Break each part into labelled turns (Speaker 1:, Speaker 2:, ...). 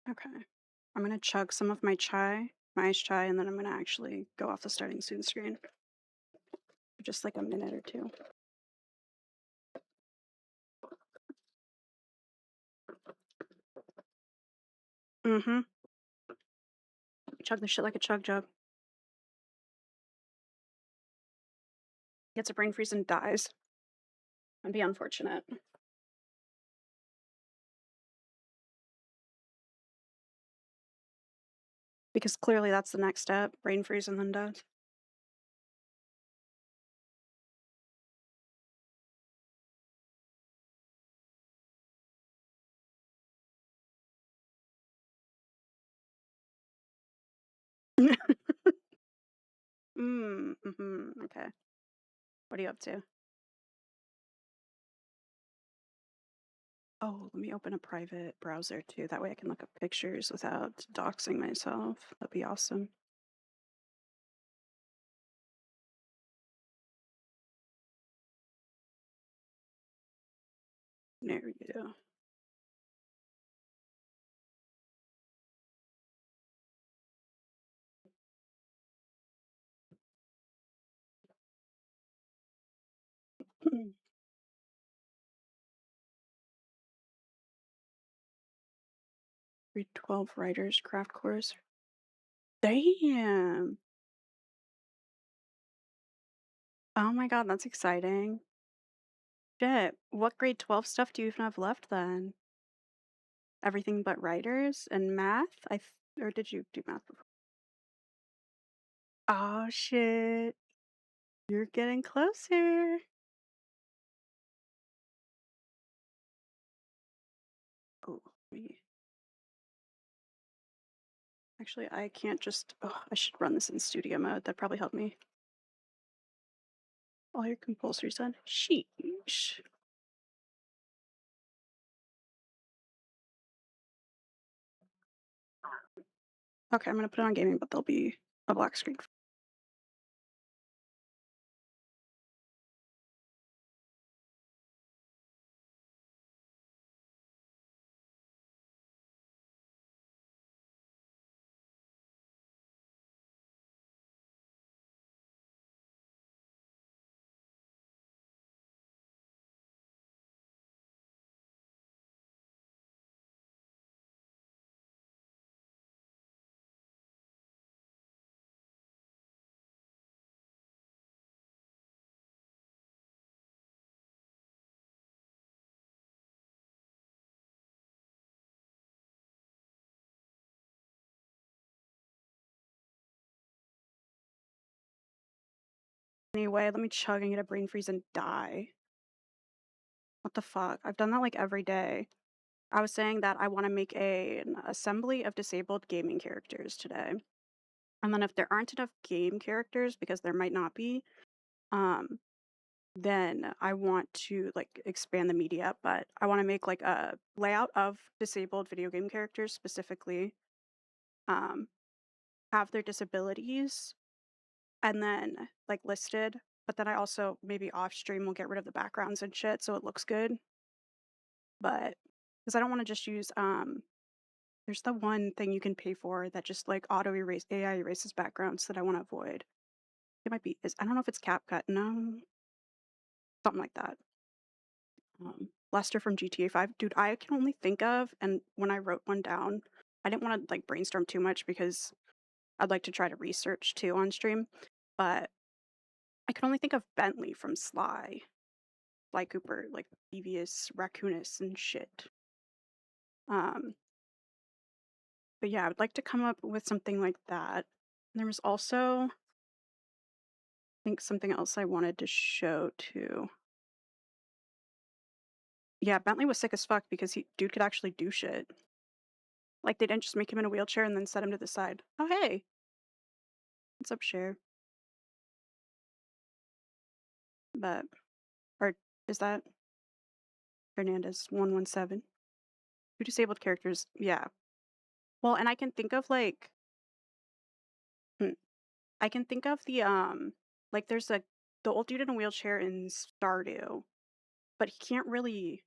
Speaker 1: Okay. I'm gonna chug some of my iced chai, and then I'm gonna actually go off the starting soon screen for just like a minute or two. Mm-hmm. Chug the shit like a chug jug. Gets a brain freeze and dies. That'd be unfortunate. Because clearly that's the next step. Brain freeze and then dies. Okay. What are you up to? Oh, let me open a private browser too. That way I can look up pictures without doxing myself. That'd be awesome. There we go. Read 12 writers craft course. Damn. Oh my god, that's exciting. Shit. What grade 12 stuff do you even have left then? Everything but writers and math? Or did you do math before? Oh shit. You're getting closer. Oh, me. Actually, I can't just. Oh, I should run this in studio mode. That'd probably help me. All your compulsory done. Sheesh. Okay, I'm gonna put it on gaming, but there'll be a black screen. Anyway, let me chug and get a brain freeze and die. What the fuck? I've done that like every day. I was saying that I want to make an assembly of disabled gaming characters today. And then if there aren't enough game characters, because there might not be, um, then I want to like expand the media, but I want to make like a layout of disabled video game characters specifically, um, have their disabilities and then like listed. But then I also maybe off stream will get rid of the backgrounds and shit so it looks good. But because I don't want to just use there's the one thing you can pay for that just like auto erase AI erases backgrounds that I want to avoid. It might be is I don't know if it's CapCut. No, something like that. Lester from GTA 5. Dude, I can only think of and when I wrote one down, I didn't want to like brainstorm too much because I'd like to try to research too on stream. But I can only think of Bentley from Sly Cooper, like devious raccoonus and shit. Um, but yeah, I would like to come up with something like that. There was also, I think, something else I wanted to show too. Yeah, Bentley was sick as fuck because dude could actually do shit. Like they didn't just make him in a wheelchair and then set him to the side. Oh hey, what's up, Cher? But or is that Hernandez 117? Two disabled characters. Yeah. Well, and I can think of like hmm, I can think of like there's the old dude in a wheelchair in Stardew, but he can't really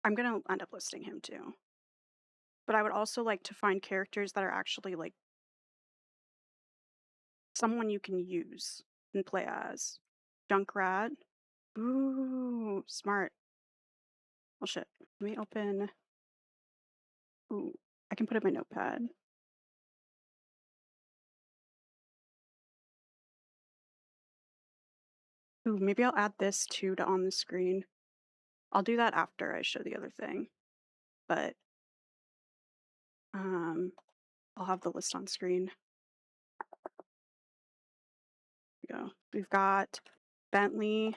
Speaker 1: I'm gonna end up listing him too. but I would also like to find characters that are actually, like, someone you can use and play as. Junkrat. Ooh, smart. Well, shit. Let me open. Ooh, I can put it in my notepad. Ooh, maybe I'll add this too to on the screen. I'll do that after I show the other thing. But um, I'll have the list on screen. Here we go. We've got Bentley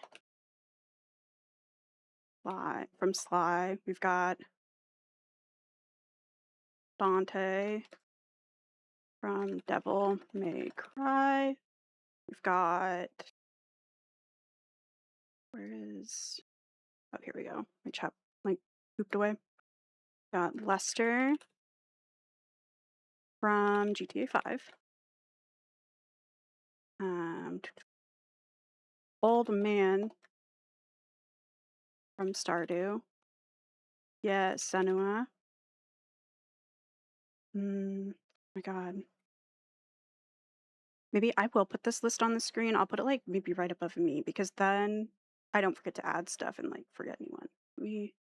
Speaker 1: Sly from Sly. We've got Dante from Devil May Cry. We've got where is oh here we go. My chat like pooped away. Got Lester from GTA 5. Old Man from Stardew. Yes, Senua. My God. Maybe I will put this list on the screen. I'll put it like maybe right above me because then I don't forget to add stuff and like forget anyone. Let me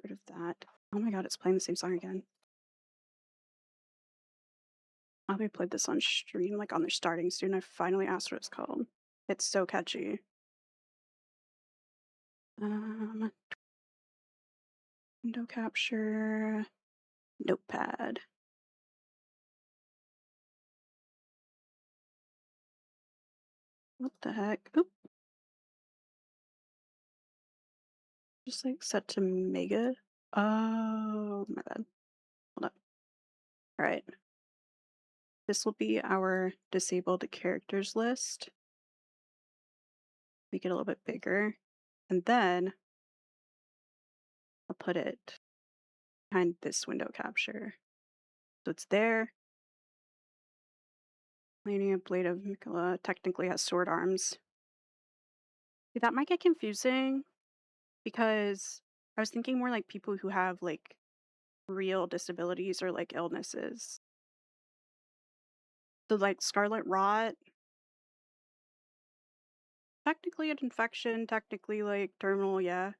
Speaker 1: get rid of that. Oh my God, it's playing the same song again. I we played this on stream, like on their starting soon. I finally asked what it's called. It's so catchy. Um, window capture, notepad. What the heck? Oop. Just like set to mega. Oh my bad. Hold up. All right. This will be our disabled characters list. Make it a little bit bigger. And then I'll put it behind this window capture. So it's there. Lady of Blade of Mikola technically has sword arms. See, that might get confusing because I was thinking more like people who have like real disabilities or like illnesses. So like Scarlet Rot, technically an infection, technically like terminal, yeah,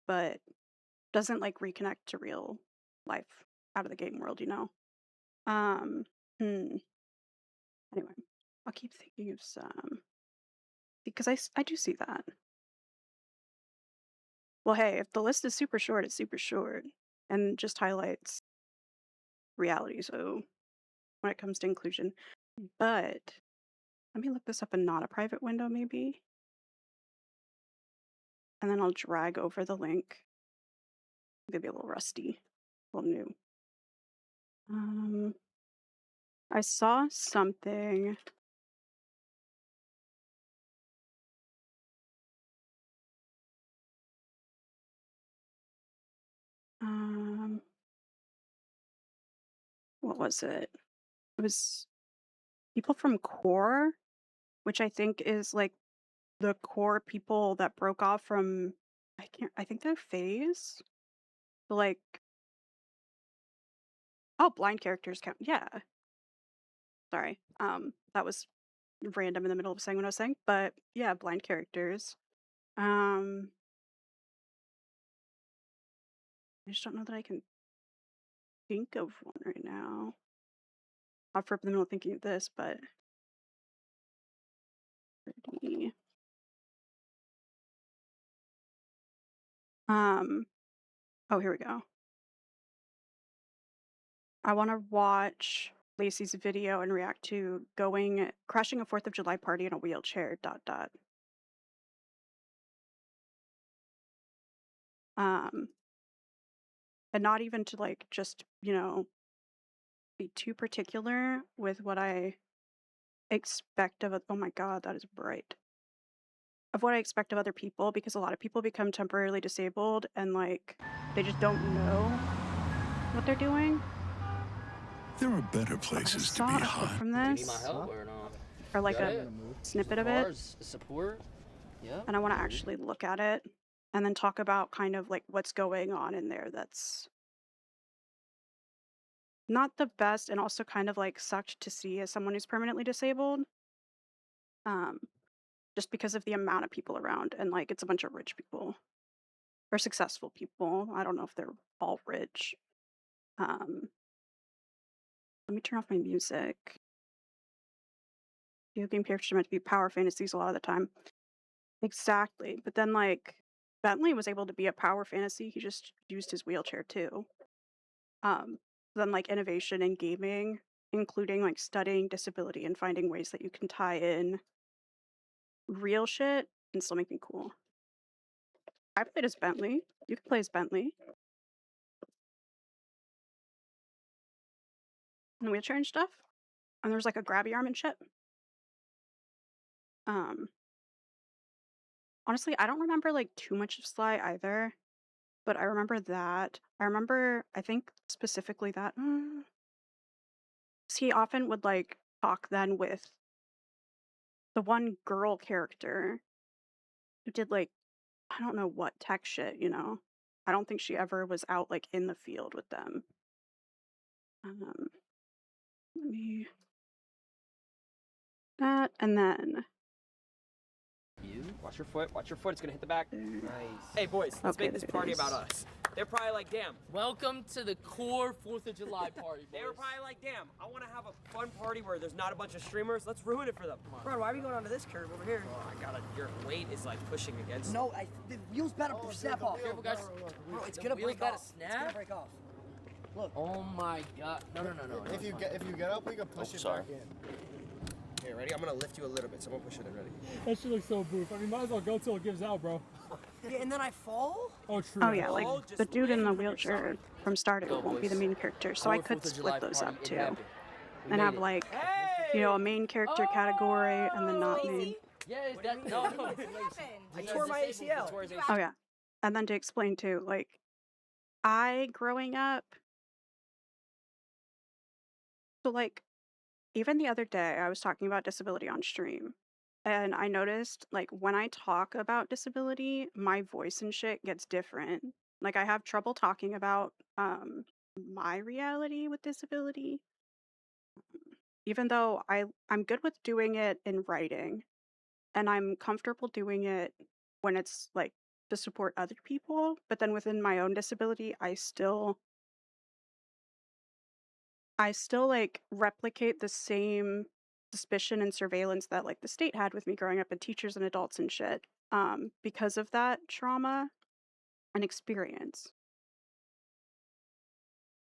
Speaker 1: but doesn't like reconnect to real life out of the game world, you know? Um, hmm. Anyway, I'll keep thinking of some because I do see that. Well, hey, if the list is super short, it's super short and just highlights reality. So when it comes to inclusion, but let me look this up in not a private window, maybe, and then I'll drag over the link. Maybe a little rusty, a little new. I saw something. Um, what was it? It was people from Core, which I think is like the core people that broke off from I think they're Phase. So, like oh, blind characters count. Yeah. Sorry. That was random in the middle of saying what I was saying, but yeah, blind characters. I just don't know that I can think of one right now. I'll for the middle of thinking of this, but pretty. Um, oh, here we go. I want to watch Lacey's video and react to crashing a 4th of July party in a wheelchair. ... Um, and not even to like just be too particular with what I expect of oh my God, that is bright. Of what I expect of other people because a lot of people become temporarily disabled and like they just don't know what they're doing.
Speaker 2: There are better
Speaker 1: So I
Speaker 2: places to be
Speaker 1: saw a clip
Speaker 2: hot.
Speaker 1: from
Speaker 3: Do you need my
Speaker 1: this
Speaker 3: help or not?
Speaker 1: or like
Speaker 3: Got
Speaker 1: a
Speaker 3: it?
Speaker 1: snippet of it,
Speaker 3: Cars, support? Yeah.
Speaker 1: and I want to actually look at it and then talk about kind of like what's going on in there that's not the best and also kind of like sucked to see as someone who's permanently disabled. Um, just because of the amount of people around and like it's a bunch of rich people or successful people. I don't know if they're all rich. Um, let me turn off my music. Video game characters are meant to be power fantasies a lot of the time. Exactly. But then like Bentley was able to be a power fantasy. He just used his wheelchair too. Um, then like innovation in gaming, including like studying disability and finding ways that you can tie in real shit and still make me cool. I played as Bentley. You can play as Bentley in the wheelchair and stuff. And there was like a grabby arm and shit. Um, honestly, I don't remember like too much of Sly either, but I remember that. I remember, I think specifically that. 'Cause he often would like talk then with the one girl character who did like I don't know what tech shit. I don't think she ever was out like in the field with them. Um, let me that and then
Speaker 3: You?
Speaker 4: Watch your foot. Watch your foot. It's gonna hit the back.
Speaker 1: there.
Speaker 3: Nice.
Speaker 4: Hey, boys, let's
Speaker 1: Okay,
Speaker 4: make this
Speaker 1: there it
Speaker 4: party
Speaker 1: is.
Speaker 4: about us. They're probably like, damn.
Speaker 3: Welcome to the core 4th of July party, boys.
Speaker 4: They were probably like, damn, I want to have a fun party where there's not a bunch of streamers. Let's ruin it for them.
Speaker 5: Bro, why are we going onto this curve over here?
Speaker 4: Oh, I gotta. Your weight is like pushing against.
Speaker 5: No, the wheel's better snap off.
Speaker 3: Careful, guys.
Speaker 5: Bro, it's
Speaker 3: The
Speaker 5: gonna
Speaker 3: wheel's
Speaker 5: break
Speaker 3: about to
Speaker 5: off. It's
Speaker 3: snap?
Speaker 5: gonna break off.
Speaker 3: Oh my god. No.
Speaker 6: If you get up, we can push it back in.
Speaker 4: Here, ready? I'm gonna lift you a little bit. Someone push it in. Ready?
Speaker 7: That shit looks so boof. I mean, might as well go till it gives out, bro.
Speaker 5: Yeah, and then I fall?
Speaker 7: Oh, true.
Speaker 1: Oh yeah, like
Speaker 4: all
Speaker 1: the
Speaker 4: just
Speaker 1: dude in the
Speaker 4: land on
Speaker 1: wheelchair
Speaker 4: yourself.
Speaker 1: from starting
Speaker 3: Go,
Speaker 1: won't be the
Speaker 3: boys.
Speaker 1: main character, so I
Speaker 3: Core
Speaker 1: could
Speaker 3: 4th of July
Speaker 1: split those
Speaker 3: party,
Speaker 1: up
Speaker 3: it
Speaker 1: too,
Speaker 3: happened. We
Speaker 1: and
Speaker 3: made
Speaker 1: have
Speaker 3: it.
Speaker 1: like
Speaker 4: Hey!
Speaker 1: a main character category and then not main.
Speaker 3: Yeah,
Speaker 5: What do you
Speaker 3: that
Speaker 5: mean?
Speaker 3: no.
Speaker 5: What
Speaker 3: no.
Speaker 5: happened? I
Speaker 3: He's
Speaker 5: tore my
Speaker 3: disabled.
Speaker 5: ACL.
Speaker 3: He tore his
Speaker 1: Oh yeah, and then to explain too, like I growing up, so like even the other day I was talking about disability on stream. And I noticed, like, when I talk about disability, my voice and shit gets different. Like, I have trouble talking about my reality with disability, even though I'm good with doing it in writing, and I'm comfortable doing it when it's like to support other people. But then within my own disability, I still like replicate the same suspicion and surveillance that like the state had with me growing up and teachers and adults and shit because of that trauma and experience.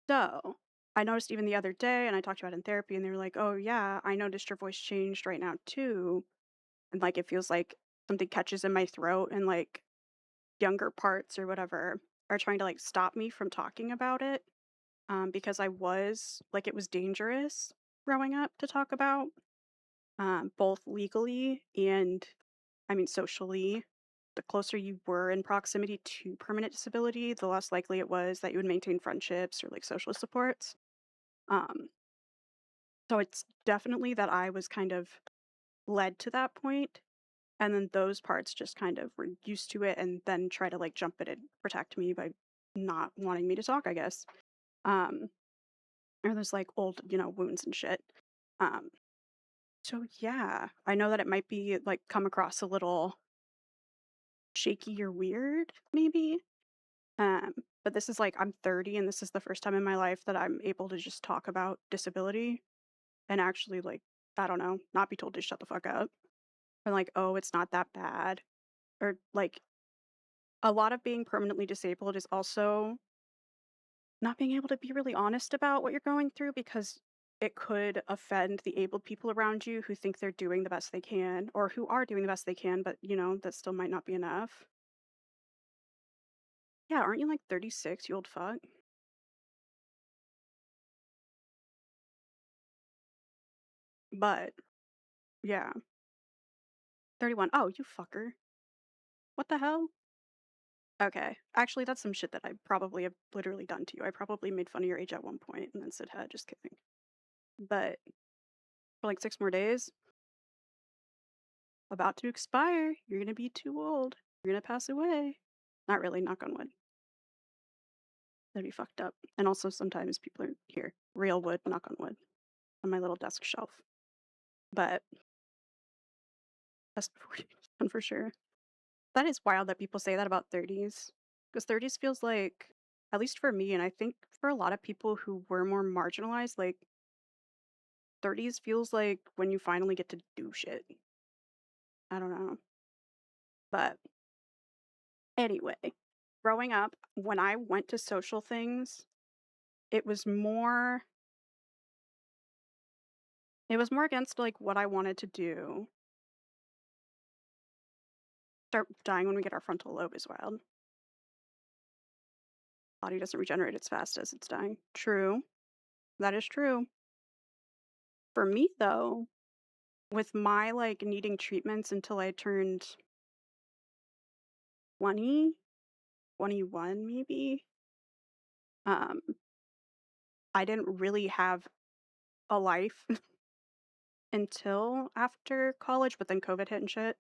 Speaker 1: So I noticed even the other day, and I talked about it in therapy, and they were like, oh yeah, I noticed your voice changed right now too, and like it feels like something catches in my throat and like younger parts or whatever are trying to like stop me from talking about it because I was like it was dangerous growing up to talk about, both legally and I mean socially. The closer you were in proximity to permanent disability, the less likely it was that you would maintain friendships or like social supports. Um, so it's definitely that I was kind of led to that point, and then those parts just kind of were used to it and then try to like jump it and protect me by not wanting me to talk, I guess. Um, or there's like old wounds and shit. Um, so yeah, I know that it might be like come across a little shaky or weird, maybe. Um, but this is like I'm 30 and this is the first time in my life that I'm able to just talk about disability and actually like, I don't know, not be told to shut the fuck up. Or like, oh, it's not that bad. Or like a lot of being permanently disabled is also not being able to be really honest about what you're going through because it could offend the able people around you who think they're doing the best they can or who are doing the best they can, but that still might not be enough. Yeah, aren't you like 36, you old fuck? But yeah, 31. Oh, you fucker. What the hell? Okay. Actually, that's some shit that I probably have literally done to you. I probably made fun of your age at one point and then said, hey, just kidding. But for like 6 more days, about to expire. You're gonna be too old. You're gonna pass away. Not really, knock on wood. That'd be fucked up. And also sometimes people are here. Real wood, knock on wood, on my little desk shelf. But that's before done for sure. That is wild that people say that about 30s. Because 30s feels like, at least for me, and I think for a lot of people who were more marginalized, like 30s feels like when you finally get to do shit. I don't know. But anyway, growing up, when I went to social things, it was more against like what I wanted to do. Start dying when we get our frontal lobe is wild. Body doesn't regenerate as fast as it's dying. True. That is true. For me though, with my like needing treatments until I turned 20, 21 maybe, um, I didn't really have a life until after college, but then COVID hit and shit.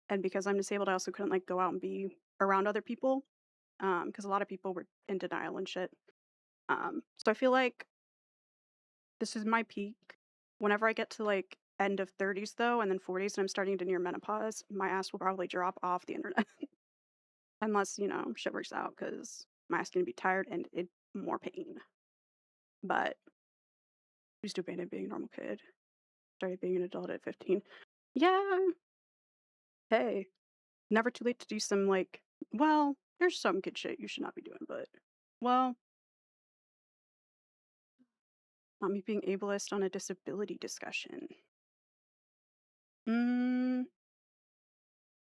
Speaker 1: And because I'm disabled, I also couldn't like go out and be around other people. Because a lot of people were in denial and shit. So I feel like this is my peak. Whenever I get to like end of 30s though, and then 40s, and I'm starting to near menopause, my ass will probably drop off the internet. Unless, you know, shit works out, because my ass gonna be tired and in more pain. But used to abandon being a normal kid. Started being an adult at 15. Yeah. Hey. Never too late to do some like, well, there's some good shit you should not be doing, but well, not me being ableist on a disability discussion.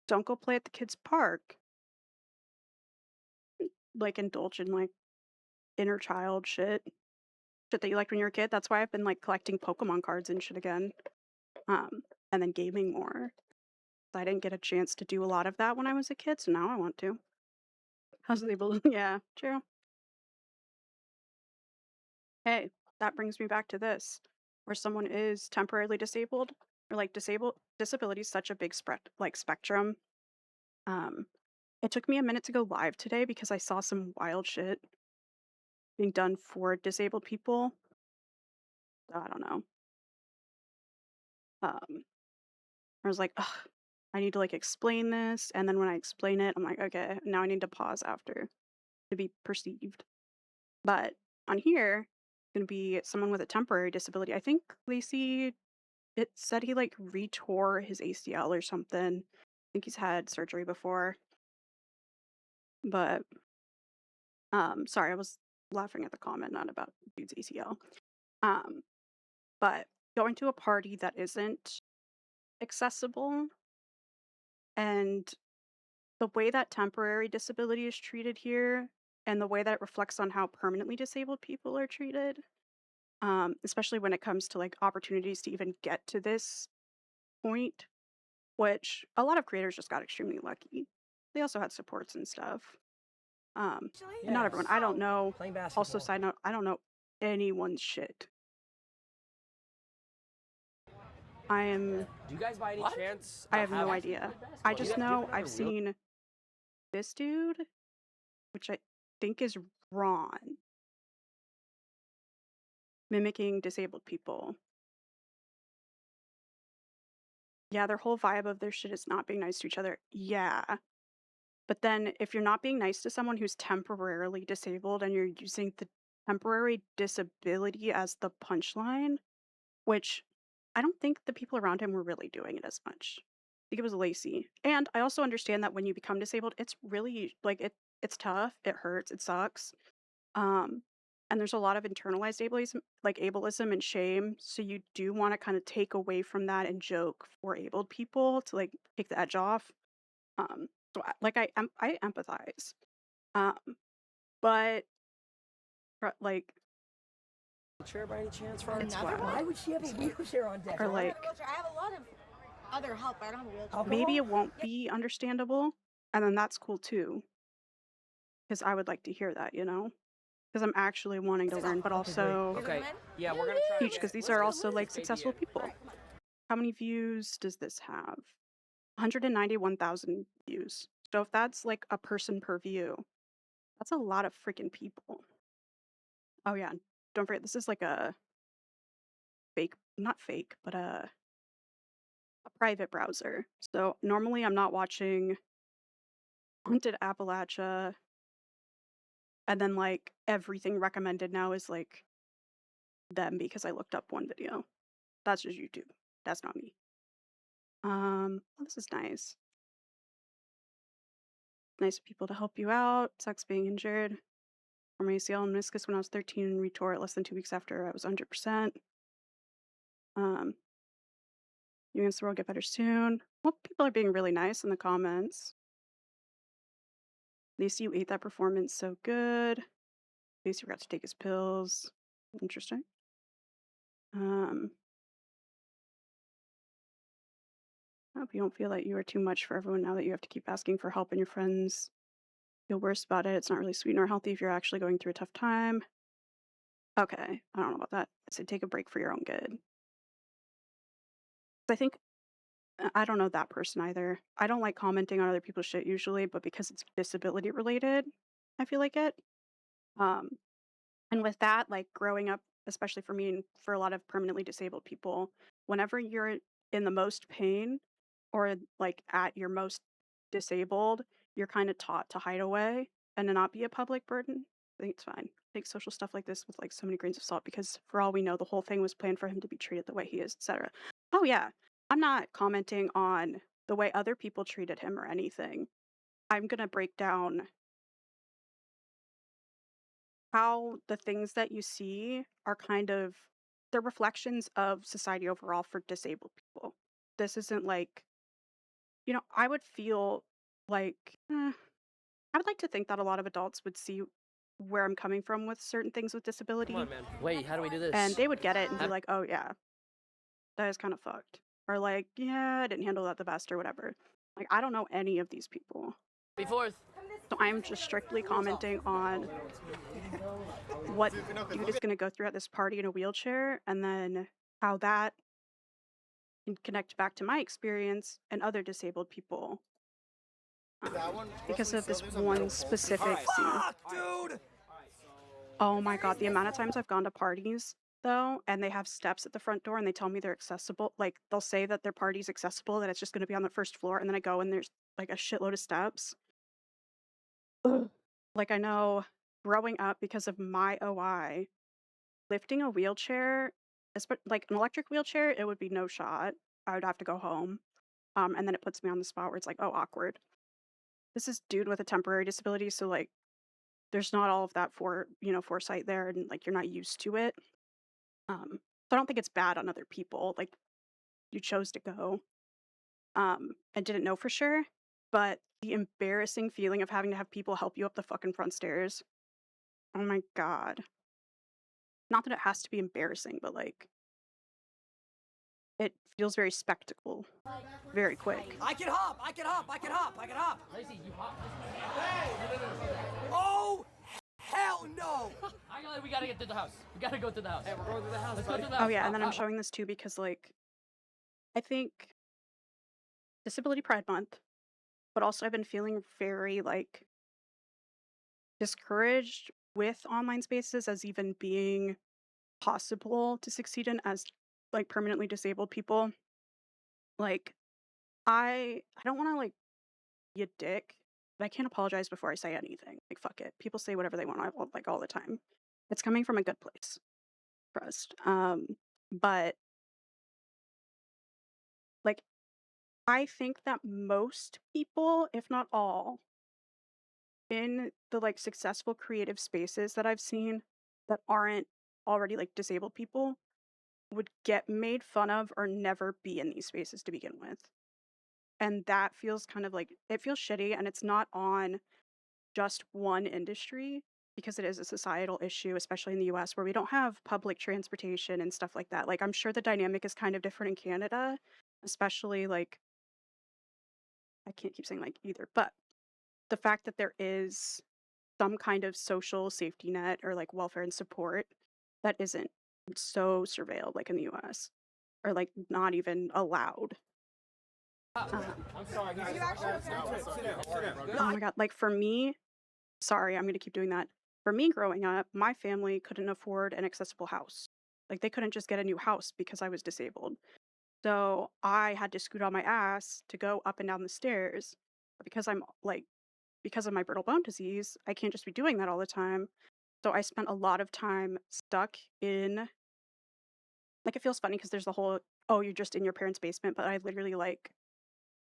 Speaker 1: Don't go play at the kids' park. Like indulge in like inner child shit. Shit that you liked when you were a kid. That's why I've been like collecting Pokemon cards and shit again. And then gaming more. I didn't get a chance to do a lot of that when I was a kid, so now I want to. I was able to, yeah, true. Hey, that brings me back to this, where someone is temporarily disabled, or like disability is such a big spectrum. Um, it took me a minute to go live today because I saw some wild shit being done for disabled people. I don't know. I was like, ugh, I need to like explain this, and then when I explain it, I'm like, okay, now I need to pause after to be perceived. But on here, it's gonna be someone with a temporary disability. I think Lacey, it said he like retore his ACL or something. I think he's had surgery before. But sorry, I was laughing at the comment, not about dude's ACL. But going to a party that isn't accessible, and the way that temporary disability is treated here, and the way that it reflects on how permanently disabled people are treated, especially when it comes to like opportunities to even get to this point, which a lot of creators just got extremely lucky. They also had supports and stuff. And not everyone. I don't know.
Speaker 5: Playing basketball.
Speaker 1: Also, side note, I don't know anyone's shit. I am.
Speaker 4: Do you guys by any chance?
Speaker 1: I have no
Speaker 4: have-
Speaker 1: idea. I just
Speaker 4: Do you
Speaker 1: know
Speaker 4: have
Speaker 1: I've
Speaker 4: another wheel?
Speaker 1: seen this dude, which I think is Ron, mimicking disabled people. Yeah, their whole vibe of their shit is not being nice to each other. Yeah. But then if you're not being nice to someone who's temporarily disabled and you're using the temporary disability as the punchline, which I don't think the people around him were really doing it as much. I think it was Lacey. And I also understand that when you become disabled, it's really like it's tough, it hurts, it sucks. And there's a lot of internalized ableism and shame. So you do want to kind of take away from that and joke for abled people to like take the edge off. So I empathize. Um, but like
Speaker 5: Chair by any chance for
Speaker 1: It's
Speaker 5: another?
Speaker 1: wild.
Speaker 5: Why would she have a wheelchair on deck?
Speaker 1: or like
Speaker 8: I have a lot of other help. I don't have a wheelchair.
Speaker 5: Alcohol?
Speaker 1: maybe it won't be understandable, and then that's cool too. Because I would like to hear that, you know? Because I'm actually wanting to learn, but also
Speaker 4: Okay. Yeah, we're gonna try.
Speaker 1: teach, because these are also like successful people. How many views does this have? 191,000 views. So if that's like a person per view, That's a lot of freaking people. Oh yeah, don't forget this is like a fake, not fake, but a private browser. So normally I'm not watching Haunted Appalachia, and then like everything recommended now is like them because I looked up one video. That's just YouTube. That's not me. Oh, this is nice. Nice people to help you out. Sucks being injured. Or my ACL and meniscus when I was 13 and retore it less than 2 weeks after I was 100%. You and the world get better soon. Well, people are being really nice in the comments. At least you ate that performance so good. At least you forgot to take his pills. Interesting. I hope you don't feel like you are too much for everyone now that you have to keep asking for help and your friends feel worse about it. It's not really sweet nor healthy if you're actually going through a tough time. Okay, I don't know about that. I said take a break for your own good. I think I don't know that person either. I don't like commenting on other people's shit usually, but because it's disability related, I feel like it. Um, and with that, like growing up, especially for me and for a lot of permanently disabled people, whenever you're in the most pain or like at your most disabled, you're kind of taught to hide away and to not be a public burden. I think it's fine. Take social stuff like this with like so many grains of salt because for all we know, the whole thing was planned for him to be treated the way he is, etc. Oh yeah, I'm not commenting on the way other people treated him or anything. I'm gonna break down how the things that you see are kind of the reflections of society overall for disabled people. This isn't like, I would feel like, I would like to think that a lot of adults would see where I'm coming from with certain things with disability,
Speaker 3: Come on, man. Wait, how do we do this?
Speaker 1: and they would get it and be like, oh yeah, that is kind of fucked. Or like, yeah, I didn't handle that the best or whatever. Like, I don't know any of these people.
Speaker 3: Be fourth.
Speaker 1: So I'm just strictly commenting on what dude is going to go through at this party in a wheelchair and then how that can connect back to my experience and other disabled people because of this one specific scene.
Speaker 4: Dude!
Speaker 1: Oh my god, the amount of times I've gone to parties though and they have steps at the front door and they tell me they're accessible, like they'll say that their party's accessible, that it's just going to be on the first floor, and then I go and there's like a shitload of steps. Ugh. Like I know growing up because of my OI, lifting a wheelchair, like an electric wheelchair, it would be no shot. I would have to go home. And then it puts me on the spot where it's like, oh, awkward. This is dude with a temporary disability, so like there's not all of that foresight there, and like you're not used to it. So I don't think it's bad on other people. Like you chose to go, and didn't know for sure. But the embarrassing feeling of having to have people help you up the fucking front stairs. Oh my god. Not that it has to be embarrassing, but like it feels very spectacle, very quick.
Speaker 5: I can hop. I can hop. I can hop. I can hop.
Speaker 3: Lacey, you hop.
Speaker 5: Oh, hell no.
Speaker 3: We gotta get to the house. We gotta go to the house.
Speaker 4: Hey, we're going to the house.
Speaker 3: Let's go
Speaker 4: buddy.
Speaker 3: to the house.
Speaker 1: Oh yeah, and then I'm showing this too because like I think Disability Pride Month, but also I've been feeling very like discouraged with online spaces as even being possible to succeed in as like permanently disabled people. Like I don't want to like be a dick, but I can't apologize before I say anything. Like fuck it. People say whatever they want like all the time. It's coming from a good place. Trust. But like I think that most people, if not all, in the like successful creative spaces that I've seen that aren't already like disabled people would get made fun of or never be in these spaces to begin with. And that feels kind of like it feels shitty, and it's not on just one industry because it is a societal issue, especially in the US where we don't have public transportation and stuff like that. Like I'm sure the dynamic is kind of different in Canada, especially like I can't keep saying like either, but the fact that there is some kind of social safety net or like welfare and support that isn't so surveilled like in the US or like not even allowed.
Speaker 4: I'm sorry. Are you actually okay?
Speaker 1: Oh my god, like for me, sorry, I'm gonna keep doing that. For me growing up, my family couldn't afford an accessible house. Like they couldn't just get a new house because I was disabled. So I had to scoot on my ass to go up and down the stairs. But because I'm like because of my brittle bone disease, I can't just be doing that all the time. So I spent a lot of time stuck in like it feels funny because there's the whole oh, you're just in your parents' basement, but I literally like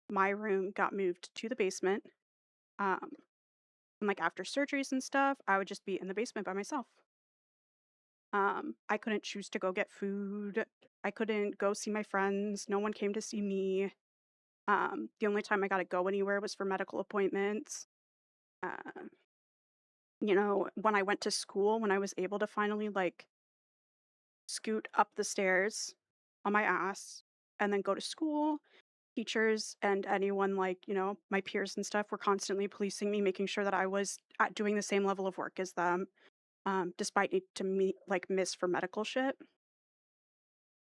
Speaker 1: my room got moved to the basement. Um and like after surgeries and stuff, I would just be in the basement by myself. I couldn't choose to go get food. I couldn't go see my friends. No one came to see me. The only time I got to go anywhere was for medical appointments. Uh, when I went to school, when I was able to finally like scoot up the stairs on my ass and then go to school, teachers and anyone like, my peers and stuff were constantly policing me, making sure that I was doing the same level of work as them, despite need to me like miss for medical shit.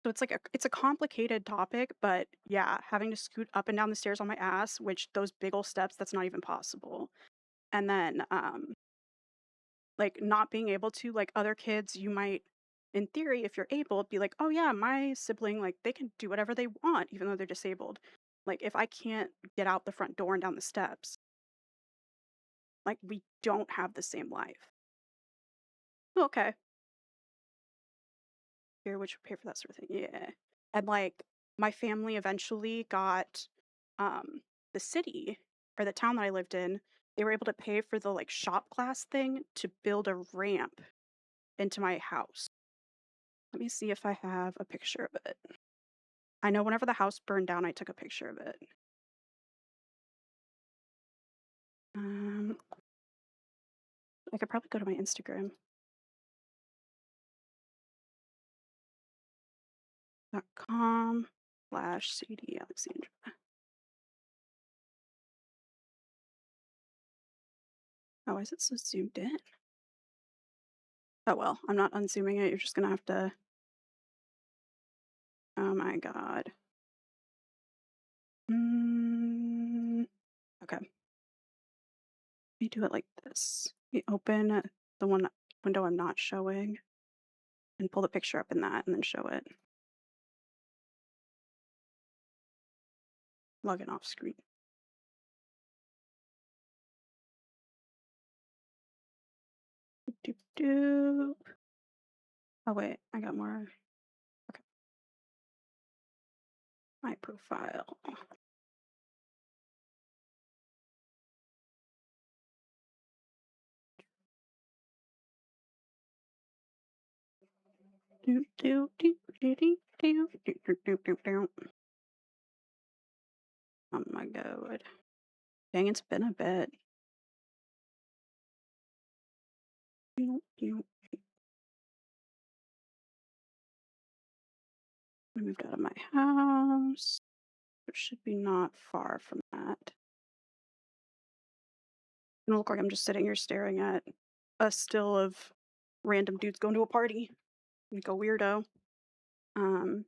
Speaker 1: So it's like it's a complicated topic, but yeah, having to scoot up and down the stairs on my ass, which those big ol' steps, that's not even possible. And then like not being able to like other kids, you might in theory, if you're able, be like, "Oh yeah, my sibling like they can do whatever they want even though they're disabled." Like if I can't get out the front door and down the steps, like we don't have the same life. Okay. Here, which would pay for that sort of thing. Yeah. And like my family eventually got the city or the town that I lived in, they were able to pay for the like shop class thing to build a ramp into my house. Let me see if I have a picture of it. I know whenever the house burned down, I took a picture of it. Um, I could probably go to my Instagram. .com/CD Alexandra. Oh, why is it so zoomed in? Oh well, I'm not unzooming it. You're just gonna have to. Oh my god. Okay. Let me do it like this. We open the one window I'm not showing and pull the picture up in that and then show it. Log in off screen. Doop doop. Oh wait, I got more. Okay. My profile. Doop doop doop doop doop doop doop doop doop doop. Oh my god. Dang, it's been a bit. Doop, doop. I moved out of my house. It should be not far from that. It look like I'm just sitting here staring at a still of random dudes going to a party. Like a weirdo. Um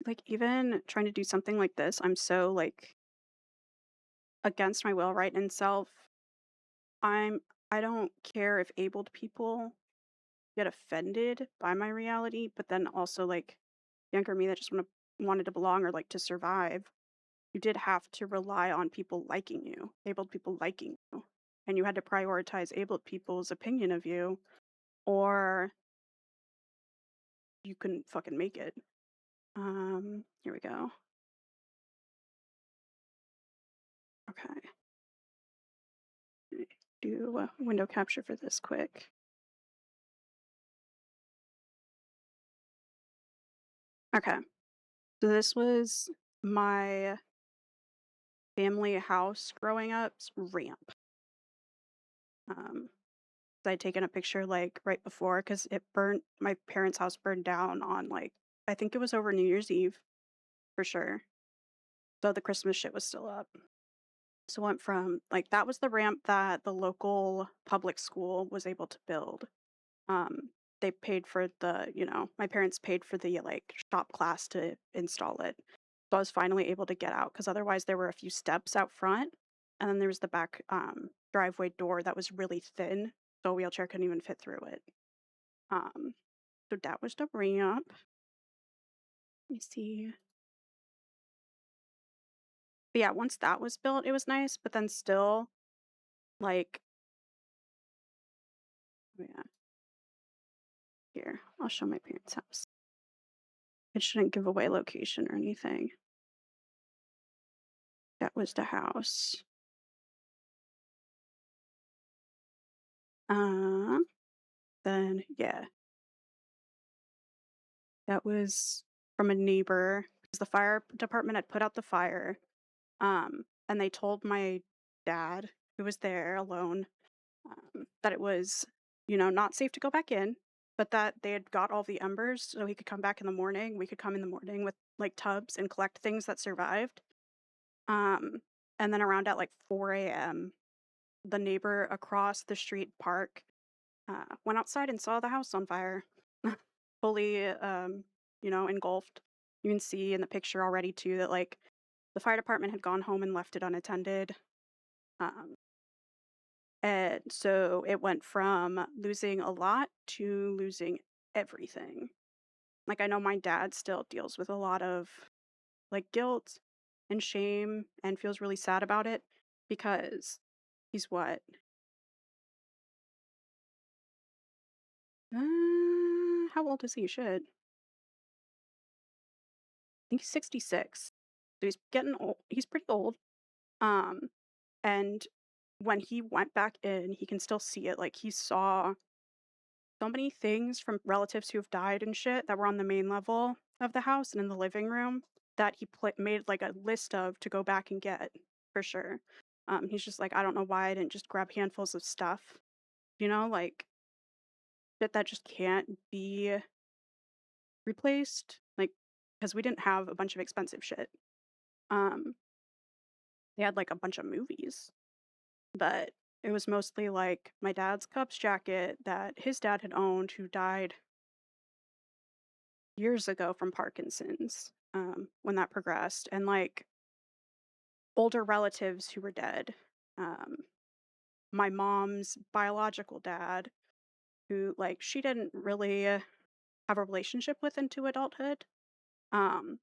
Speaker 1: like even trying to do something like this, I'm so like against my will, right? And self, I'm I don't care if abled people get offended by my reality, but then also like younger me that just wanted to belong or like to survive, you did have to rely on people liking you, abled people liking you. And you had to prioritize abled people's opinion of you, or you couldn't fucking make it. Here we go. Okay. Do a window capture for this quick. Okay. So this was my family house growing up's ramp. Um, I'd taken a picture like right before because it burned. My parents' house burned down on like I think it was over New Year's Eve for sure. So the Christmas shit was still up. So went from like that was the ramp that the local public school was able to build. Um, they paid for the, my parents paid for the like shop class to install it. So I was finally able to get out because otherwise there were a few steps out front, and then there was the back driveway door that was really thin, so a wheelchair couldn't even fit through it. Um, so that was the ramp. Let me see. But yeah, once that was built, it was nice, but then still, like, oh yeah, here, I'll show my parents' house. It shouldn't give away location or anything. That was the house. Um, then yeah, that was from a neighbor because the fire department had put out the fire. And they told my dad, who was there alone, that it was, not safe to go back in, but that they had got all the embers so he could come back in the morning. We could come in the morning with like tubs and collect things that survived. Um, and then around at like 4 a.m., the neighbor across the street park went outside and saw the house on fire, fully, engulfed. You can see in the picture already too that like the fire department had gone home and left it unattended. Um, and so it went from losing a lot to losing everything. Like I know my dad still deals with a lot of like guilt and shame and feels really sad about it because he's what? How old is he? Shit. I think he's 66. So he's getting old. He's pretty old. Um, and when he went back in, he can still see it. Like he saw so many things from relatives who have died and shit that were on the main level of the house and in the living room that he made like a list of to go back and get for sure. He's just like, I don't know why I didn't just grab handfuls of stuff, like shit that just can't be replaced, like because we didn't have a bunch of expensive shit. Um, they had like a bunch of movies, but it was mostly like my dad's Cubs jacket that his dad had owned, who died years ago from Parkinson's, when that progressed, and like older relatives who were dead. Um, my mom's biological dad, who like she didn't really have a relationship with into adulthood. Um,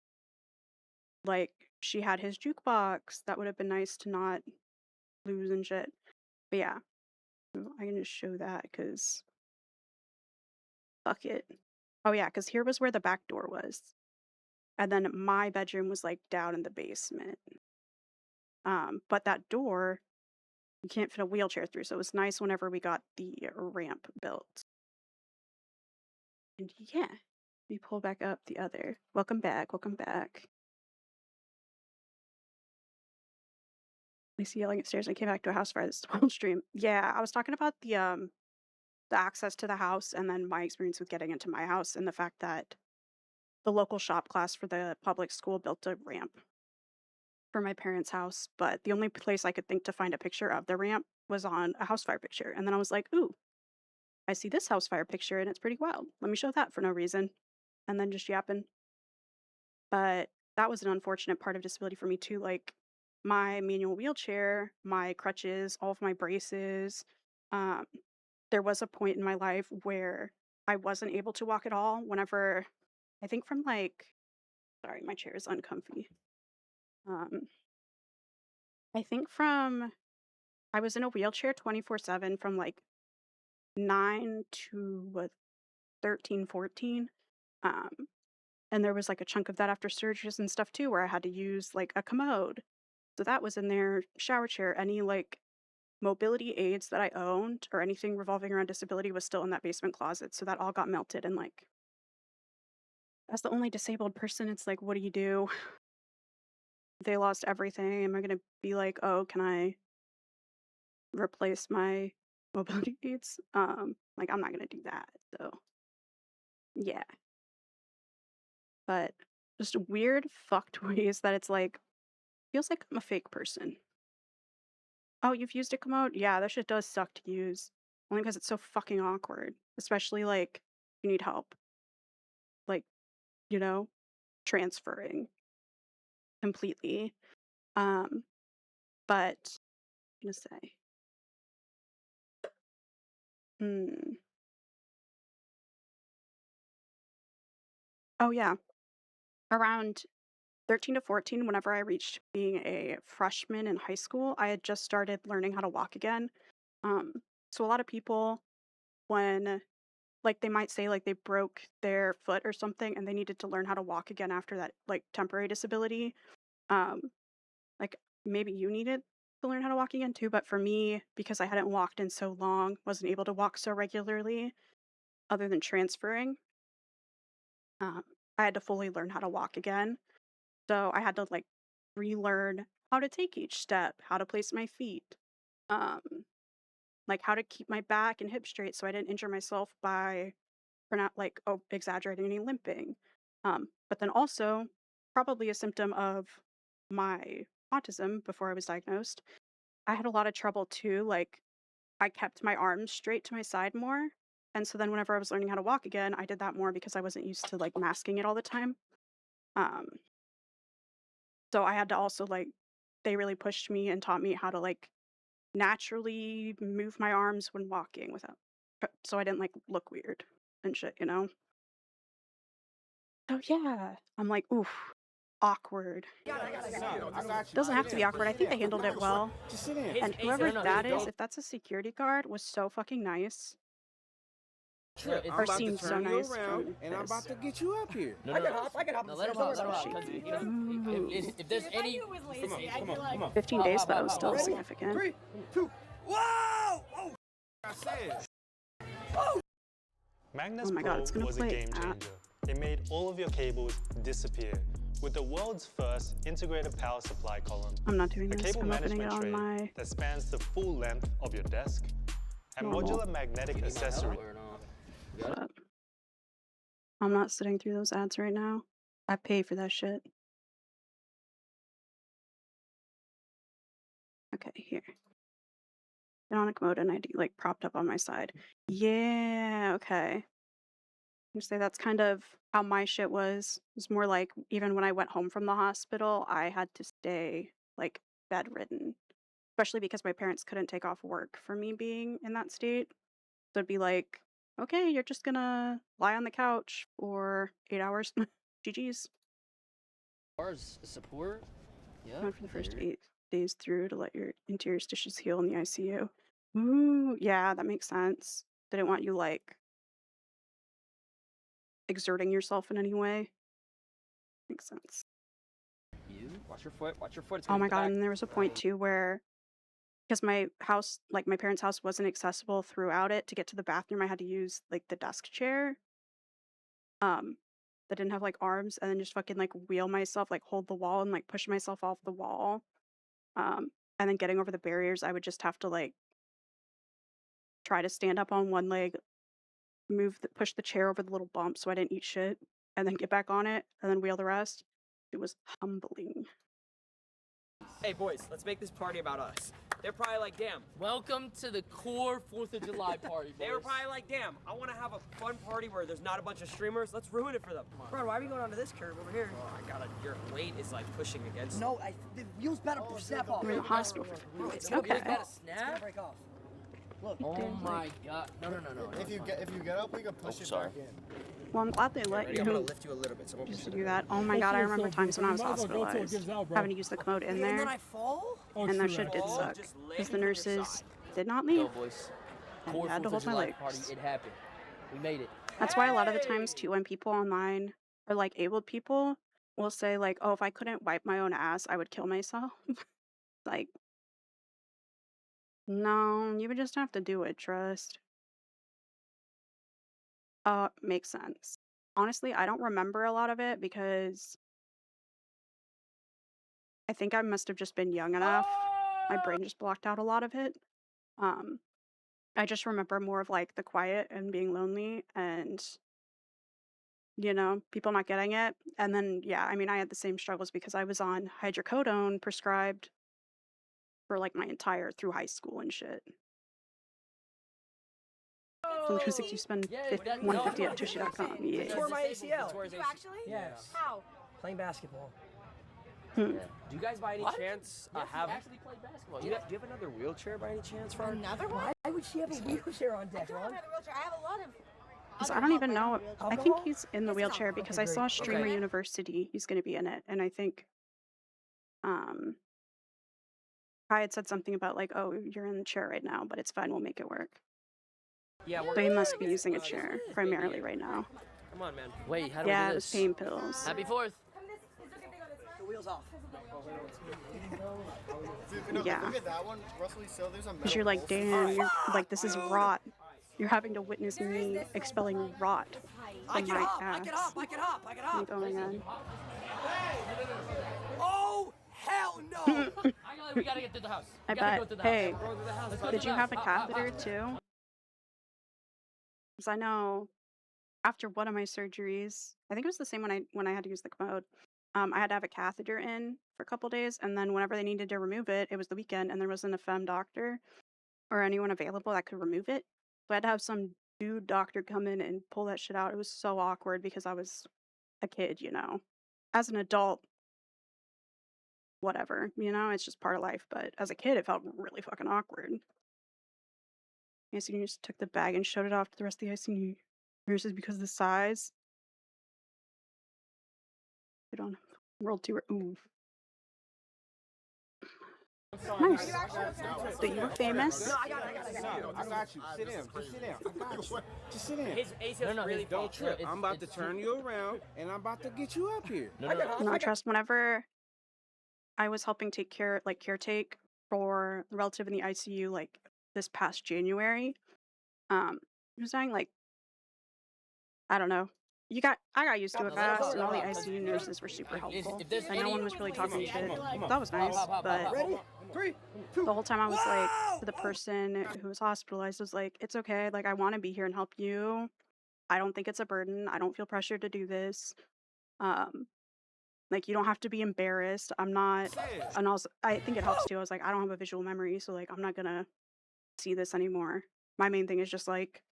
Speaker 1: like she had his jukebox that would have been nice to not lose and shit. But yeah, I can just show that because fuck it. Oh yeah, because here was where the back door was, and then my bedroom was like down in the basement. But that door you can't fit a wheelchair through, so it was nice whenever we got the ramp built. And yeah, we pull back up the other. Welcome back, welcome back. I see yelling upstairs. I came back to a house fire. This is the whole stream. Yeah, I was talking about the access to the house and then my experience with getting into my house and the fact that the local shop class for the public school built a ramp for my parents' house, but the only place I could think to find a picture of the ramp was on a house fire picture. And then I was like, ooh, I see this house fire picture and it's pretty wild. Let me show that for no reason. And then just yapping. But that was an unfortunate part of disability for me too. Like my manual wheelchair, my crutches, all of my braces. Um, there was a point in my life where I wasn't able to walk at all whenever I think from like sorry, my chair is uncomfy. Um, I think from I was in a wheelchair 24/7 from like 9 to what 13, 14. Um, and there was like a chunk of that after surgeries and stuff too, where I had to use like a commode. So that was in there, shower chair, any like mobility aids that I owned or anything revolving around disability was still in that basement closet. So that all got melted. And like, as the only disabled person, it's like, what do you do? They lost everything. Am I going to be like, oh, can I replace my mobility aids? Like, I'm not going to do that. So, yeah. But just weird, fucked ways that it's like, feels like I'm a fake person. Oh, you've used a commode? Yeah, that shit does suck to use. Only because it's so fucking awkward. Especially like you need help, like, you know, transferring completely. Um, but I'm gonna say, hmm. Oh yeah, around 13 to 14, whenever I reached being a freshman in high school, I had just started learning how to walk again. Um, so a lot of people, when like they might say like they broke their foot or something and they needed to learn how to walk again after that like temporary disability. Um, like maybe you needed to learn how to walk again too, but for me, because I hadn't walked in so long, wasn't able to walk so regularly, other than transferring, um, I had to fully learn how to walk again. So I had to like relearn how to take each step, how to place my feet, um, like how to keep my back and hip straight so I didn't injure myself by for not like exaggerating any limping. But then also, probably a symptom of my autism before I was diagnosed, I had a lot of trouble too. Like, I kept my arms straight to my side more. And so then, whenever I was learning how to walk again, I did that more because I wasn't used to like masking it all the time. Um, so I had to also like, they really pushed me and taught me how to like naturally move my arms when walking without, so I didn't like look weird and shit, you know? Oh, yeah. I'm like, "Oof, awkward." Doesn't have to be awkward, I think they handled it well,
Speaker 6: Just sit in.
Speaker 1: and
Speaker 3: Hey,
Speaker 1: whoever
Speaker 3: no, no,
Speaker 1: that
Speaker 3: no.
Speaker 1: is, if that's a security guard, was so fucking nice,
Speaker 3: No, it's-
Speaker 1: or seemed so nice from
Speaker 6: and I'm
Speaker 1: this.
Speaker 6: about to get you up here.
Speaker 3: No,
Speaker 5: I
Speaker 3: no,
Speaker 5: can
Speaker 3: no.
Speaker 5: hop. I can hop.
Speaker 3: No, let him
Speaker 5: upstairs.
Speaker 3: hop.
Speaker 5: Don't
Speaker 3: Let
Speaker 5: worry
Speaker 3: him
Speaker 5: about
Speaker 3: hop.
Speaker 5: it.
Speaker 3: Because if there's
Speaker 8: If I
Speaker 3: any,
Speaker 8: knew it was lazy, I'd be like,
Speaker 1: 15
Speaker 3: Hop,
Speaker 1: days,
Speaker 3: hop,
Speaker 1: though,
Speaker 3: hop,
Speaker 1: is
Speaker 3: hop.
Speaker 1: still
Speaker 3: Ready?
Speaker 1: significant.
Speaker 5: 3, 2. Whoa! Oh,
Speaker 6: I said.
Speaker 9: Magnus
Speaker 1: Oh my god, it's
Speaker 9: Pro
Speaker 1: gonna
Speaker 9: was a
Speaker 1: play
Speaker 9: game
Speaker 1: that.
Speaker 9: changer. It made all of your cables disappear with the world's first integrated power supply column,
Speaker 1: I'm not doing
Speaker 9: a
Speaker 1: this,
Speaker 9: cable
Speaker 1: I'm opening it
Speaker 9: management
Speaker 1: on
Speaker 9: tray
Speaker 1: my
Speaker 9: that spans the full length of your desk, and
Speaker 1: normal.
Speaker 9: modular magnetic accessory.
Speaker 3: Or not? You got it?
Speaker 1: But I'm not sitting through those ads right now. I pay for that shit. Okay, here. Bionic mode and ID, like, propped up on my side. Yeah, okay. You say that's kind of how my shit was. It was more like even when I went home from the hospital, I had to stay like bedridden, especially because my parents couldn't take off work for me being in that state. So it'd be like, okay, you're just gonna lie on the couch for 8 hours. GG's.
Speaker 3: As far as support, yeah.
Speaker 1: Going for the first
Speaker 3: there.
Speaker 1: 8 days through to let your interior stitches heal in the ICU. Ooh, yeah, that makes sense. They didn't want you like exerting yourself in any way. Makes sense.
Speaker 3: You?
Speaker 4: Watch your foot. Watch your foot. It's
Speaker 1: Oh
Speaker 4: gonna
Speaker 1: my
Speaker 4: hit the
Speaker 1: god,
Speaker 4: back.
Speaker 1: and there was a point too where because my house, like my parents' house wasn't accessible throughout it to get to the bathroom, I had to use like the desk chair. That didn't have like arms and then just fucking like wheel myself, like hold the wall and like push myself off the wall. And then getting over the barriers, I would just have to like try to stand up on one leg, push the chair over the little bump so I didn't eat shit, and then get back on it and then wheel the rest. It was humbling.
Speaker 4: Hey boys, let's make this party about us. They're probably like, damn.
Speaker 3: Welcome to the core 4th of July party, boys.
Speaker 4: They were probably like, damn. I want to have a fun party where there's not a bunch of streamers. Let's ruin it for them. Come on.
Speaker 5: Bro, why are we going onto this curve over here?
Speaker 4: Oh, I gotta. Your weight is like pushing against.
Speaker 5: No, the wheels better snap off.
Speaker 1: I'm in the hospital for 3 weeks.
Speaker 5: It's gonna
Speaker 1: Okay.
Speaker 5: break off.
Speaker 3: Gotta
Speaker 5: It's gonna
Speaker 3: snap?
Speaker 5: break off. Look.
Speaker 3: Oh my god. No, no, no, no.
Speaker 6: If you get up, we can push it back in.
Speaker 1: Well, I'm glad they let
Speaker 4: Ready? I'm gonna
Speaker 1: you
Speaker 4: lift you a little bit. So
Speaker 1: just to do that. Oh my god, I remember times when I was hospitalized, having to use the commode in
Speaker 5: And then
Speaker 1: there,
Speaker 5: I fall?
Speaker 7: Oh,
Speaker 1: and that
Speaker 7: true,
Speaker 1: shit did
Speaker 7: actually.
Speaker 1: suck.
Speaker 4: Just lay
Speaker 1: Because the
Speaker 4: on your
Speaker 1: nurses
Speaker 4: side.
Speaker 1: did not
Speaker 3: Go,
Speaker 1: leave.
Speaker 3: boys.
Speaker 1: And
Speaker 3: Core
Speaker 1: I had to
Speaker 3: 4th
Speaker 1: hold
Speaker 3: of
Speaker 1: my
Speaker 3: July
Speaker 1: legs.
Speaker 3: party. It happened. We made it.
Speaker 1: That's why a lot of the times too, when people online or like abled people will say like, "Oh, if I couldn't wipe my own ass, I would kill myself." Like, no, you would just have to do it. Trust. Makes sense. Honestly, I don't remember a lot of it because I think I must have just been young enough. My brain just blocked out a lot of it. Um, I just remember more of like the quiet and being lonely and people not getting it. And then yeah, I mean I had the same struggles because I was on hydrocodone prescribed for like my entire through high school and shit. From 260, you spend
Speaker 3: Yeah,
Speaker 1: 50,
Speaker 3: that-
Speaker 1: 150
Speaker 3: no,
Speaker 1: at tushy.com. Yeah.
Speaker 5: Tore my ACL.
Speaker 3: Tore his
Speaker 8: Did you actually?
Speaker 5: Yes.
Speaker 8: How?
Speaker 5: Playing basketball.
Speaker 1: Hmm.
Speaker 3: Yeah.
Speaker 4: Do you guys by any
Speaker 3: What?
Speaker 4: chance
Speaker 3: Yeah,
Speaker 4: have?
Speaker 3: he actually played basketball.
Speaker 4: Do you have another wheelchair by any chance, for?
Speaker 8: Another one?
Speaker 5: Why would she have a wheelchair on
Speaker 8: I
Speaker 5: deck,
Speaker 8: don't
Speaker 5: Ron?
Speaker 8: have a wheelchair. I have a lot of.
Speaker 1: Because
Speaker 8: other
Speaker 1: I don't
Speaker 8: help
Speaker 1: even
Speaker 8: around
Speaker 1: know.
Speaker 8: the wheelchair.
Speaker 1: I think
Speaker 5: Alcohol?
Speaker 1: he's in the
Speaker 8: It's
Speaker 1: wheelchair
Speaker 8: alcohol.
Speaker 1: because
Speaker 5: Okay,
Speaker 1: I saw
Speaker 5: great.
Speaker 1: Streamer
Speaker 8: Okay.
Speaker 1: University. He's going to be in it, and I think Kai had said something about like, oh, you're in the chair right now, but it's fine. We'll make it work.
Speaker 4: Yeah,
Speaker 1: So he must be using a chair primarily right now.
Speaker 4: Come on, man.
Speaker 3: Wait, how do
Speaker 1: Yeah,
Speaker 3: we
Speaker 1: it
Speaker 3: do
Speaker 1: was
Speaker 3: this?
Speaker 1: pain pills.
Speaker 3: Happy 4th.
Speaker 5: The wheels off.
Speaker 6: Dude,
Speaker 1: Yeah.
Speaker 6: Look at that one. Russell so there's a
Speaker 1: Because you're like, damn, you're like, this is rot. You're having to witness me expelling rot
Speaker 5: I
Speaker 1: from
Speaker 5: can
Speaker 1: my
Speaker 5: hop, I
Speaker 1: ass.
Speaker 5: can hop, I can hop, I can
Speaker 1: Like,
Speaker 5: hop.
Speaker 1: oh my god.
Speaker 5: Oh, hell no!
Speaker 3: We gotta get through the house.
Speaker 1: I
Speaker 3: We gotta
Speaker 1: bet.
Speaker 3: go through the house.
Speaker 1: Hey,
Speaker 3: Let's go
Speaker 1: did
Speaker 3: through
Speaker 1: you
Speaker 3: the
Speaker 1: have a
Speaker 3: house.
Speaker 1: catheter too? Because I know after one of my surgeries, I think it was the same when I had to use the commode. I had to have a catheter in for a couple days, and then whenever they needed to remove it, it was the weekend, and there wasn't a femme doctor or anyone available that could remove it. So I had to have some dude doctor come in and pull that shit out. It was so awkward because I was a kid, you know. As an adult, whatever, you know, it's just part of life. But as a kid, it felt really fucking awkward. The ICU nurse took the bag and showed it off to the rest of the ICU nurses because of the size. Put on World Tour. Ooh. Nice. So you were famous.
Speaker 5: No, I got it.
Speaker 6: I got you. Sit down. Just sit down. I got you. Just sit down.
Speaker 4: His ACL's
Speaker 3: No,
Speaker 4: really
Speaker 3: his-
Speaker 6: Don't
Speaker 4: fucked.
Speaker 6: trip.
Speaker 3: it's-
Speaker 6: I'm about to
Speaker 3: it's
Speaker 6: turn you around, and I'm about to get you up here.
Speaker 3: No, no, no.
Speaker 1: No, trust. Whenever I was helping caretake for the relative in the ICU, like this past January, he was saying like, I don't know. I got used to it fast, and all the ICU nurses were super helpful,
Speaker 3: if there's
Speaker 1: and no
Speaker 3: any-
Speaker 1: one was really talking shit.
Speaker 3: Come on.
Speaker 1: That was nice, but
Speaker 5: Ready? 3, 2.
Speaker 1: the whole time I was like, to the person who was hospitalized, I was like, it's okay. Like, I want to be here and help you. I don't think it's a burden. I don't feel pressured to do this. Like, you don't have to be embarrassed. I'm not. And also, I think it helps too. I was like, I don't have a visual memory, so like, I'm not gonna see this anymore. My main thing is just like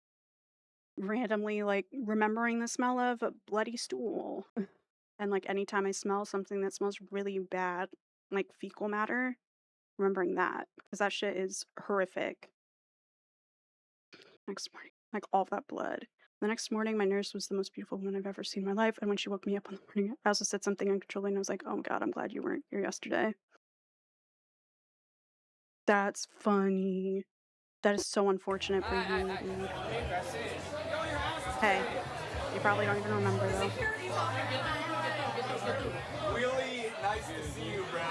Speaker 1: randomly like remembering the smell of a bloody stool. And like anytime I smell something that smells really bad, like fecal matter, remembering that because that shit is horrific. Next morning, like all of that blood. The next morning, my nurse was the most beautiful woman I've ever seen in my life. And when she woke me up in the morning, I also said something uncontrollably, and I was like, "Oh my god, I'm glad you weren't here yesterday." That's funny. That is so unfortunate for you, dude. Hey, you probably don't even remember though.
Speaker 6: Really nice to see you, bro.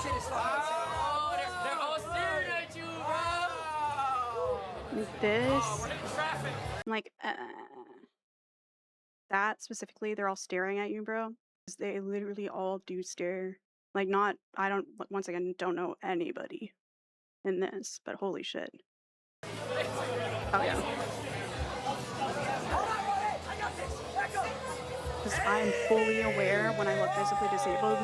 Speaker 5: Shit is fucking
Speaker 3: Oh, they're all staring at you, bro.
Speaker 1: Like this, like that specifically, they're all staring at you, bro. 'Cause they literally all do stare. Like, not, I don't, once again, don't know anybody in this, but holy shit. Oh yeah. Because I am fully aware when I look visibly disabled,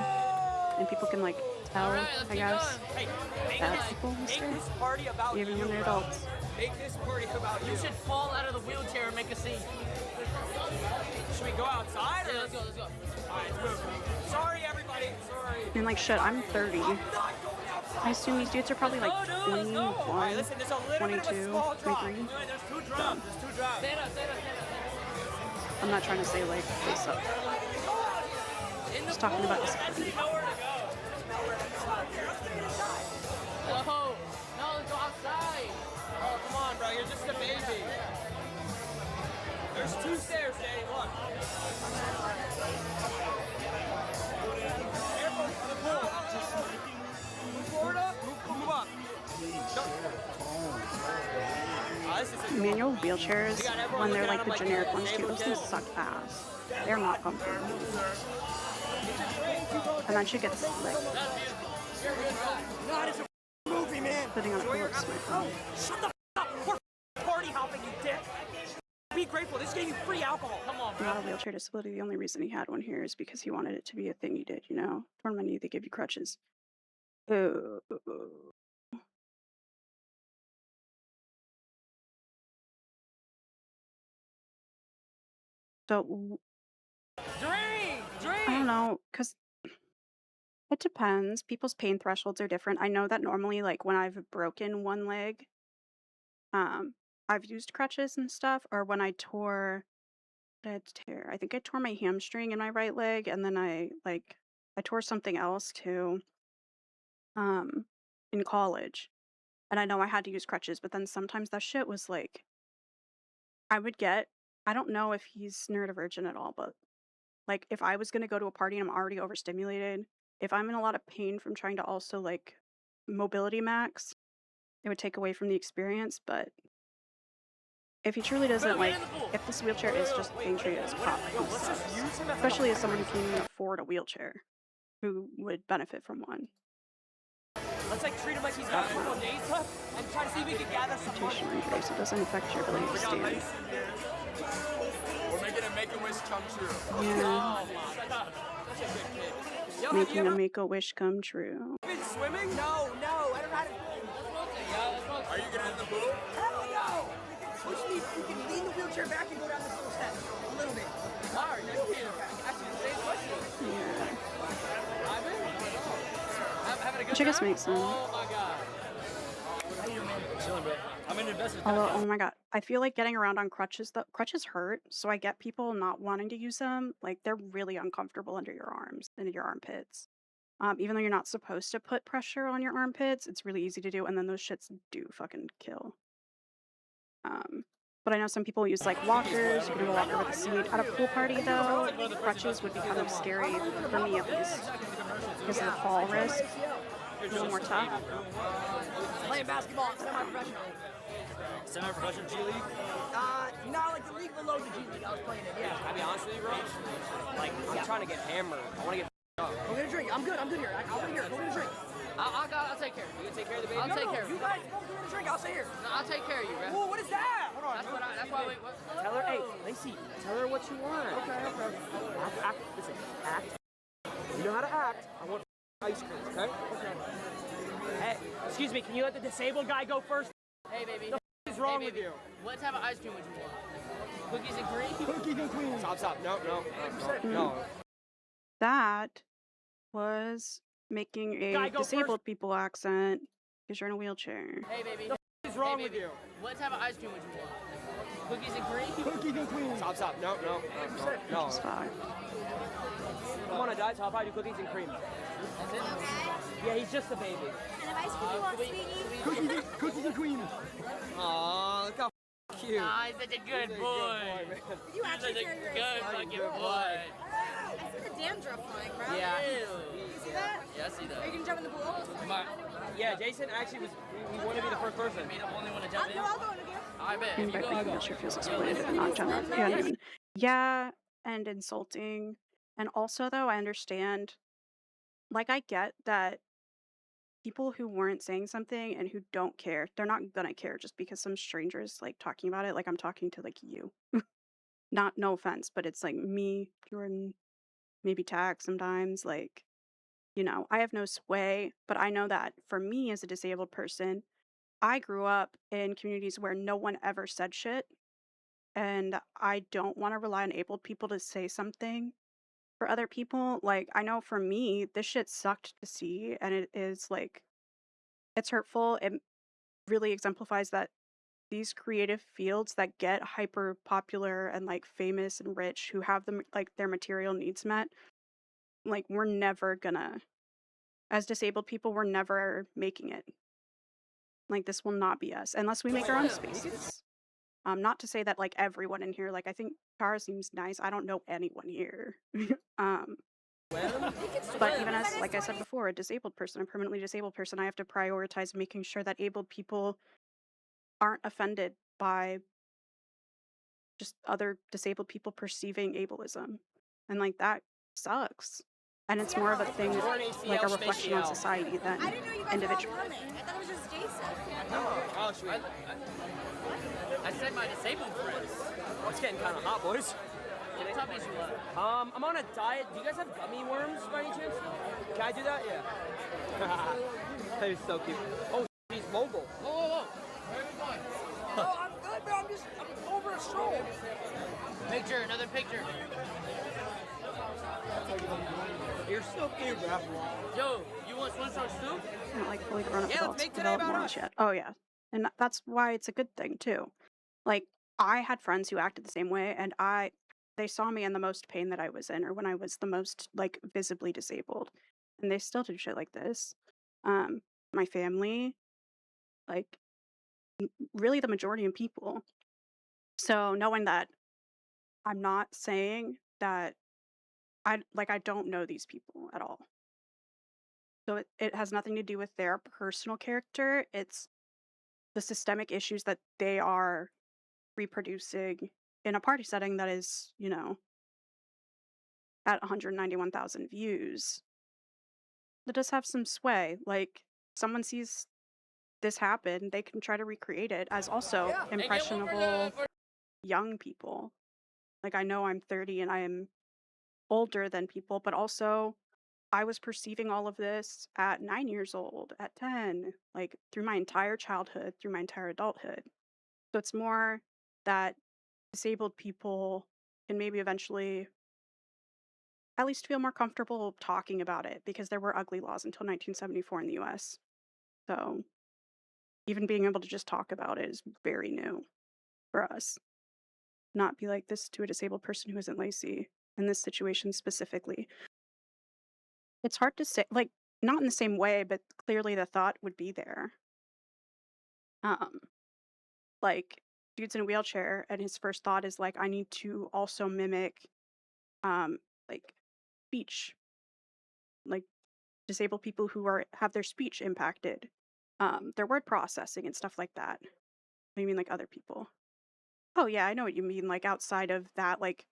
Speaker 1: and people can like tell,
Speaker 3: Alright, let's
Speaker 1: I
Speaker 3: keep
Speaker 1: guess,
Speaker 3: going. Hey,
Speaker 1: that people will
Speaker 4: Make
Speaker 1: stare,
Speaker 4: this party about
Speaker 1: even
Speaker 4: you,
Speaker 1: when they're
Speaker 4: bro.
Speaker 1: adults.
Speaker 4: Make this party about you.
Speaker 3: You should fall out of the wheelchair and make a scene.
Speaker 4: Should we go outside or?
Speaker 3: Yeah, let's go, let's go.
Speaker 4: Alright, let's move. Sorry, everybody. Sorry.
Speaker 1: And like, shit, I'm 30. I assume these dudes are probably like
Speaker 4: Let's go, dude, let's go. All
Speaker 1: 21,
Speaker 4: right, listen, there's a little bit of a
Speaker 1: 22,
Speaker 4: small drop.
Speaker 1: 23.
Speaker 4: There's 2 drops. There's 2 drops.
Speaker 3: Stand up, stand up, stand up.
Speaker 1: I'm not trying to say like they suck. Just talking about disability.
Speaker 3: No, no, let's go outside.
Speaker 4: Oh, come on, bro. You're just a baby. There's 2 stairs, Jay. Look. Careful. The pool. Move forward up. Move up. This is a
Speaker 1: Manual wheelchairs, when they're like the generic ones too, those things suck ass. They're not comfortable. And that shit gets like
Speaker 5: God, it's a movie, man.
Speaker 1: putting on a pillow to my phone.
Speaker 5: Shut the f up. We're party hopping, you dick. Be grateful. This gave you free alcohol. Come on, bro.
Speaker 1: Not a wheelchair disability. The only reason he had one here is because he wanted it to be a thing he did, you know? For money, they give you crutches. Oh. So
Speaker 5: Drink!
Speaker 1: I don't know, cause it depends. People's pain thresholds are different. I know that normally, like when I've broken one leg, um, I've used crutches and stuff, or when I tore, what did I tear? I think I tore my hamstring in my right leg, and then I tore something else too, um, in college. And I know I had to use crutches, but then sometimes that shit was like, I would get, I don't know if he's neurodivergent at all, but like if I was gonna go to a party and I'm already overstimulated, if I'm in a lot of pain from trying to also like mobility max, it would take away from the experience. But if he truly doesn't like, if this wheelchair is just being treated as crap,
Speaker 4: Let's just use him as
Speaker 1: especially as someone who can't even afford a wheelchair, who would benefit from one.
Speaker 5: Let's like treat him like he's got a couple days left and try to see if we can gather some money.
Speaker 1: Rotational injury, so it doesn't affect your ability to stand.
Speaker 6: We're making a Make-A-Wish come true.
Speaker 1: Yeah,
Speaker 5: Such a good kid. Yo, have you
Speaker 1: making a
Speaker 5: ever
Speaker 1: Make-A-Wish come true.
Speaker 5: been swimming? No, I don't know how to.
Speaker 6: Are you getting in the pool?
Speaker 5: Hell no! Push me. You can lean the wheelchair back and go down this little step a little bit. Alright, I can ask you the same question.
Speaker 1: Yeah.
Speaker 5: Having a good
Speaker 1: Which I guess
Speaker 5: time?
Speaker 1: makes sense.
Speaker 5: Oh my god. How you doing, man? Chilling, bro. I'm an investor.
Speaker 1: Although, oh my god, I feel like getting around on crutches, the crutches hurt, so I get people not wanting to use them. Like, they're really uncomfortable under your arms and your armpits. Even though you're not supposed to put pressure on your armpits, it's really easy to do, and then those shits do fucking kill. But I know some people use like walkers, you can have a walker with a seat. At a pool party though, crutches would be kind of scary, for me at least, because of the fall risk. A little more tough.
Speaker 5: Playing basketball semi-professional.
Speaker 4: Semi-professional G League.
Speaker 5: Not like the league below the G League. I was playing it. Yeah.
Speaker 4: Can I be honest with you, bro? Like, I'm trying to get hammered. I want to get up.
Speaker 5: Go get a drink. I'm good here. I'll be here. Go get a drink.
Speaker 3: I'll take care.
Speaker 4: You gonna take care of the baby?
Speaker 3: I'll take care of
Speaker 5: You
Speaker 3: you.
Speaker 5: guys both go get a drink. I'll stay here.
Speaker 3: No, I'll take care of you, bro.
Speaker 5: Whoa, what is that? Hold on.
Speaker 3: That's why we.
Speaker 4: Tell her, hey, Lacey, tell her what you want. Okay. Act. Listen, act. You know how to act. I want ice cream, okay?
Speaker 5: Hey, excuse me. Can you let the disabled guy go first?
Speaker 3: Hey, baby.
Speaker 5: What is wrong with you?
Speaker 3: What type of ice cream would you want? Cookies and cream?
Speaker 5: Cookies and cream.
Speaker 4: Stop. No.
Speaker 1: That was making
Speaker 5: Guy,
Speaker 1: a
Speaker 5: go
Speaker 1: disabled people accent because you're in a wheelchair.
Speaker 3: Hey, baby.
Speaker 5: What is wrong
Speaker 3: Hey,
Speaker 5: with
Speaker 3: baby.
Speaker 5: you?
Speaker 3: What type of ice cream would you want? Cookies and cream?
Speaker 5: Cookies and cream.
Speaker 4: Stop. No.
Speaker 1: Just fuck.
Speaker 4: I want to die, so I'll probably do cookies and cream.
Speaker 3: That's it?
Speaker 5: Yeah, he's just a baby.
Speaker 10: And ice cream you want, sweetie?
Speaker 5: Cookies and cream.
Speaker 4: Aw, look how cute.
Speaker 3: Ah, he's such a good boy.
Speaker 10: Did you
Speaker 3: He's
Speaker 10: actually
Speaker 3: such a
Speaker 10: carry your
Speaker 3: good
Speaker 10: ice
Speaker 3: fucking
Speaker 10: cream?
Speaker 3: boy.
Speaker 10: I see the dandruff flying, bro.
Speaker 3: Yeah.
Speaker 10: You see that?
Speaker 3: Yeah, I see that.
Speaker 10: Are you gonna jump in the pool?
Speaker 4: Yeah, Jason actually was. He wanted to be the first person.
Speaker 3: Me the only one to jump in.
Speaker 10: No, I'll go with you.
Speaker 3: I bet.
Speaker 1: And
Speaker 3: If
Speaker 1: by
Speaker 3: you go,
Speaker 1: making it sure feels exploited and not genuine. Yeah, and insulting. And also, though, I understand, like, I get that people who weren't saying something and who don't care, they're not gonna care just because some stranger is, like, talking about it. Like, I'm talking to, like, you. Not, no offense, but it's like me, Jordan, maybe Tack sometimes. Like, you know, I have no sway, but I know that for me as a disabled person, I grew up in communities where no one ever said shit. And I don't want to rely on abled people to say something for other people. Like, I know for me, this shit sucked to see, and it is like, it's hurtful. It really exemplifies that these creative fields that get hyper popular and like famous and rich, who have them like their material needs met, like, we're never gonna, as disabled people, we're never making it. Like, this will not be us unless we make our own spaces. Not to say that like everyone in here, like, I think Tara seems nice. I don't know anyone here. But even as, like I said before, a disabled person, a permanently disabled person, I have to prioritize making sure that abled people aren't offended by just other disabled people perceiving ableism. And like, that sucks. And it's more of a thing, like a reflection on society than
Speaker 10: I didn't know you guys were all
Speaker 1: individual.
Speaker 10: coming. I thought it was just Jason.
Speaker 4: Oh, sweet.
Speaker 3: I said my disabled friends.
Speaker 4: Oh, it's getting kind of hot, boys.
Speaker 3: Tell me some love.
Speaker 4: I'm on a diet. Do you guys have gummy worms by any chance? Can I do that? Yeah. That is so cute. Oh, he's mobile.
Speaker 3: Whoa. Where are we going?
Speaker 5: Oh, I'm good, bro. I'm over a stroll.
Speaker 3: Picture, another picture.
Speaker 4: You're so cute, bro.
Speaker 3: Yo, you want swim trunks too?
Speaker 1: Not like fully grown up
Speaker 5: Yeah, let's
Speaker 1: adults
Speaker 5: make today
Speaker 1: develop
Speaker 5: about
Speaker 1: morals
Speaker 5: us.
Speaker 1: yet. Oh yeah, and that's why it's a good thing too. Like I had friends who acted the same way, and they saw me in the most pain that I was in, or when I was the most like visibly disabled, and they still did shit like this. My family, like really the majority of people. So knowing that, I'm not saying that I don't know these people at all. So it has nothing to do with their personal character. It's the systemic issues that they are reproducing in a party setting that is, at 191,000 views. That does have some sway. Like someone sees this happen, they can try to recreate it as also
Speaker 5: Yeah.
Speaker 3: And get one
Speaker 1: impressionable
Speaker 3: for
Speaker 1: young people. Like I know I'm 30 and I am older than people, but also I was perceiving all of this at 9 years old, at 10, like through my entire childhood, through my entire adulthood. So it's more that disabled people can maybe eventually at least feel more comfortable talking about it because there were ugly laws until 1974 in the US. So even being able to just talk about it is very new for us. Not be like this to a disabled person who isn't Lacey in this situation specifically. It's hard to say, like, not in the same way, but clearly the thought would be there. Um, like, dude's in a wheelchair, and his first thought is like, I need to also mimic, like, speech, like disabled people who have their speech impacted, their word processing and stuff like that. I mean, like other people. Oh yeah, I know what you mean. Like outside of that, like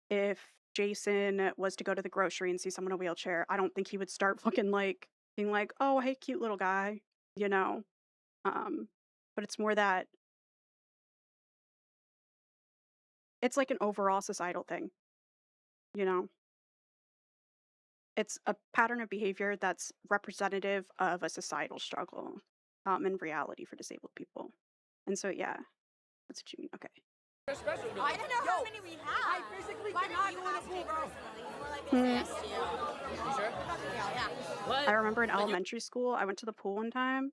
Speaker 1: if Jason was to go to the grocery and see someone in a wheelchair, I don't think he would start fucking like being like, "Oh, hey, cute little guy," you know. Um, but it's more that it's like an overall societal thing, you know. It's a pattern of behavior that's representative of a societal struggle, in reality for disabled people. And so, yeah, that's what you mean. Okay.
Speaker 3: special though.
Speaker 10: I don't know how many we have.
Speaker 5: I physically
Speaker 10: Why
Speaker 5: cannot
Speaker 10: don't you
Speaker 5: go in a
Speaker 10: ask
Speaker 5: pool,
Speaker 10: Jake
Speaker 5: bro.
Speaker 10: personally? He's more likely to ask you.
Speaker 3: You sure?
Speaker 10: Yeah.
Speaker 3: What?
Speaker 1: I remember in
Speaker 3: But you-
Speaker 1: elementary school, I went to the pool one time,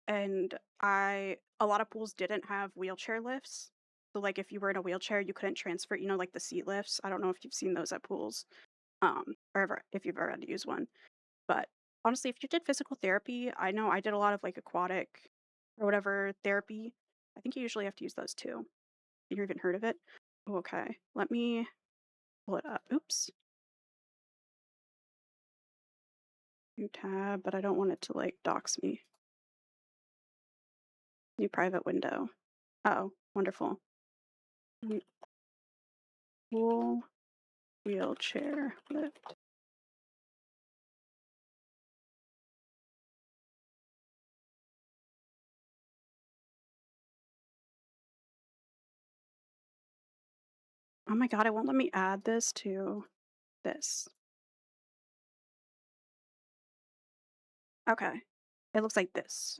Speaker 1: and a lot of pools didn't have wheelchair lifts. So, like, if you were in a wheelchair, you couldn't transfer, like the seat lifts. I don't know if you've seen those at pools, or ever if you've ever had to use one. But honestly, if you did physical therapy, I know I did a lot of like aquatic or whatever therapy. I think you usually have to use those too. You even heard of it? Oh, okay, let me pull it up. Oops. New tab, but I don't want it to like dox me. New private window. Oh, wonderful. Pool wheelchair lift. Oh my god, it won't let me add this to this. Okay. It looks like this.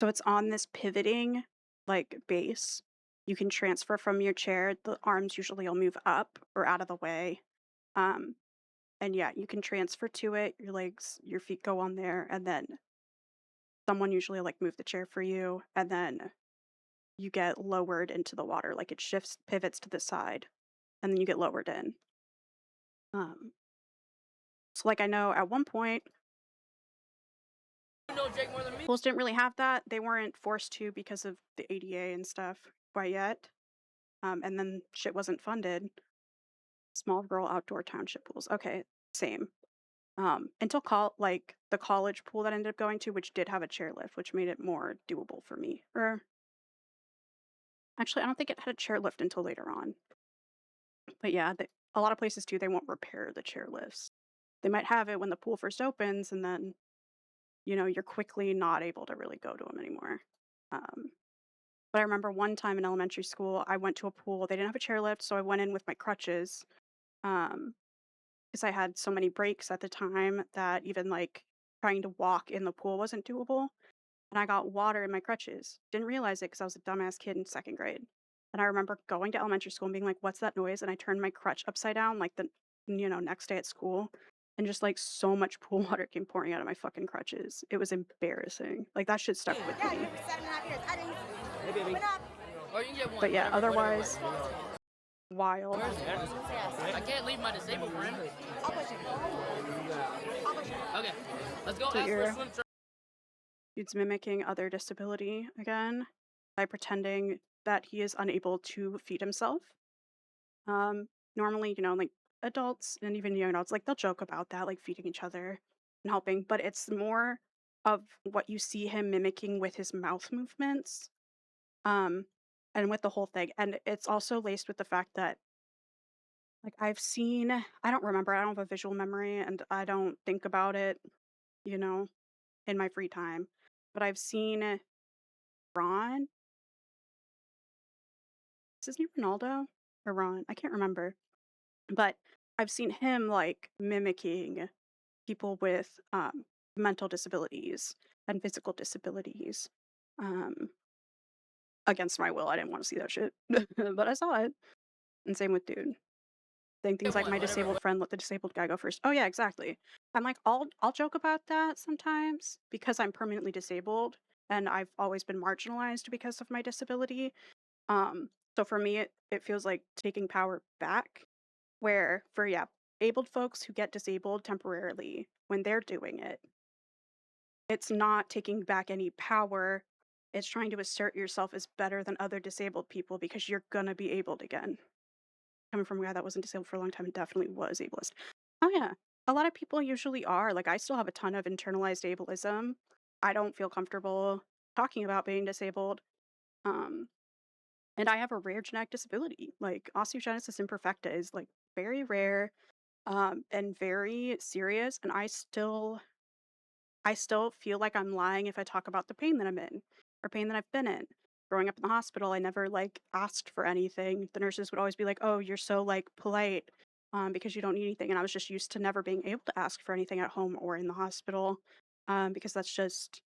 Speaker 1: So it's on this pivoting like base. You can transfer from your chair. The arms usually will move up or out of the way. Um, and yeah, you can transfer to it. Your legs, your feet go on there, and then someone usually like move the chair for you, and then you get lowered into the water. Like it shifts, pivots to the side, and then you get lowered in. So like I know at one point
Speaker 3: You know Jake more than me.
Speaker 1: schools didn't really have that. They weren't forced to because of the ADA and stuff quite yet. And then shit wasn't funded. Small rural outdoor township pools. Okay, same. Until like the college pool that I ended up going to, which did have a chairlift, which made it more doable for me. Or actually, I don't think it had a chairlift until later on. But yeah, a lot of places too, they won't repair the chairlifts. They might have it when the pool first opens, and then you're quickly not able to really go to them anymore. But I remember one time in elementary school, I went to a pool. They didn't have a chairlift, so I went in with my crutches. Because I had so many breaks at the time that even like trying to walk in the pool wasn't doable. and I got water in my crutches. Didn't realize it because I was a dumbass kid in second grade. And I remember going to elementary school and being like, "What's that noise?" And I turned my crutch upside down, like the next day at school, and just like so much pool water came pouring out of my fucking crutches. It was embarrassing. Like that shit stuck with
Speaker 10: Yeah,
Speaker 1: me.
Speaker 10: you for 7.5 years. I didn't.
Speaker 4: Hey, baby.
Speaker 10: What up?
Speaker 3: Or you can get one.
Speaker 1: But yeah,
Speaker 3: whatever,
Speaker 1: otherwise, wild.
Speaker 3: Where's it?
Speaker 10: Yes.
Speaker 3: I can't leave my disabled friend.
Speaker 10: I'll push it. I'll push it.
Speaker 3: Okay, let's go
Speaker 1: So
Speaker 3: ask for
Speaker 1: you're-
Speaker 3: a swim trip.
Speaker 1: It's mimicking other disability again by pretending that he is unable to feed himself. Normally, like adults and even young adults, like they'll joke about that, like feeding each other and helping, but it's more of what you see him mimicking with his mouth movements, um, and with the whole thing. And it's also laced with the fact that, like, I don't remember, I don't have a visual memory, and I don't think about it, you know, in my free time. But I've seen Ron. Is his name Ronaldo or Ron? I can't remember. But I've seen him like mimicking people with mental disabilities and physical disabilities. Um, Against my will, I didn't want to see that shit, but I saw it. And same with dude. Saying things like,
Speaker 3: one,
Speaker 1: "My
Speaker 3: whatever,
Speaker 1: disabled friend, let the disabled guy go first." Oh yeah, exactly. I'm like, I'll joke about that sometimes because I'm permanently disabled and I've always been marginalized because of my disability. So for me, it feels like taking power back, where for, yeah, abled folks who get disabled temporarily when they're doing it, it's not taking back any power. It's trying to assert yourself as better than other disabled people because you're gonna be abled again. Coming from a guy that wasn't disabled for a long time and definitely was ableist. Oh yeah, a lot of people usually are. Like I still have a ton of internalized ableism. I don't feel comfortable talking about being disabled. Um, and I have a rare genetic disability. Like osteogenesis imperfecta is like very rare, and very serious. And I still feel like I'm lying if I talk about the pain that I'm in or pain that I've been in. Growing up in the hospital, I never like asked for anything. The nurses would always be like, "Oh, you're so like polite, because you don't need anything." And I was just used to never being able to ask for anything at home or in the hospital, because that's just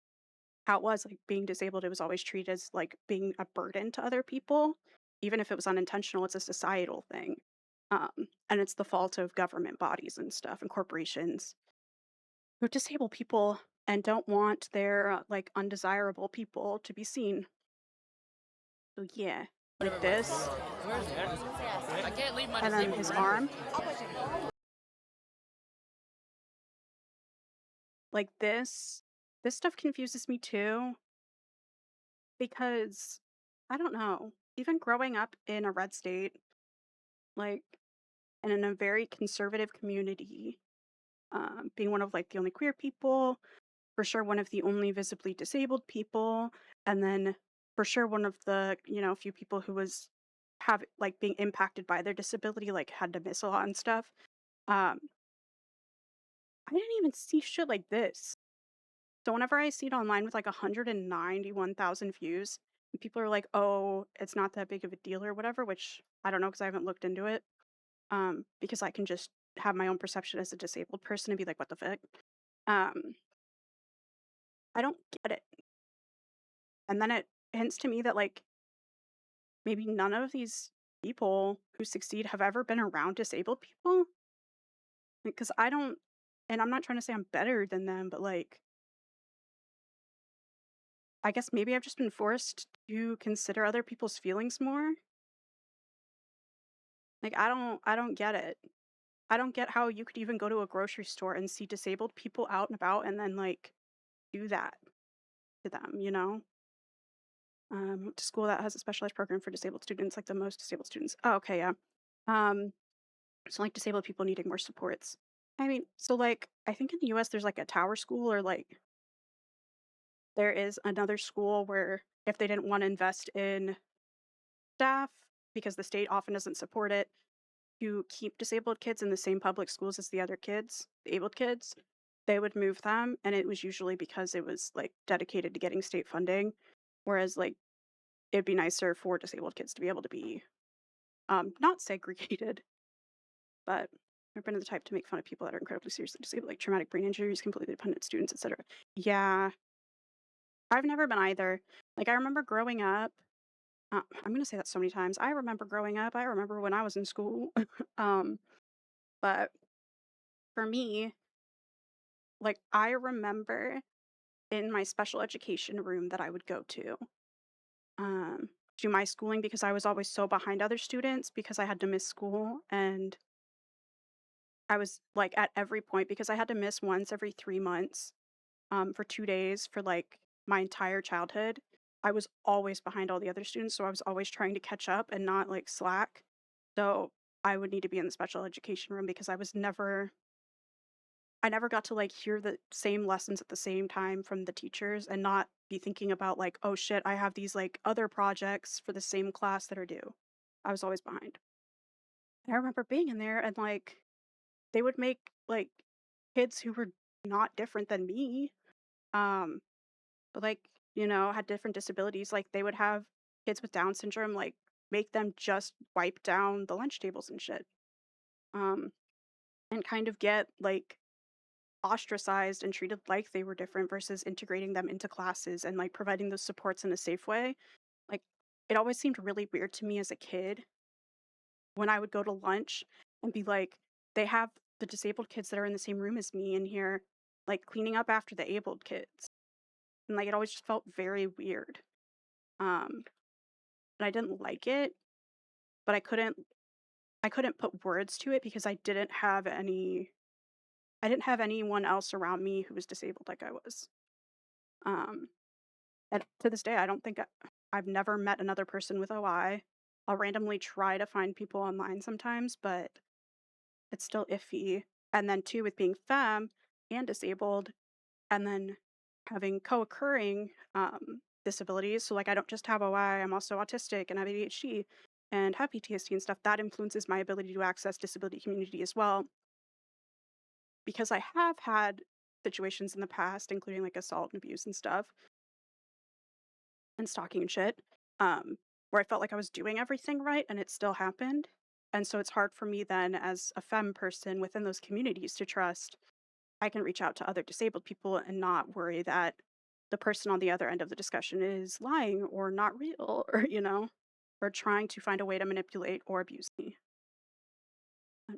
Speaker 1: how it was. Like being disabled, it was always treated as like being a burden to other people, even if it was unintentional. It's a societal thing, and it's the fault of government bodies and stuff and corporations who disable people and don't want their like undesirable people to be seen. So yeah, like this,
Speaker 3: Where's it?
Speaker 10: Yes.
Speaker 3: I can't leave my
Speaker 1: and then
Speaker 3: disabled
Speaker 1: his
Speaker 3: friend.
Speaker 1: arm,
Speaker 10: I'll push it.
Speaker 1: like this stuff confuses me too because I don't know. Even growing up in a red state, like, and in a very conservative community, being one of like the only queer people, for sure one of the only visibly disabled people, and then for sure one of the few people who was have like being impacted by their disability, like had to miss a lot and stuff. Um, I didn't even see shit like this. So whenever I see it online with like 191,000 views, and people are like, "Oh, it's not that big of a deal" or whatever, which I don't know because I haven't looked into it. Because I can just have my own perception as a disabled person and be like, "What the fuck?" Um, I don't get it. And then it hints to me that like maybe none of these people who succeed have ever been around disabled people. Because I don't, and I'm not trying to say I'm better than them, but like, I guess maybe I've just been forced to consider other people's feelings more. Like, I don't get it. I don't get how you could even go to a grocery store and see disabled people out and about and then like do that to them. Went to school that has a specialized program for disabled students, like the most disabled students. Oh, okay, yeah. Um, so like disabled people needing more supports. I mean, so like I think in the US there's like a tower school or like there is another school where if they didn't want to invest in staff because the state often doesn't support it to keep disabled kids in the same public schools as the other kids, the abled kids, they would move them and it was usually because it was like dedicated to getting state funding. Whereas like it'd be nicer for disabled kids to be able to be not segregated, but I've been the type to make fun of people that are incredibly seriously disabled, like traumatic brain injuries, completely dependent students, etc. Yeah, I've never been either. Like, I remember growing up, I'm gonna say that so many times. I remember growing up. I remember when I was in school. um, but for me, like, I remember in my special education room that I would go to, um, do my schooling because I was always so behind other students because I had to miss school, and I was like at every point because I had to miss once every 3 months, for 2 days for like my entire childhood. I was always behind all the other students, so I was always trying to catch up and not like slack. So I would need to be in the special education room because I never got to like hear the same lessons at the same time from the teachers and not be thinking about like, oh shit, I have these like other projects for the same class that are due. I was always behind. And I remember being in there and like they would make like kids who were not different than me, um, but like, had different disabilities. Like they would have kids with Down syndrome, like make them just wipe down the lunch tables and shit. Um, and kind of get like ostracized and treated like they were different versus integrating them into classes and like providing those supports in a safe way. Like it always seemed really weird to me as a kid when I would go to lunch and be like, they have the disabled kids that are in the same room as me in here, like cleaning up after the abled kids. And like it always just felt very weird. Um, and I didn't like it, but I couldn't put words to it because I didn't have anyone else around me who was disabled like I was. Um, and to this day, I don't think I've never met another person with OI. I'll randomly try to find people online sometimes, but it's still iffy. And then too, with being femme and disabled, and then having co-occurring disabilities. So like I don't just have OI, I'm also autistic and have ADHD and have PTSD and stuff. That influences my ability to access disability community as well. Because I have had situations in the past, including like assault and abuse and stuff, and stalking and shit, where I felt like I was doing everything right and it still happened. And so it's hard for me then as a femme person within those communities to trust I can reach out to other disabled people and not worry that the person on the other end of the discussion is lying or not real or, or trying to find a way to manipulate or abuse me. A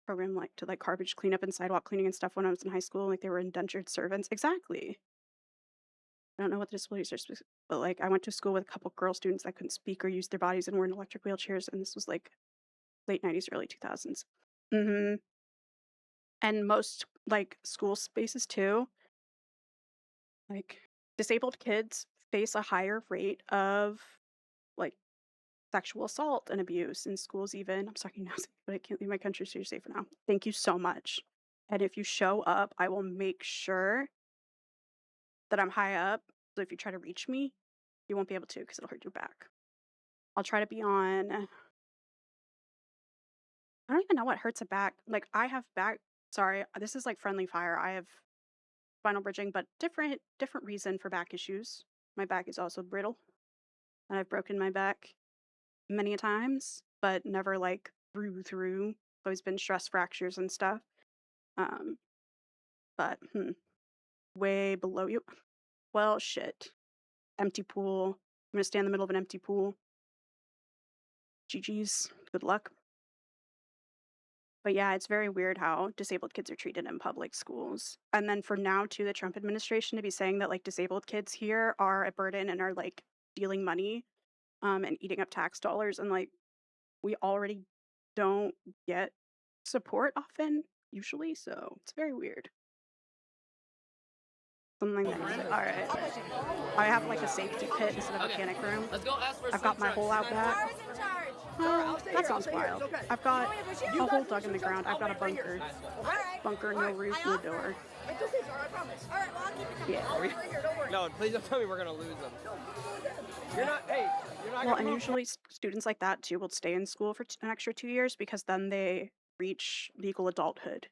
Speaker 1: program like to like garbage cleanup and sidewalk cleaning and stuff when I was in high school, like they were indentured servants. Exactly. I don't know what the disabilities are, but like I went to school with a couple girl students that couldn't speak or use their bodies and were in electric wheelchairs, and this was like late 90s, early 2000s. Hmm. And most like school spaces too, like disabled kids face a higher rate of like sexual assault and abuse in schools even. I'm sorry now, but I can't leave my country, so you're safe for now. Thank you so much. And if you show up, I will make sure that I'm high up. So if you try to reach me, you won't be able to because it'll hurt your back. I'll try to be on. I don't even know what hurts a back. Like I have back. Sorry, this is like friendly fire. I have spinal bridging, but different reason for back issues. My back is also brittle, and I've broken my back many a times, but never like through. It's always been stress fractures and stuff. Um, but way below you. Well, shit. Empty pool. I'm gonna stand in the middle of an empty pool. GG's. Good luck. But yeah, it's very weird how disabled kids are treated in public schools. And then for now, to the Trump administration to be saying that like disabled kids here are a burden and are like stealing money and eating up tax dollars. And like we already don't get support often, usually. So it's very weird. Something that all right. I have like a safety pit instead of a panic room.
Speaker 3: Let's go ask for
Speaker 1: I've got my hole out back.
Speaker 10: Tara's in charge.
Speaker 1: Oh, that sounds wild. I've got a hole dug in the ground. I've got a bunker.
Speaker 10: All right.
Speaker 1: Bunker, no roof, no door.
Speaker 5: It's okay, Tara, I promise.
Speaker 10: All right, well, I'll keep it coming.
Speaker 1: Yeah.
Speaker 5: Right here, don't worry.
Speaker 4: No, please don't tell me we're gonna lose them. You're not. Hey, you're not
Speaker 1: Well,
Speaker 4: gonna.
Speaker 1: and usually students like that too will stay in school for an extra 2 years because then they reach legal adulthood.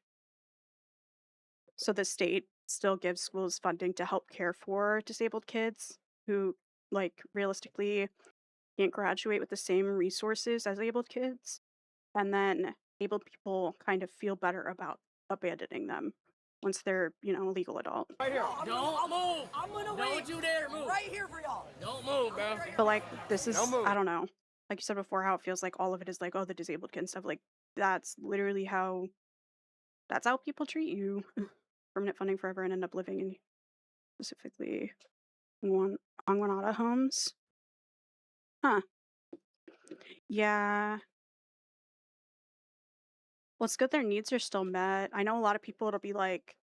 Speaker 1: So the state still gives schools funding to help care for disabled kids who, like, realistically can't graduate with the same resources as able kids. And then able people kind of feel better about abandoning them once they're, you know, a legal adult.
Speaker 4: Right here.
Speaker 3: Don't move.
Speaker 5: I'm gonna
Speaker 3: Don't
Speaker 5: wait
Speaker 3: you dare move.
Speaker 5: right here for y'all.
Speaker 3: Don't move, bro.
Speaker 1: But like this is,
Speaker 4: Don't move.
Speaker 1: I don't know. Like you said before, how it feels like all of it is like, oh, the disabled kid and stuff. Like that's literally how people treat you. Permanent funding forever and end up living in specifically Anguanada homes. Huh. Yeah. Well, it's good their needs are still met. I know a lot of people, it'll be like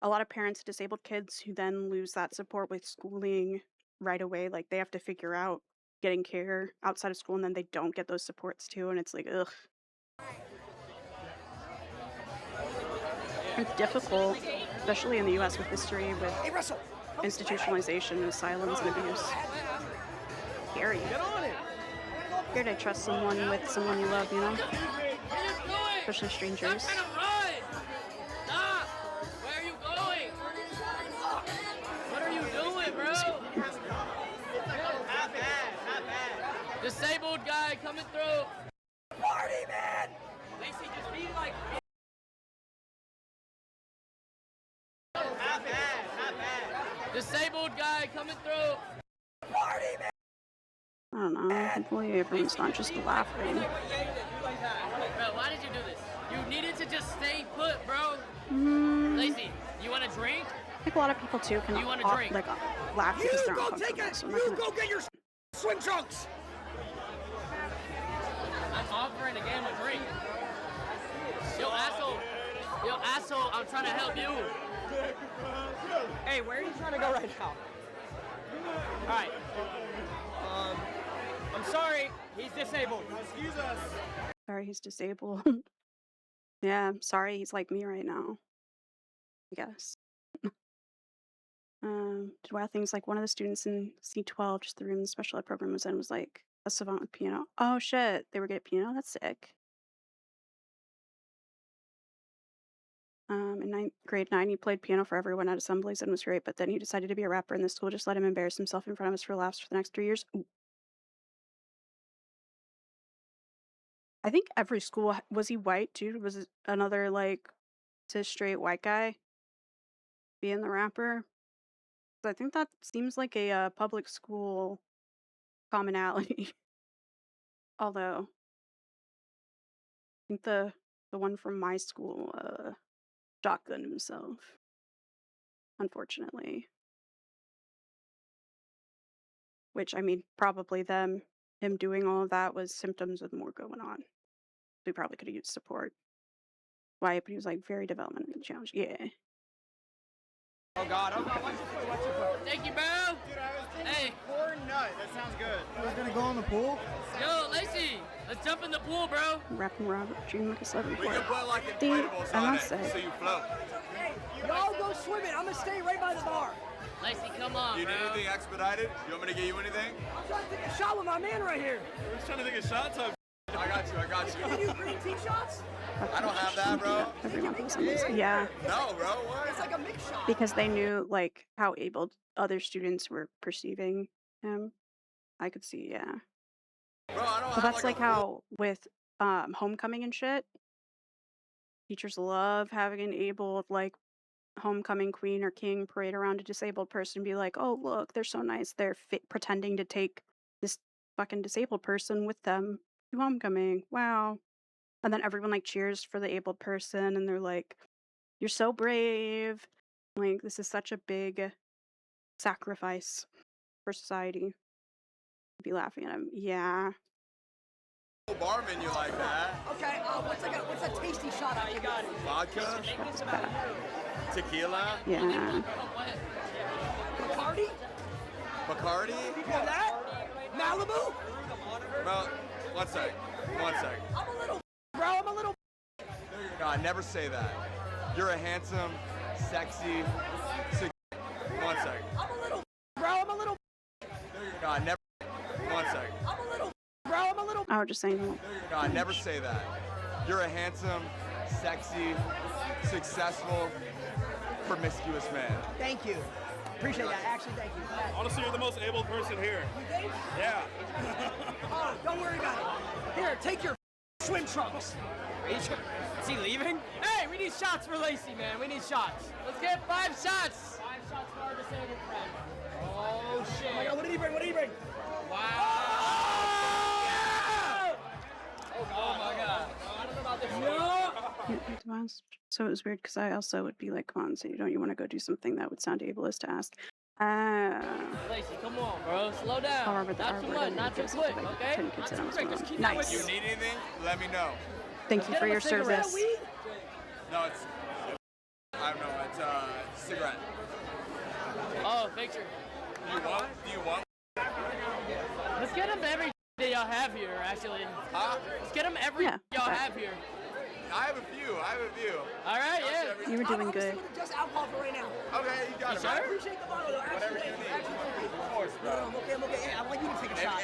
Speaker 1: a lot of parents of disabled kids who then lose that support with schooling right away. Like they have to figure out getting care outside of school and then they don't get those supports too. And it's like, ugh. It's difficult, especially in the US with history, with
Speaker 5: Hey, Russell.
Speaker 1: institutionalization, asylums, and abuse. Scary.
Speaker 4: Get on it.
Speaker 1: Scared to trust someone with someone you love, you know?
Speaker 3: What are you doing?
Speaker 1: Especially strangers.
Speaker 3: Stop trying to run. Stop. Where are you going? What are you doing, bro? Not bad. Not bad. Disabled guy coming through.
Speaker 5: Party, man!
Speaker 3: Lacey, just be like. Not bad. Not bad. Disabled guy coming through.
Speaker 5: Party, man!
Speaker 1: I don't know. Hopefully everyone's not just laughing.
Speaker 3: Bro, why did you do this? You needed to just stay put, bro. Lacey, you want a drink?
Speaker 1: I think a lot of people too can
Speaker 3: You wanna drink?
Speaker 1: laugh because
Speaker 5: You
Speaker 1: they're
Speaker 5: go take
Speaker 1: uncomfortable.
Speaker 5: it!
Speaker 1: So I'm not
Speaker 5: You
Speaker 1: gonna-
Speaker 5: go get your swim trunks!
Speaker 3: I'm offering a game of drink. Yo, asshole. Yo, asshole, I'm trying to help you.
Speaker 4: Hey, where are you trying to go right now?
Speaker 3: All right.
Speaker 4: I'm sorry. He's disabled. Excuse us.
Speaker 1: Sorry, he's disabled. Yeah, I'm sorry he's like me right now. I guess. Did wild things like one of the students in C12, just the room the special ed program was in, was like a savant with piano. Oh shit, they were good at piano? That's sick. In grade 9, he played piano for everyone at assemblies and was great, but then he decided to be a rapper, and the school just let him embarrass himself in front of us for laughs for the next 3 years. Ooh. I think every school was he white too? Was it another like cis straight white guy being the rapper? I think that seems like a public school commonality. Although I think the one from my school shotgunned himself, unfortunately. Which I mean, probably him doing all of that was symptoms of more going on. We probably could have used support. Why? But he was like very developmentally challenged. Yeah.
Speaker 4: Oh God. Oh God. Watch your foot. Watch your foot.
Speaker 3: Thank you, bro. Hey,
Speaker 6: Corn nut. That sounds good.
Speaker 2: We're gonna go in the pool?
Speaker 3: yo, Lacey, let's jump in the pool, bro.
Speaker 1: Rapping Robert Dream like a 7
Speaker 6: We can put like
Speaker 1: Dude,
Speaker 6: inflatables
Speaker 1: I'm
Speaker 6: on
Speaker 1: not
Speaker 6: it
Speaker 1: sick.
Speaker 6: so you float.
Speaker 5: Hey, y'all go swimming. I'm gonna stay right by the bar.
Speaker 3: Lacey, come on,
Speaker 6: You
Speaker 3: bro.
Speaker 6: need anything expedited? You want me to get you anything?
Speaker 5: I'm trying to take a shot with my man right here.
Speaker 6: I'm just trying to think of shot time. I got you. I got
Speaker 5: Can
Speaker 6: you.
Speaker 5: you do green tea shots?
Speaker 6: I don't have that, bro.
Speaker 1: Every month was Sundays. Yeah,
Speaker 6: No, bro. What?
Speaker 5: It's like a mix shot.
Speaker 1: because they knew like how able other students were perceiving him. I could see, yeah.
Speaker 6: Bro, I don't
Speaker 1: But
Speaker 6: have
Speaker 1: that's like
Speaker 6: a full-
Speaker 1: how with homecoming and shit, teachers love having an able like homecoming queen or king parade around a disabled person and be like, oh look, they're so nice. They're pretending to take this fucking disabled person with them to homecoming. Wow. And then everyone like cheers for the abled person and they're like, you're so brave. Like this is such a big sacrifice for society. Be laughing at him. Yeah.
Speaker 6: bar menu like that.
Speaker 5: Okay, what's a tasty shot I can got?
Speaker 6: Vodka, tequila,
Speaker 1: Yeah.
Speaker 5: Bacardi?
Speaker 6: Bacardi.
Speaker 5: You want that? Malibu?
Speaker 6: Bro, one sec.
Speaker 5: I'm a little
Speaker 6: God, never say that. You're a handsome, sexy, one sec.
Speaker 5: I'm a little
Speaker 6: God, never. One sec.
Speaker 1: I was just saying.
Speaker 6: God, never say that. You're a handsome, sexy, successful, promiscuous man.
Speaker 5: Thank you. Appreciate that. Actually, thank you.
Speaker 6: Honestly, you're the most able person here.
Speaker 5: You think?
Speaker 6: Yeah.
Speaker 5: Oh, don't worry about it. Here, take your swim trunks.
Speaker 3: Is he leaving? Hey, we need shots for Lacey, man. We need shots. Let's get 5 shots. 5 shots for our disabled friend. Oh shit.
Speaker 5: Oh my God, what did he bring? What did he bring?
Speaker 3: Wow. Oh my God. I don't know about this. No.
Speaker 1: So it was weird because I also would be like, come on, so don't you want to go do something that would sound ableist to ask?
Speaker 3: Lacey, come on, bro. Slow down.
Speaker 1: I'll remember the
Speaker 3: Not
Speaker 1: R
Speaker 3: too
Speaker 1: word
Speaker 3: much,
Speaker 1: and
Speaker 3: not too
Speaker 1: give
Speaker 3: quick,
Speaker 1: something like
Speaker 3: okay?
Speaker 1: 10 kids
Speaker 3: Not
Speaker 1: in
Speaker 3: too quick.
Speaker 1: on
Speaker 3: Just keep
Speaker 1: nice.
Speaker 3: that with
Speaker 6: You need anything? Let me know.
Speaker 1: Thank you
Speaker 3: Get
Speaker 1: for
Speaker 3: him a
Speaker 1: your
Speaker 3: cigarette.
Speaker 1: service.
Speaker 6: No, it's. I don't know. It's a cigarette.
Speaker 3: Oh, picture.
Speaker 6: Do you want?
Speaker 3: Let's get him every day y'all have here, actually.
Speaker 6: Huh?
Speaker 3: Let's get him every
Speaker 1: Yeah,
Speaker 3: y'all
Speaker 1: okay.
Speaker 3: have here.
Speaker 6: I have a few.
Speaker 3: All right, yeah.
Speaker 1: You were doing
Speaker 5: I'm
Speaker 1: good.
Speaker 5: just just alcohol for right now.
Speaker 6: Okay, you got it.
Speaker 3: sure?
Speaker 5: I appreciate the bottle, though.
Speaker 6: Whatever you need. Of course,
Speaker 5: No,
Speaker 6: bro.
Speaker 5: I'm okay. Hey, I want you to take a shot.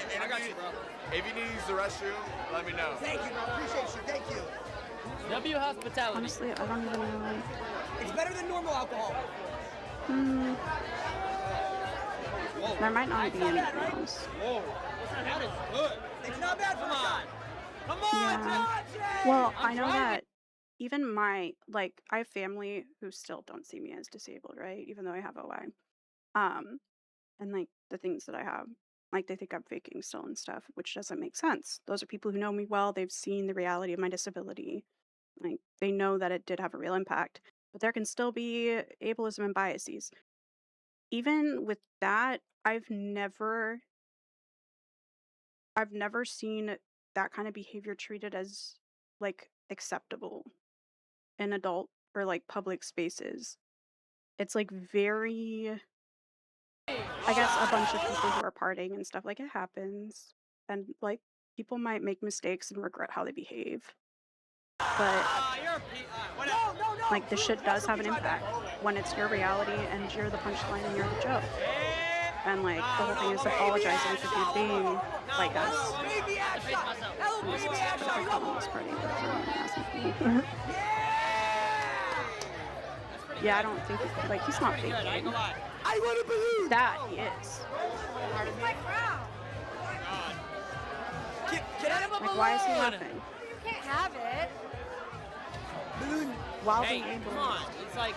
Speaker 6: If you need to use the restroom, let me know.
Speaker 5: Thank you, bro. Appreciate you. Thank you.
Speaker 3: W Hospitality.
Speaker 1: Honestly, I don't even know.
Speaker 5: It's better than normal alcohol.
Speaker 1: There might not be anything else.
Speaker 3: Whoa. That is good.
Speaker 5: It's not bad for mine.
Speaker 3: Come on,
Speaker 1: Yeah.
Speaker 3: Jay.
Speaker 1: Well,
Speaker 3: I'm
Speaker 1: I know
Speaker 3: driving.
Speaker 1: that even my, like, I have family who still don't see me as disabled, right? Even though I have OI. And like the things that I have, like they think I'm faking still and stuff, which doesn't make sense. Those are people who know me well. They've seen the reality of my disability. Like they know that it did have a real impact, but there can still be ableism and biases. Even with that, I've never seen that kind of behavior treated as like acceptable in adult or like public spaces. It's like very, I guess, a bunch of people who are partying and stuff. Like it happens, and like people might make mistakes and regret how they behave. But
Speaker 3: You're a whatever.
Speaker 5: No.
Speaker 1: like this shit does have an impact when it's your reality and you're the punchline and you're the joke. And like the whole thing is apologizing for being like us.
Speaker 5: Hello, baby ass shot. Hello, baby ass shot. You love
Speaker 1: This party, but I'm not asking for you. Yeah, I don't think like he's not faking.
Speaker 3: I ain't gonna lie.
Speaker 5: I want to believe.
Speaker 1: That he is.
Speaker 10: My crown.
Speaker 5: Get out of my
Speaker 1: Like why is he laughing?
Speaker 10: You can't have it.
Speaker 5: balloon.
Speaker 1: While
Speaker 3: Hey,
Speaker 1: being
Speaker 3: come on. It's like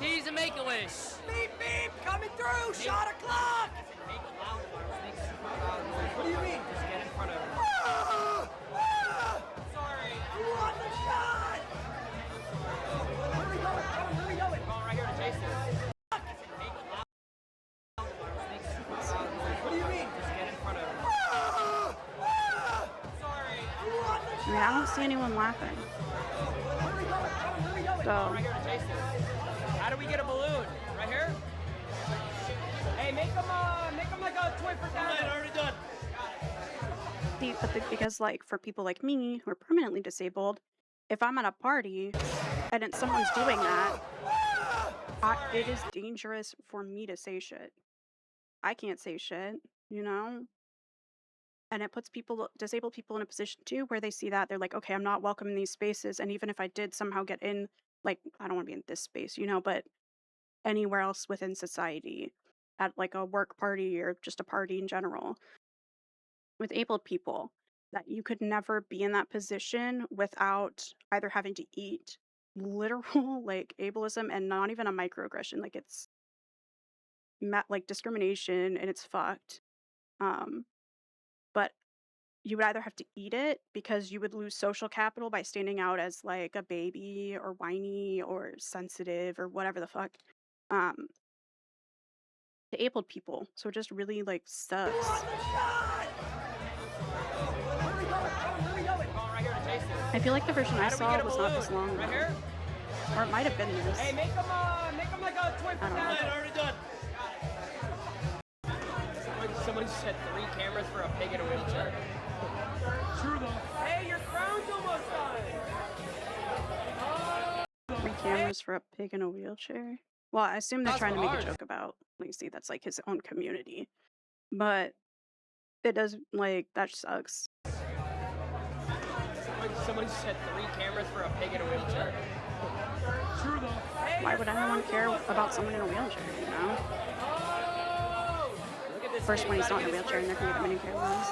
Speaker 3: he's a Make-A-Wish.
Speaker 5: Beep, beep, coming through. Shot o'clock. What do you mean?
Speaker 3: Just get in front of him.
Speaker 5: Sorry. You want the shot? Where are we going? Where are we going?
Speaker 3: Going right here to Jason.
Speaker 5: What do you mean?
Speaker 3: Just get in front of him.
Speaker 5: Sorry. You want the
Speaker 1: I mean, I don't see anyone laughing.
Speaker 5: Where are we going? Where are we going?
Speaker 1: So
Speaker 3: Right here to Jason. How do we get a balloon? Right here? Hey, make him like a toy for dad. Already done.
Speaker 1: see, but because like for people like me who are permanently disabled, if I'm at a party and it's someone's doing that, it is dangerous for me to say shit. I can't say shit, you know? And it puts disabled people in a position too where they see that they're like, okay, I'm not welcome in these spaces. And even if I did somehow get in, like, I don't want to be in this space, you know, but anywhere else within society, at like a work party or just a party in general with abled people, that you could never be in that position without either having to eat literal like ableism and not even a microaggression. Like it's like discrimination and it's fucked. But you would either have to eat it because you would lose social capital by standing out as like a baby or whiny or sensitive or whatever the fuck to abled people. So it just really like sucks. I feel like the version I saw was not this long
Speaker 3: Right
Speaker 1: though.
Speaker 3: here?
Speaker 1: Or it might have been this.
Speaker 3: Hey, make him like a toy for
Speaker 1: I don't know.
Speaker 3: dad. Already done. Somebody said 3 cameras for a pig in a wheelchair.
Speaker 7: True though.
Speaker 3: Hey, your crown's almost done.
Speaker 1: 3 cameras for a pig in a wheelchair. Well, I assume they're
Speaker 3: That's
Speaker 1: trying to make
Speaker 3: ours.
Speaker 1: a joke about Lacey. That's like his own community. But it does, like, that sucks.
Speaker 3: Somebody said 3 cameras for a pig in a wheelchair.
Speaker 7: True though.
Speaker 3: Hey,
Speaker 1: Why
Speaker 3: your
Speaker 1: would anyone
Speaker 3: crown's
Speaker 1: care
Speaker 3: almost
Speaker 1: about
Speaker 3: done.
Speaker 1: someone in a wheelchair, you know?
Speaker 3: Oh! Look at this
Speaker 1: First
Speaker 3: kid,
Speaker 1: when he's
Speaker 3: gotta
Speaker 1: not in a
Speaker 3: get his
Speaker 1: wheelchair and there
Speaker 3: first
Speaker 1: can be that many cameras.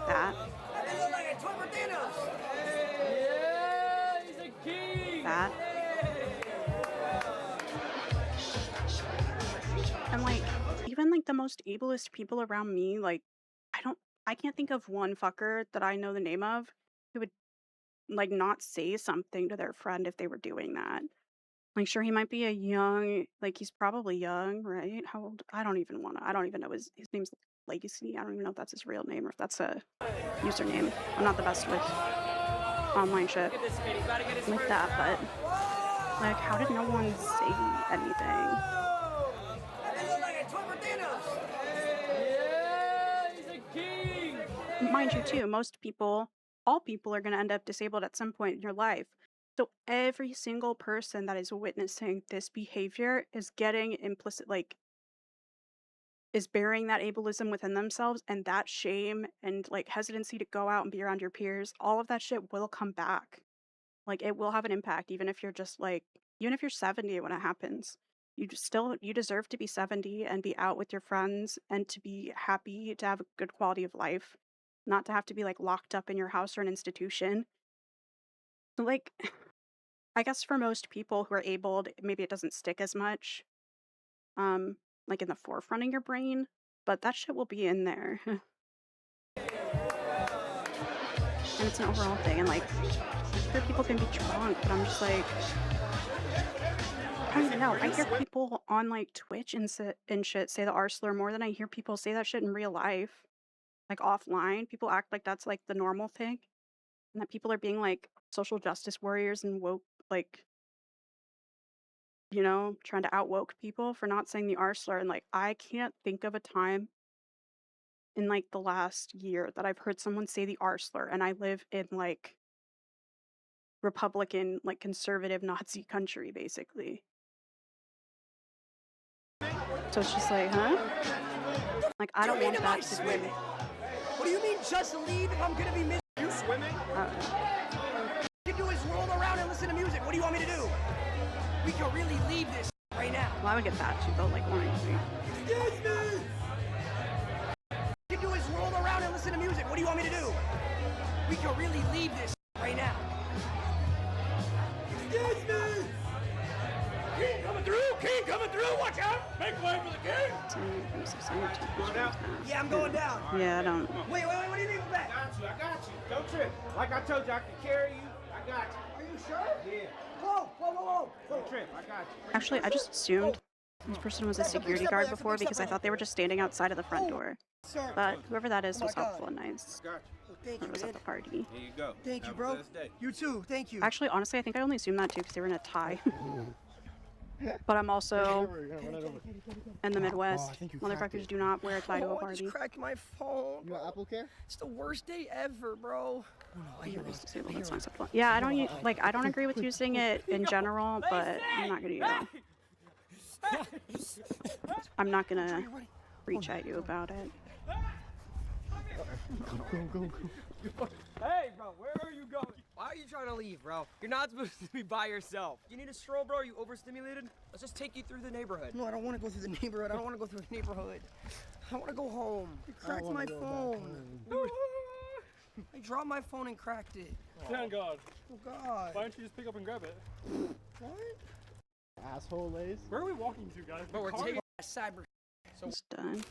Speaker 1: That.
Speaker 5: That look like a toy for Thanos.
Speaker 1: most ableist people around me, like, I can't think of one fucker that I know the name of who would, like, not say something to their friend if they were doing that. Like, sure, he might be a young, like, he's probably young, right? How old? I don't even know his name's Legacy. I don't even know if that's his real name or if that's a username. I'm not the best with online shit
Speaker 3: Get this kid. He's about to get his
Speaker 1: like
Speaker 3: first
Speaker 1: that, but, like, how did no one say anything?
Speaker 5: They look like a Torper Thanos.
Speaker 3: Yeah, he's a king.
Speaker 1: Mind you, too, all people are going to end up disabled at some point in your life. So every single person that is witnessing this behavior is getting implicit, like, is bearing that ableism within themselves, and that shame and, like, hesitancy to go out and be around your peers, all of that shit will come back. Like, it will have an impact, even if you're just, like, even if you're 70 when it happens. You deserve to be 70 and be out with your friends and to be happy, to have a good quality of life, not to have to be, like, locked up in your house or an institution. So, like, I guess for most people who are abled, maybe it doesn't stick as much, like, in the forefront of your brain, but that shit will be in there. And it's an overall thing, and, like, sure, people can be drunk, but I'm just like, I don't even know. I hear people on, like, Twitch and shit say the R slur more than I hear people say that shit in real life. Like, offline, people act like that's, like, the normal thing, and that people are being, like, social justice warriors and woke, like, you know, trying to out-woke people for not saying the R slur, and, like, I can't think of a time in, like, the last year that I've heard someone say the R slur, and I live in, like, Republican, like, conservative Nazi country, basically. So it's just like, huh? Like, I don't want that to be.
Speaker 5: What do you mean just leave if I'm gonna be missing? You swimming? You can do is roll around and listen to music. What do you want me to do? We can really leave this right now.
Speaker 1: Well, I would get that too, though, like, wanting to be.
Speaker 5: Excuse me! You can do is roll around and listen to music. What do you want me to do? We can really leave this right now. Excuse me! King coming through! King coming through! Watch out! Make way for the king! Yeah, I'm going down.
Speaker 1: Yeah, I don't.
Speaker 5: Wait, what do you mean we're back?
Speaker 4: I got you. Don't trip. Like I told you, I can carry you. I got you.
Speaker 5: Are you sure?
Speaker 4: Yeah.
Speaker 5: Whoa.
Speaker 4: Don't trip. I got you.
Speaker 1: Actually, I just assumed this person was a security guard before because I thought they were just standing outside of the front door.
Speaker 5: Sir.
Speaker 1: But whoever that is
Speaker 5: Oh my
Speaker 1: was
Speaker 5: God.
Speaker 1: helpful and nice.
Speaker 4: Got you.
Speaker 5: Thank you,
Speaker 1: Whoever was at
Speaker 5: man.
Speaker 1: the party.
Speaker 4: Here you go.
Speaker 5: Thank you,
Speaker 4: Have a
Speaker 5: bro.
Speaker 4: blessed day.
Speaker 5: You too. Thank you.
Speaker 1: Actually, honestly, I think I only assumed that too because they were in a tie. But I'm also in the Midwest. Motherfuckers do not wear a tie to a
Speaker 5: I
Speaker 1: party.
Speaker 5: just cracked my phone.
Speaker 4: You want Apple Care?
Speaker 5: It's the worst day ever, bro. Oh, no, I hear
Speaker 1: It's
Speaker 5: this.
Speaker 1: disabled, that's not acceptable. Yeah, I don't I don't agree with using it in general, but I'm not gonna I'm not gonna reach at you about it.
Speaker 4: Go.
Speaker 3: Hey, bro, where are you going?
Speaker 5: Why are you trying to leave, bro? You're not supposed to be by yourself. You need a stroll, bro? Are you overstimulated? Let's just take you through the neighborhood. No, I don't want to go through the neighborhood. I don't want to go through the neighborhood. I want to go home. You cracked my phone. I dropped my phone and cracked it.
Speaker 7: Thank God.
Speaker 5: Oh, God.
Speaker 7: Why don't you just pick up and grab it?
Speaker 5: What?
Speaker 4: Asshole lays.
Speaker 7: Where are we walking to, guys?
Speaker 5: Bro, we're
Speaker 7: Car-
Speaker 5: taking cyber.
Speaker 1: It's done.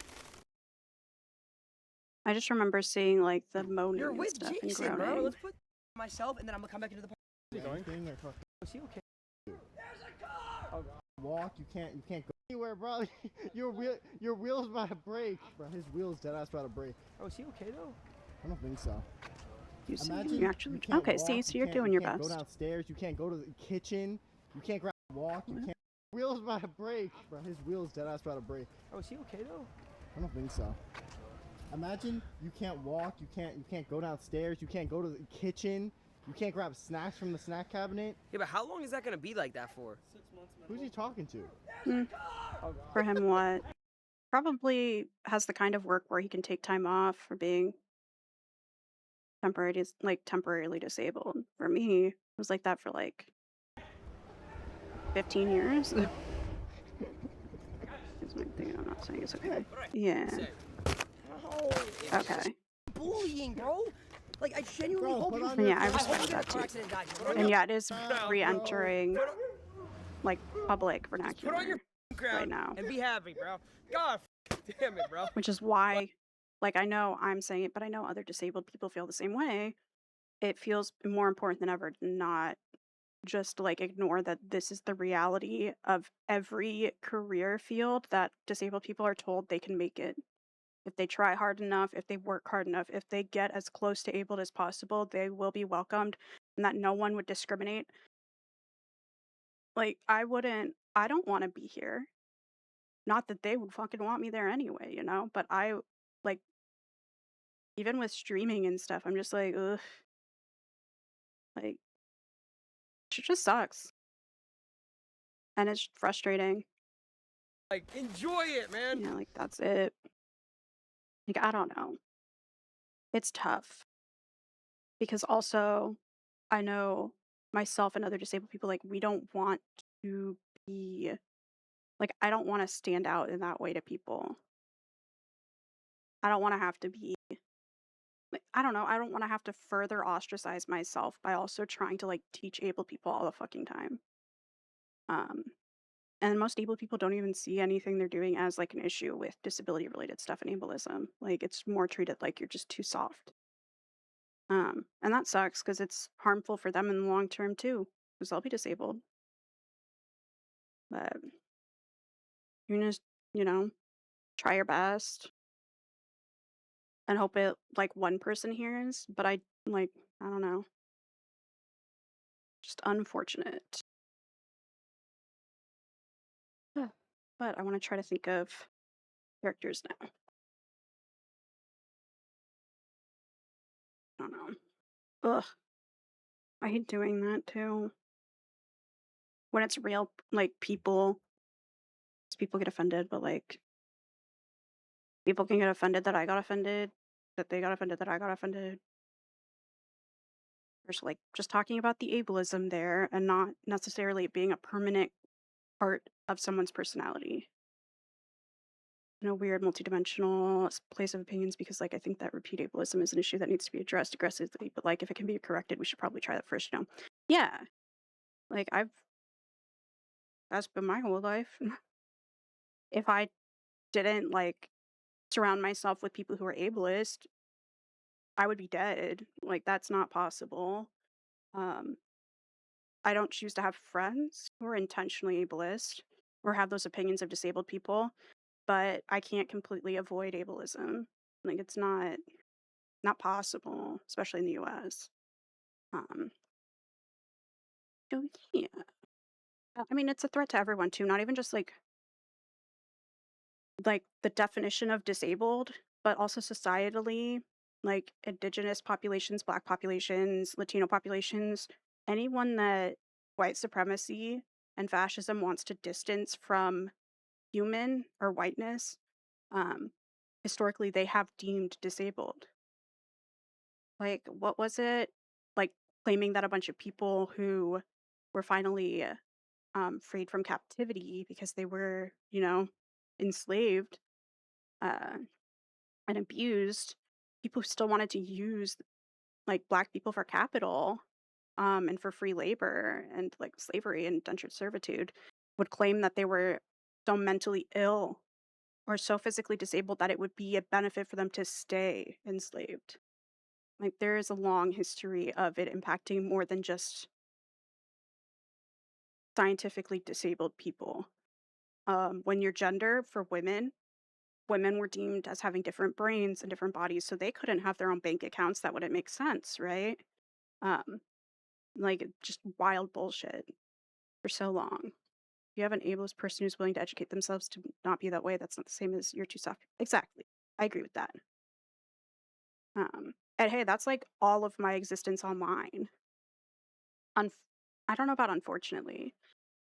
Speaker 1: I just remember seeing like the moaning
Speaker 5: You're
Speaker 1: and
Speaker 5: with
Speaker 1: stuff and
Speaker 5: Jason, bro.
Speaker 1: groaning.
Speaker 5: Let's put myself, and then I'm gonna come back into the park. Is he okay?
Speaker 4: Walk. You can't go anywhere, bro. Your wheel's about to break, bro. His wheel's dead ass about to break.
Speaker 5: Oh, is he okay though?
Speaker 4: I don't think so.
Speaker 1: You see,
Speaker 4: Imagine
Speaker 1: you actually
Speaker 4: can't
Speaker 1: okay.
Speaker 4: walk,
Speaker 1: See, so you're
Speaker 4: can't-
Speaker 1: doing your
Speaker 4: can't
Speaker 1: best.
Speaker 4: Go downstairs. You can't go to the kitchen. You can't grab walk. You can't. Wheel's about to break, bro. His wheel's dead ass about to break.
Speaker 5: Oh, is he okay though?
Speaker 4: I don't think so. Imagine you can't walk. You can't go downstairs. You can't go to the kitchen. You can't grab snacks from the snack cabinet.
Speaker 5: Yeah, but how long is that gonna be like that for?
Speaker 7: 6 months, man.
Speaker 4: Who's he talking to?
Speaker 1: For him, what? Probably has the kind of work where he can take time off for being temporarily disabled. For me, it was like that for like 15 years. It's my thing. I'm not saying it's okay. Yeah.
Speaker 5: Oh,
Speaker 1: Okay.
Speaker 5: bullying, bro. Like I genuinely
Speaker 4: Bro,
Speaker 5: hope
Speaker 4: put
Speaker 5: you.
Speaker 4: on
Speaker 1: And yeah, I
Speaker 5: I hope
Speaker 1: respect
Speaker 5: you get
Speaker 1: that
Speaker 5: a car
Speaker 1: too.
Speaker 5: accident, and die.
Speaker 1: And yeah, it is re-entering like public
Speaker 5: Put on
Speaker 1: vernacular
Speaker 5: your crown
Speaker 1: right now.
Speaker 5: and be happy, bro. God, Damn it, bro.
Speaker 1: which is why, like, I know I'm saying it, but I know other disabled people feel the same way. It feels more important than ever to not just like ignore that this is the reality of every career field that disabled people are told they can make it. If they try hard enough, if they work hard enough, if they get as close to able as possible, they will be welcomed and that no one would discriminate. Like, I don't want to be here. Not that they would fucking want me there anyway, you know? But like, even with streaming and stuff, I'm just like, ugh. Like, shit just sucks. And it's frustrating.
Speaker 5: Like, enjoy it, man.
Speaker 1: Yeah, like, that's it. Like, I don't know. It's tough. Because also, I know myself and other disabled people, like, we don't want to be, like, I don't want to stand out in that way to people. I don't want to have to be, like, I don't know, I don't want to have to further ostracize myself by also trying to, like, teach able people all the fucking time. Um, and most able people don't even see anything they're doing as, like, an issue with disability related stuff and ableism. Like, it's more treated like you're just too soft. And that sucks because it's harmful for them in the long term too, because they'll be disabled. But you just, you know, try your best and hope it like one person hears. But I like, I don't know, just unfortunate. Yeah. But I want to try to think of characters now. I don't know. Ugh, I hate doing that too. When it's real, like people get offended, but like people can get offended that I got offended, that they got offended that I got offended. There's like just talking about the ableism there and not necessarily it being a permanent part of someone's personality. In a weird multidimensional place of opinions because like I think that repeat ableism is an issue that needs to be addressed aggressively, but like if it can be corrected, we should probably try that first, you know. Yeah. Like that's been my whole life. If I didn't like surround myself with people who are ableist, I would be dead. Like that's not possible. Um I don't choose to have friends who are intentionally ableist or have those opinions of disabled people, but I can't completely avoid ableism. Like it's not possible, especially in the US. Um, so yeah. I mean, it's a threat to everyone too, not even just like the definition of disabled, but also societally, like indigenous populations, black populations, Latino populations, anyone that white supremacy and fascism wants to distance from human or whiteness, um, historically they have deemed disabled. Like, what was it? Like claiming that a bunch of people who were finally freed from captivity because they were, you know, enslaved uh, and abused, people who still wanted to use like black people for capital and for free labor and like slavery and indentured servitude would claim that they were so mentally ill or so physically disabled that it would be a benefit for them to stay enslaved. Like there is a long history of it impacting more than just scientifically disabled people. When your gender for women were deemed as having different brains and different bodies, so they couldn't have their own bank accounts. That wouldn't make sense, right? Um, like just wild bullshit for so long. If you have an ableist person who's willing to educate themselves to not be that way, that's not the same as you're too soft. Exactly. I agree with that. And hey, that's like all of my existence online. Unf I don't know about unfortunately,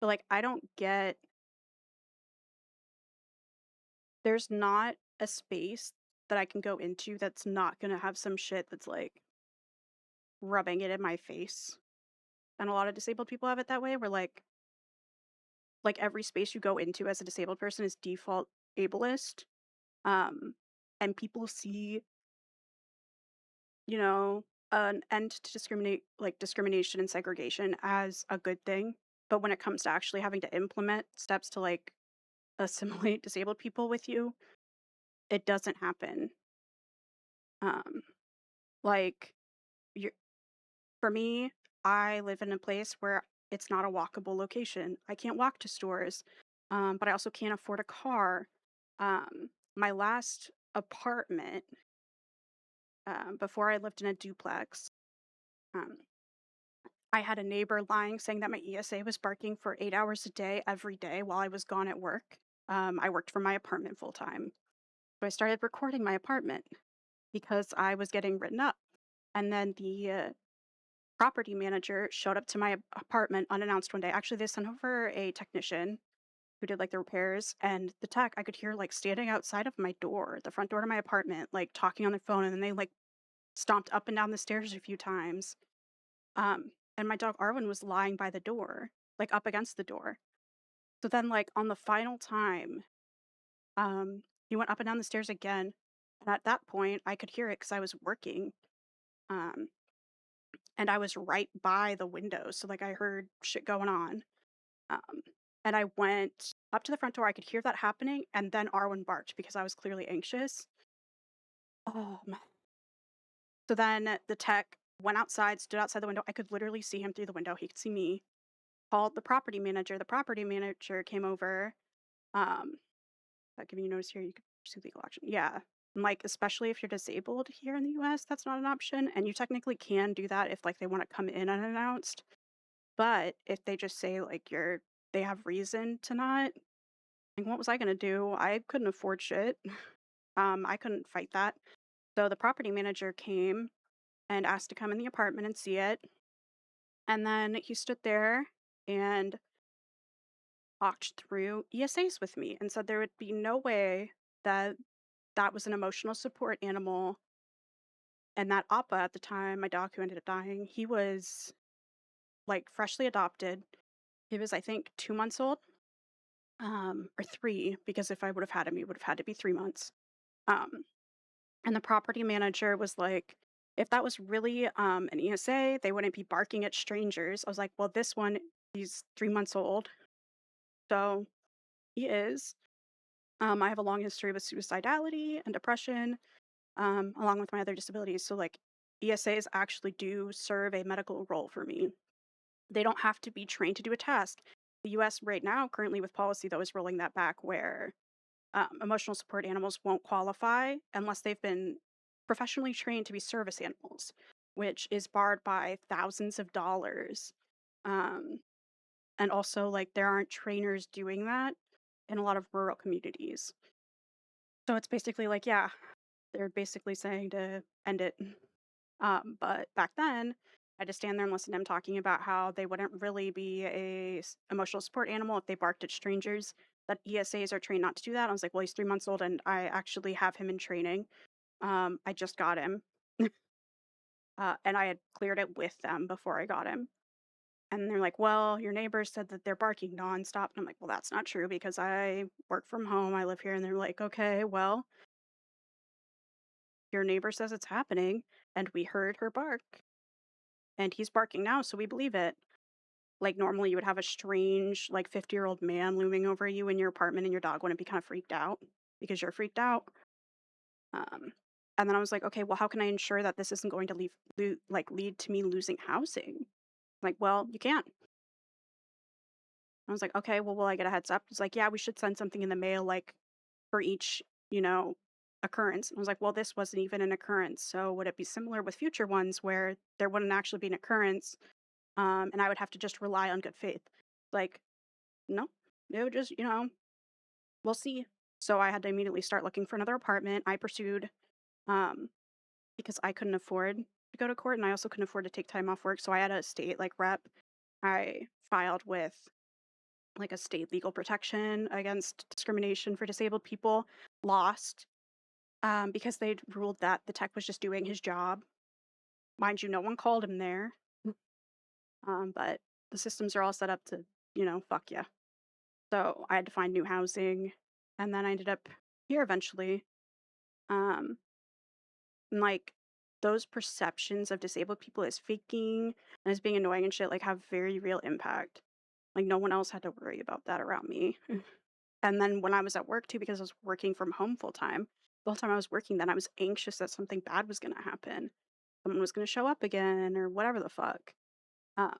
Speaker 1: but like I don't get there's not a space that I can go into that's not gonna have some shit that's like rubbing it in my face. And a lot of disabled people have it that way where like every space you go into as a disabled person is default ableist. Um and people see, you know, an end to discrimination and segregation as a good thing. But when it comes to actually having to implement steps to like assimilate disabled people with you, it doesn't happen. Um, like, you're for me, I live in a place where it's not a walkable location. I can't walk to stores, but I also can't afford a car. My last apartment, before I lived in a duplex, um, I had a neighbor lying saying that my ESA was barking for 8 hours a day every day while I was gone at work. I worked from my apartment full time. So I started recording my apartment because I was getting written up. And then the property manager showed up to my apartment unannounced one day. Actually, they sent over a technician who did like the repairs, and the tech I could hear like standing outside of my door, the front door to my apartment, like talking on the phone, and then they like stomped up and down the stairs a few times. And my dog Arwen was lying by the door, like up against the door. So then, like on the final time, he went up and down the stairs again, and at that point, I could hear it because I was working. Um, and I was right by the window, so like I heard shit going on. Um, and I went up to the front door. I could hear that happening, and then Arwen barked because I was clearly anxious. Um, so then the tech went outside, stood outside the window. I could literally see him through the window. He could see me. Called the property manager. The property manager came over. Um, that giving you notice here, you could pursue legal action. Yeah. And like, especially if you're disabled here in the US, that's not an option. And you technically can do that if like they want to come in unannounced. But if they just say like they have reason to not, like what was I gonna do? I couldn't afford shit. I couldn't fight that. So the property manager came and asked to come in the apartment and see it. And then he stood there and talked through ESAs with me and said there would be no way that that was an emotional support animal. And that Appa at the time, my dog who ended up dying, he was like freshly adopted. He was, I think, 2 months old, or three, because if I would have had him, he would have had to be 3 months. Um, and the property manager was like, if that was really an ESA, they wouldn't be barking at strangers. I was like, well, this one, he's 3 months old. So he is. I have a long history with suicidality and depression, along with my other disabilities. So, like, ESAs actually do serve a medical role for me. They don't have to be trained to do a task. The US right now, currently with policy, though, is rolling that back where emotional support animals won't qualify unless they've been professionally trained to be service animals, which is barred by thousands of dollars. Um, and also, like, there aren't trainers doing that in a lot of rural communities. So it's basically like, yeah, they're basically saying to end it. But back then, I had to stand there and listen to him talking about how they wouldn't really be a emotional support animal if they barked at strangers. That ESAs are trained not to do that. I was like, well, he's 3 months old, and I actually have him in training. I just got him, and I had cleared it with them before I got him. And they're like, well, your neighbors said that they're barking nonstop. And I'm like, well, that's not true because I work from home. I live here. And they're like, okay, well, your neighbor says it's happening, and we heard her bark, and he's barking now, so we believe it. Like, normally, you would have a strange, like, 50-year-old man looming over you in your apartment, and your dog wouldn't be kind of freaked out because you're freaked out. Um, and then I was like, okay, well, how can I ensure that this isn't going to lead to me losing housing? Like, well, you can't. I was like, okay, well, will I get a heads up? It's like, yeah, we should send something in the mail, like, for each, you know, occurrence. I was like, well, this wasn't even an occurrence. So would it be similar with future ones where there wouldn't actually be an occurrence, and I would have to just rely on good faith? Like, no, it would just, we'll see. So I had to immediately start looking for another apartment. I pursued, um, because I couldn't afford to go to court, and I also couldn't afford to take time off work. So I had a state like rep. I filed with like a state legal protection against discrimination for disabled people, lost, because they'd ruled that the tech was just doing his job. Mind you, no one called him there. But the systems are all set up to, fuck yeah. So I had to find new housing, and then I ended up here eventually. Um, and like those perceptions of disabled people as faking and as being annoying and shit, like have very real impact. Like no one else had to worry about that around me. And then when I was at work too, because I was working from home full time, the whole time I was working then, I was anxious that something bad was gonna happen. Someone was gonna show up again or whatever the fuck. So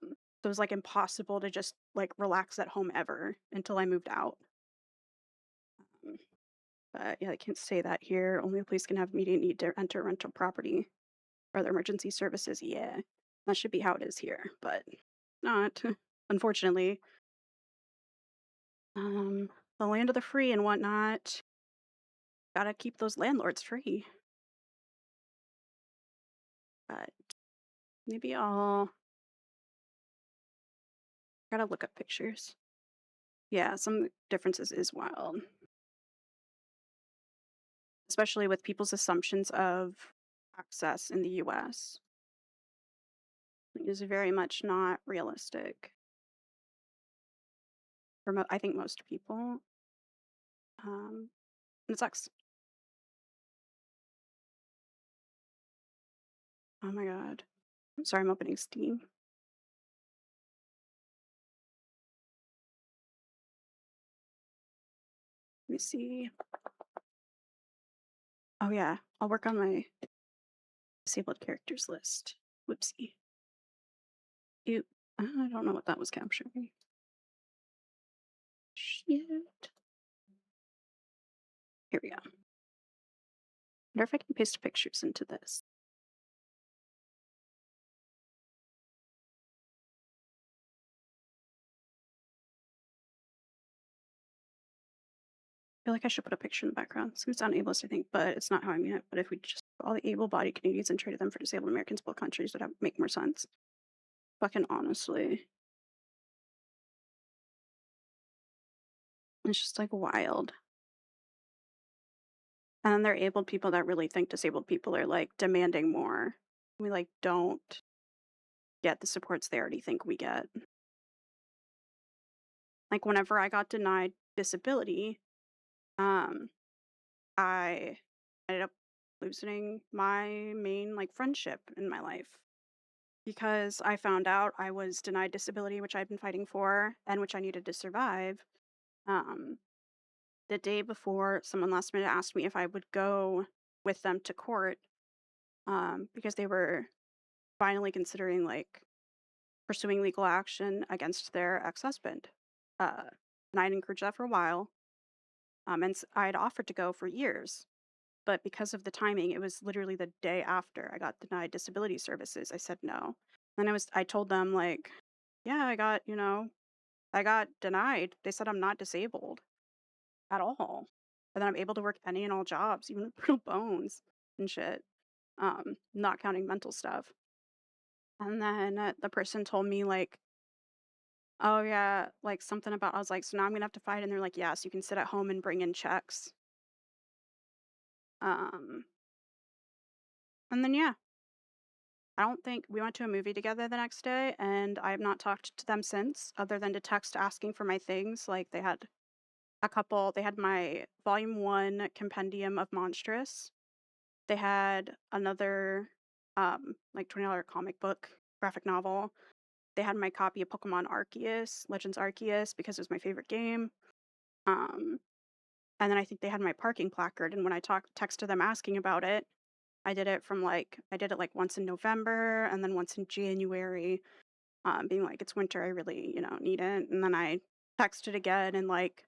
Speaker 1: it was, like, impossible to just, like, relax at home ever until I moved out. Um, but, yeah, I can't say that here. Only the police can have immediate need to enter rental property or the emergency services. Yeah, that should be how it is here, but not, unfortunately. Um, the land of the free and whatnot. Gotta keep those landlords free. But maybe I'll gotta look up pictures. Yeah, some differences is wild, especially with people's assumptions of access in the US. It is very much not realistic for I think most people. And it sucks. Oh my god. I'm sorry, I'm opening Steam. Let me see. Oh yeah, I'll work on my disabled characters list. Whoopsie. Ew. I don't know what that was capturing. Shit. Here we go. Wonder if I can paste pictures into this. I feel like I should put a picture in the background. It's gonna sound ableist, I think, but it's not how I mean it. But if we just put all the able-bodied Canadians and traded them for disabled Americans, both countries would make more sense. Fucking honestly. It's just like wild. And then there are able people that really think disabled people are like demanding more. We like don't get the supports they already think we get. Like whenever I got denied disability, um, I ended up losing my main like friendship in my life because I found out I was denied disability, which I'd been fighting for and which I needed to survive. Um, the day before, someone last minute asked me if I would go with them to court because they were finally considering like pursuing legal action against their ex-husband. And I'd encouraged that for a while. I'd offered to go for years, but because of the timing, it was literally the day after I got denied disability services. I said no. Then I told them like, yeah, I got denied. They said I'm not disabled at all. And then I'm able to work any and all jobs, even with real bones and shit. Not counting mental stuff. And then the person told me like, oh yeah, like something about I was like, so now I'm gonna have to fight, and they're like, yes, you can sit at home and bring in checks. Um, and then yeah, I don't think we went to a movie together the next day, and I have not talked to them since, other than to text asking for my things. Like they had my volume 1 compendium of Monstrous. They had another like $20 comic book graphic novel. They had my copy of Pokemon Arceus, Legends Arceus, because it was my favorite game. Um, and then I think they had my parking placard. And when I texted them asking about it, I did it like once in November and then once in January, being like, it's winter, I really, need it. And then I texted again in like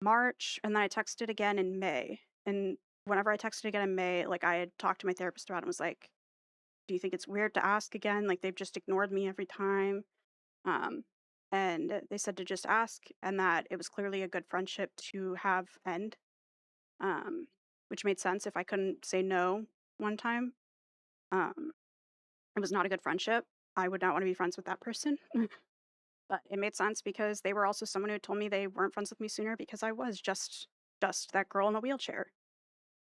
Speaker 1: March, and then I texted again in May. And whenever I texted again in May, like I had talked to my therapist about it and was like, do you think it's weird to ask again? Like they've just ignored me every time. Um, and they said to just ask and that it was clearly a good friendship to have end. Um, which made sense if I couldn't say no one time. Um, it was not a good friendship. I would not want to be friends with that person. But it made sense because they were also someone who told me they weren't friends with me sooner because I was just that girl in a wheelchair.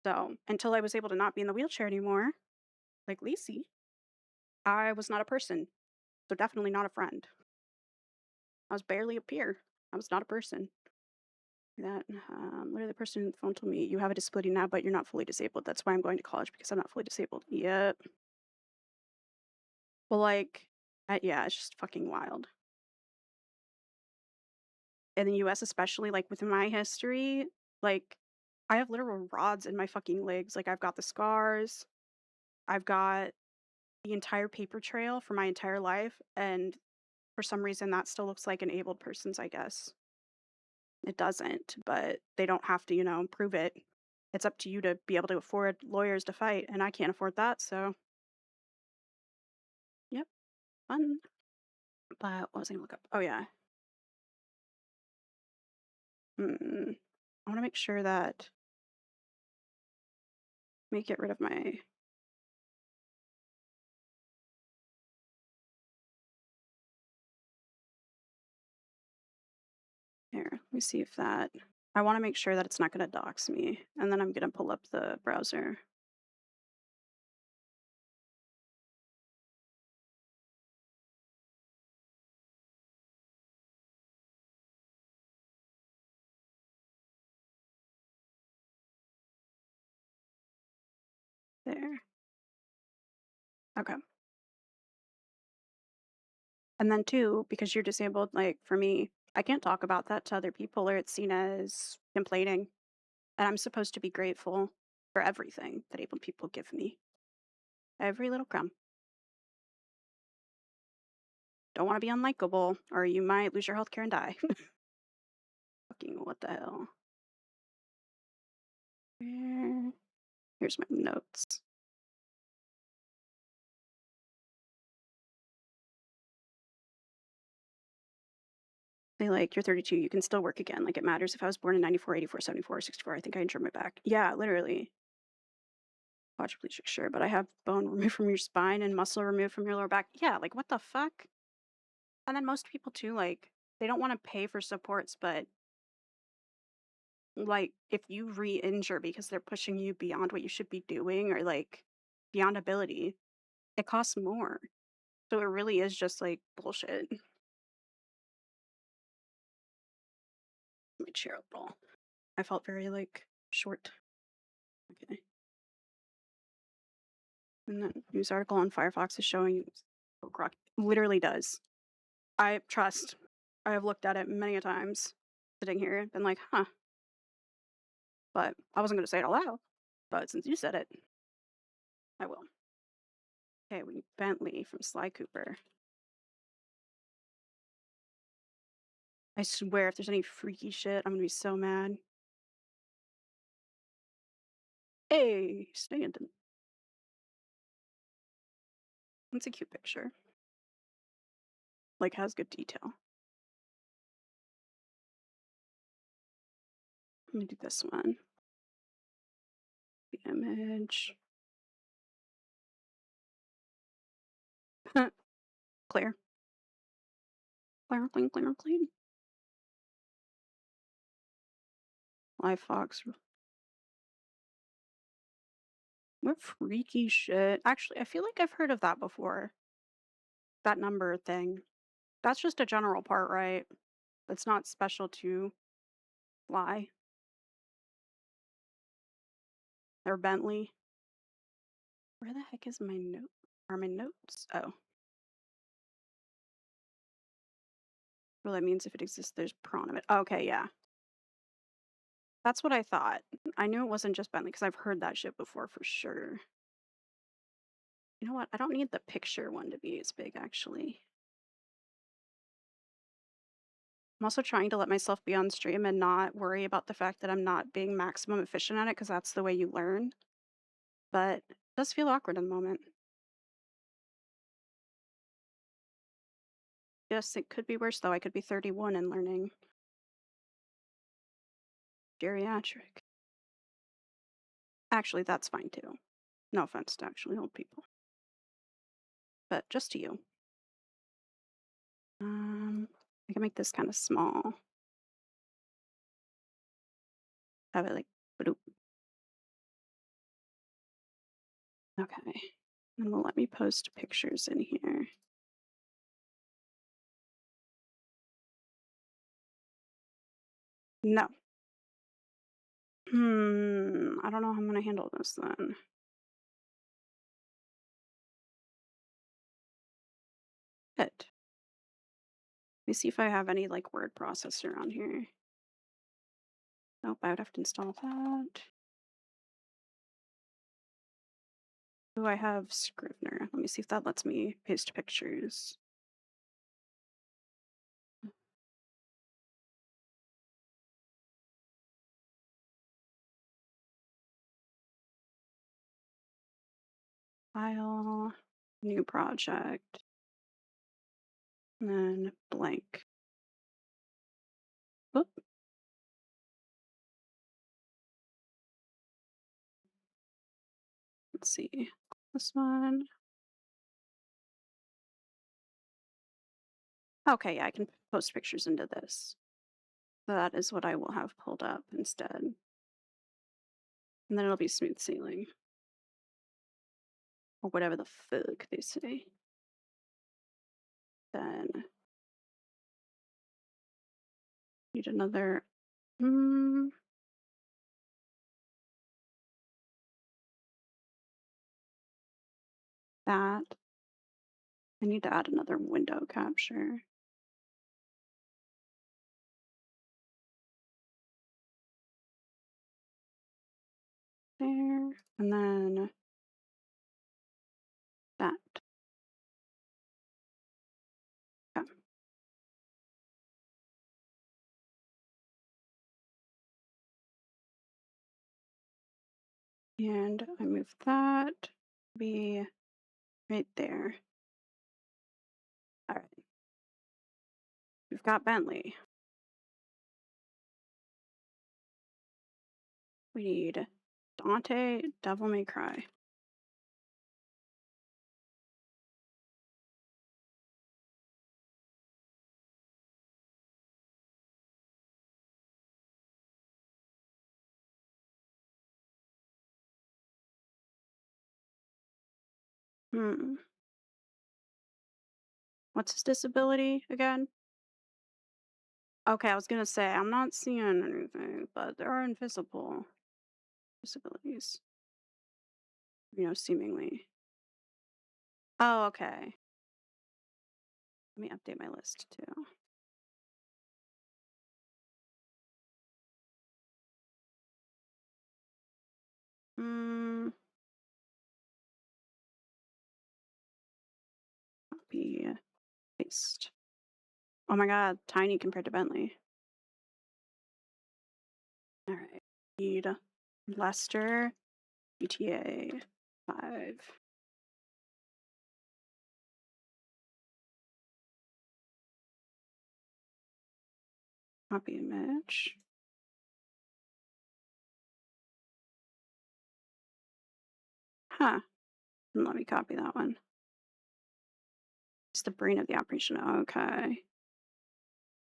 Speaker 1: So until I was able to not be in the wheelchair anymore, like Lacey, I was not a person. So definitely not a friend. I was barely a peer. I was not a person. That literally the person on the phone told me, you have a disability now, but you're not fully disabled. That's why I'm going to college because I'm not fully disabled. Yep. Well, like, yeah, it's just fucking wild. In the US, especially like within my history, like I have literal rods in my fucking legs. Like, I've got the scars, I've got the entire paper trail for my entire life, and for some reason that still looks like an abled person's, I guess. It doesn't, but they don't have to, prove it. It's up to you to be able to afford lawyers to fight, and I can't afford that, so yep, fun. But what was I gonna look up? Oh yeah. I wanna make sure that let me get rid of my here, let me see if that I wanna make sure that it's not gonna dox me, and then I'm gonna pull up the browser. There. Okay. And then too, because you're disabled, like for me, I can't talk about that to other people or it's seen as complaining. And I'm supposed to be grateful for everything that able people give me. Every little crumb. Don't want to be unlikable, or you might lose your healthcare and die. Fucking what the hell? Here's my notes. They like, you're 32, you can still work again. Like, it matters if I was born in 94, 84, 74, 64. I think I injured my back. Yeah, literally. Quadriplegic, sure, but I have bone removed from your spine and muscle removed from your lower back. Yeah, like, what the fuck? And then most people too, like, they don't want to pay for supports, but like, if you re-injure because they're pushing you beyond what you should be doing or like beyond ability, it costs more. So it really is just like bullshit. Let me cheer up all. I felt very like short. Okay. And then news article on Firefox is showing Grok literally does. I trust. I have looked at it many a times, sitting here, been like, huh. But I wasn't gonna say it aloud. But since you said it, I will. Okay, we need Bentley from Sly Cooper. I swear, if there's any freaky shit, I'm gonna be so mad. Hey, Stanton. That's a cute picture. Like, has good detail. Let me do this one. The image. Clear. Clear, clean, clear, clean. Live Fox. What freaky shit. Actually, I feel like I've heard of that before. That number thing. That's just a general part, right? It's not special to Fly. Or Bentley. Where the heck is my note? Are my notes? Oh. Well, that means if it exists, there's prawn of it. Okay, yeah. That's what I thought. I knew it wasn't just Bentley because I've heard that shit before for sure. You know what? I don't need the picture one to be as big, actually. I'm also trying to let myself be on stream and not worry about the fact that I'm not being maximum efficient at it because that's the way you learn. But it does feel awkward in the moment. Yes, it could be worse though. I could be 31 and learning geriatric. Actually, that's fine too. No offense to actually old people. But just to you. I can make this kind of small. Have it like, bloop. Okay. And will let me post pictures in here. No. I don't know how I'm gonna handle this then. Good. Let me see if I have any like word processor on here. Nope, I would have to install that. Do I have Scrivener? Let me see if that lets me paste pictures. File, new project, and then blank. Oop. Let's see. This one. Okay, yeah, I can post pictures into this. That is what I will have pulled up instead. And then it'll be smooth sailing. Or whatever the fuck they say. Then need another that. I need to add another window capture. There. And then that. Okay. And I move that to be right there. All right. We've got Bentley. We need Dante, Devil May Cry. What's his disability again? Okay, I was gonna say, I'm not seeing anything, but there are invisible disabilities. Seemingly. Oh, okay. Let me update my list too. Copy, paste. Oh my god, tiny compared to Bentley. All right. Need Lester, GTA 5. Copy image. Huh. Let me copy that one. It's the brain of the operation. Okay.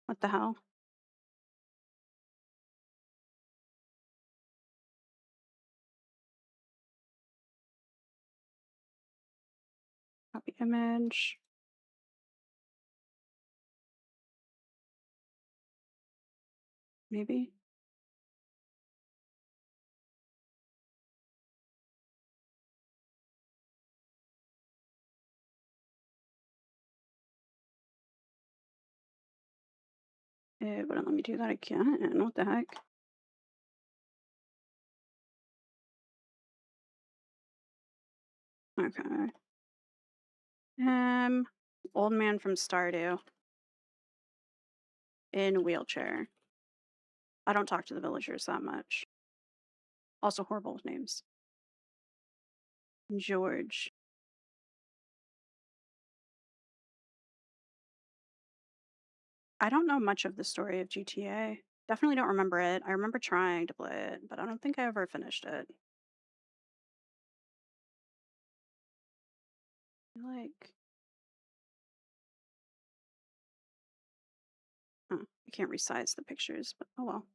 Speaker 1: What the hell? Copy image. Maybe. It wouldn't let me do that again. What the heck? Okay. Old man from Stardew. In wheelchair. I don't talk to the villagers that much. Also horrible with names. George. I don't know much of the story of GTA. Definitely don't remember it. I remember trying to play it, but I don't think I ever finished it. Like, oh, I can't resize the pictures, but oh well.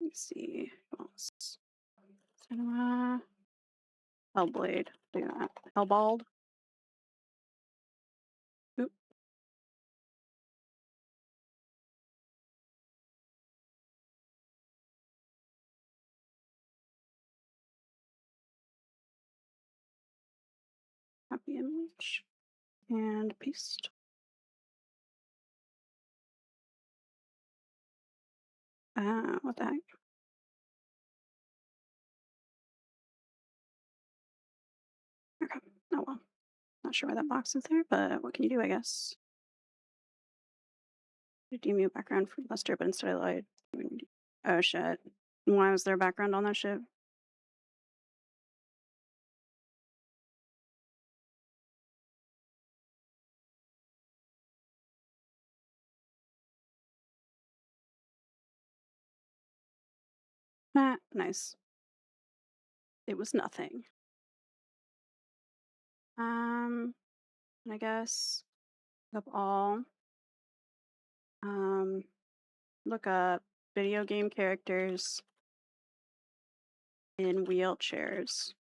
Speaker 1: Let's see. What else? Cinema. Hellblade. Do that. Hellbald. Oop. Copy image. And paste. What the heck? Okay. Oh well. Not sure why that box is there, but what can you do, I guess? Redeem your background from Lester, but instead I lied. Oh shit. Why was there a background on that ship? Nice. It was nothing. I guess look up all. Look up video game characters in wheelchairs.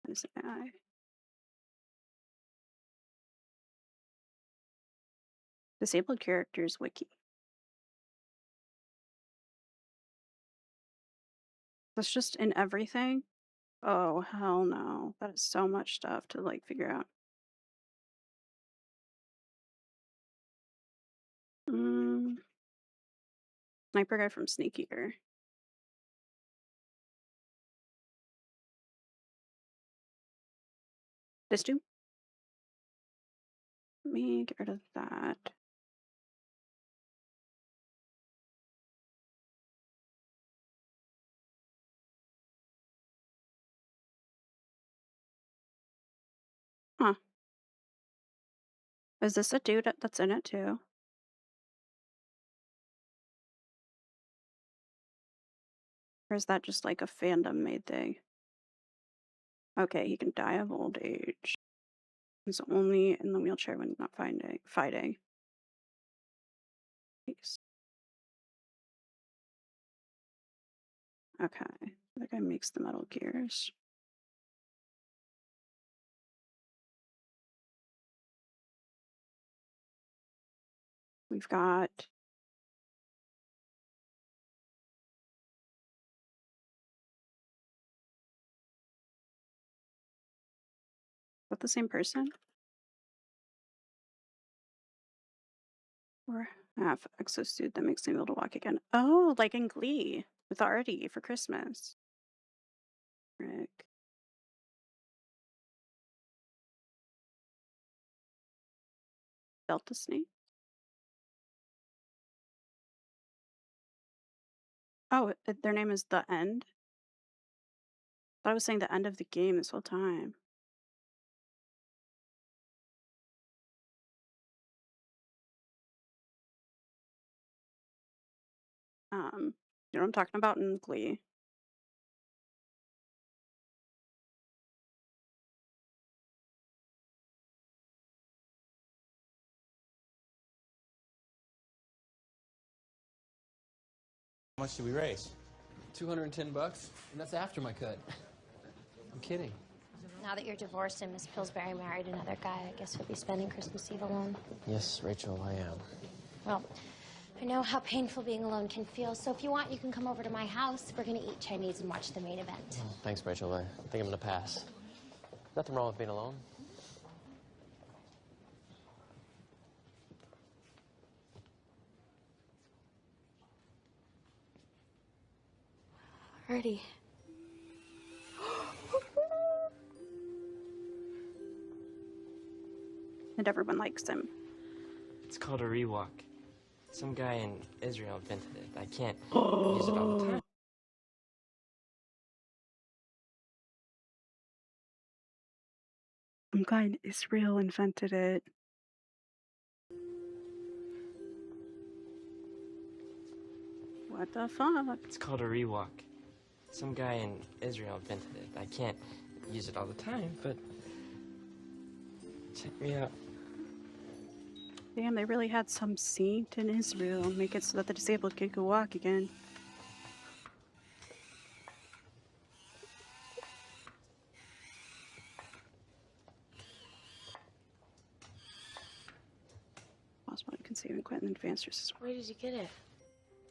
Speaker 1: What is it? Disabled characters wiki. That's just in everything? Oh, hell no. That is so much stuff to like figure out. Sniper guy from Snake Eater. This dude? Let me get rid of that. Huh. Is this a dude that's in it too? Or is that just like a fandom made thing? Okay, he can die of old age. He's only in the wheelchair when not fighting. Nice. Okay, that guy makes the Metal Gears. We've got is that the same person? Or half exosuit that makes him able to walk again. Oh, like in Glee with Artie for Christmas. Rick. Delta Snake. Oh, their name is The End? I was saying the end of the game this whole time. You know what I'm talking about in Glee?
Speaker 3: How much did we raise? $210, and that's after my cut. I'm kidding.
Speaker 10: Now that you're divorced and Miss Pillsbury married another guy, I guess you'll be spending Christmas Eve alone.
Speaker 3: Yes, Rachel, I am.
Speaker 10: Well, I know how painful being alone can feel, so if you want, you can come over to my house. We're gonna eat Chinese and watch the main event.
Speaker 3: Oh, thanks, Rachel. I think I'm gonna pass. Nothing wrong with being alone.
Speaker 10: Alrighty.
Speaker 1: And everyone likes him.
Speaker 3: It's called a rewalk. Some guy in Israel invented it. I can't use it all the time.
Speaker 1: I'm glad Israel invented it. What the fuck?
Speaker 3: It's called a rewalk. Some guy in Israel invented it. I can't use it all the time, but check me out.
Speaker 1: Damn, they really had some saint in Israel make it so that the disabled kid could walk again. Possible you can save and quit in advance your system.
Speaker 10: Where did you get it?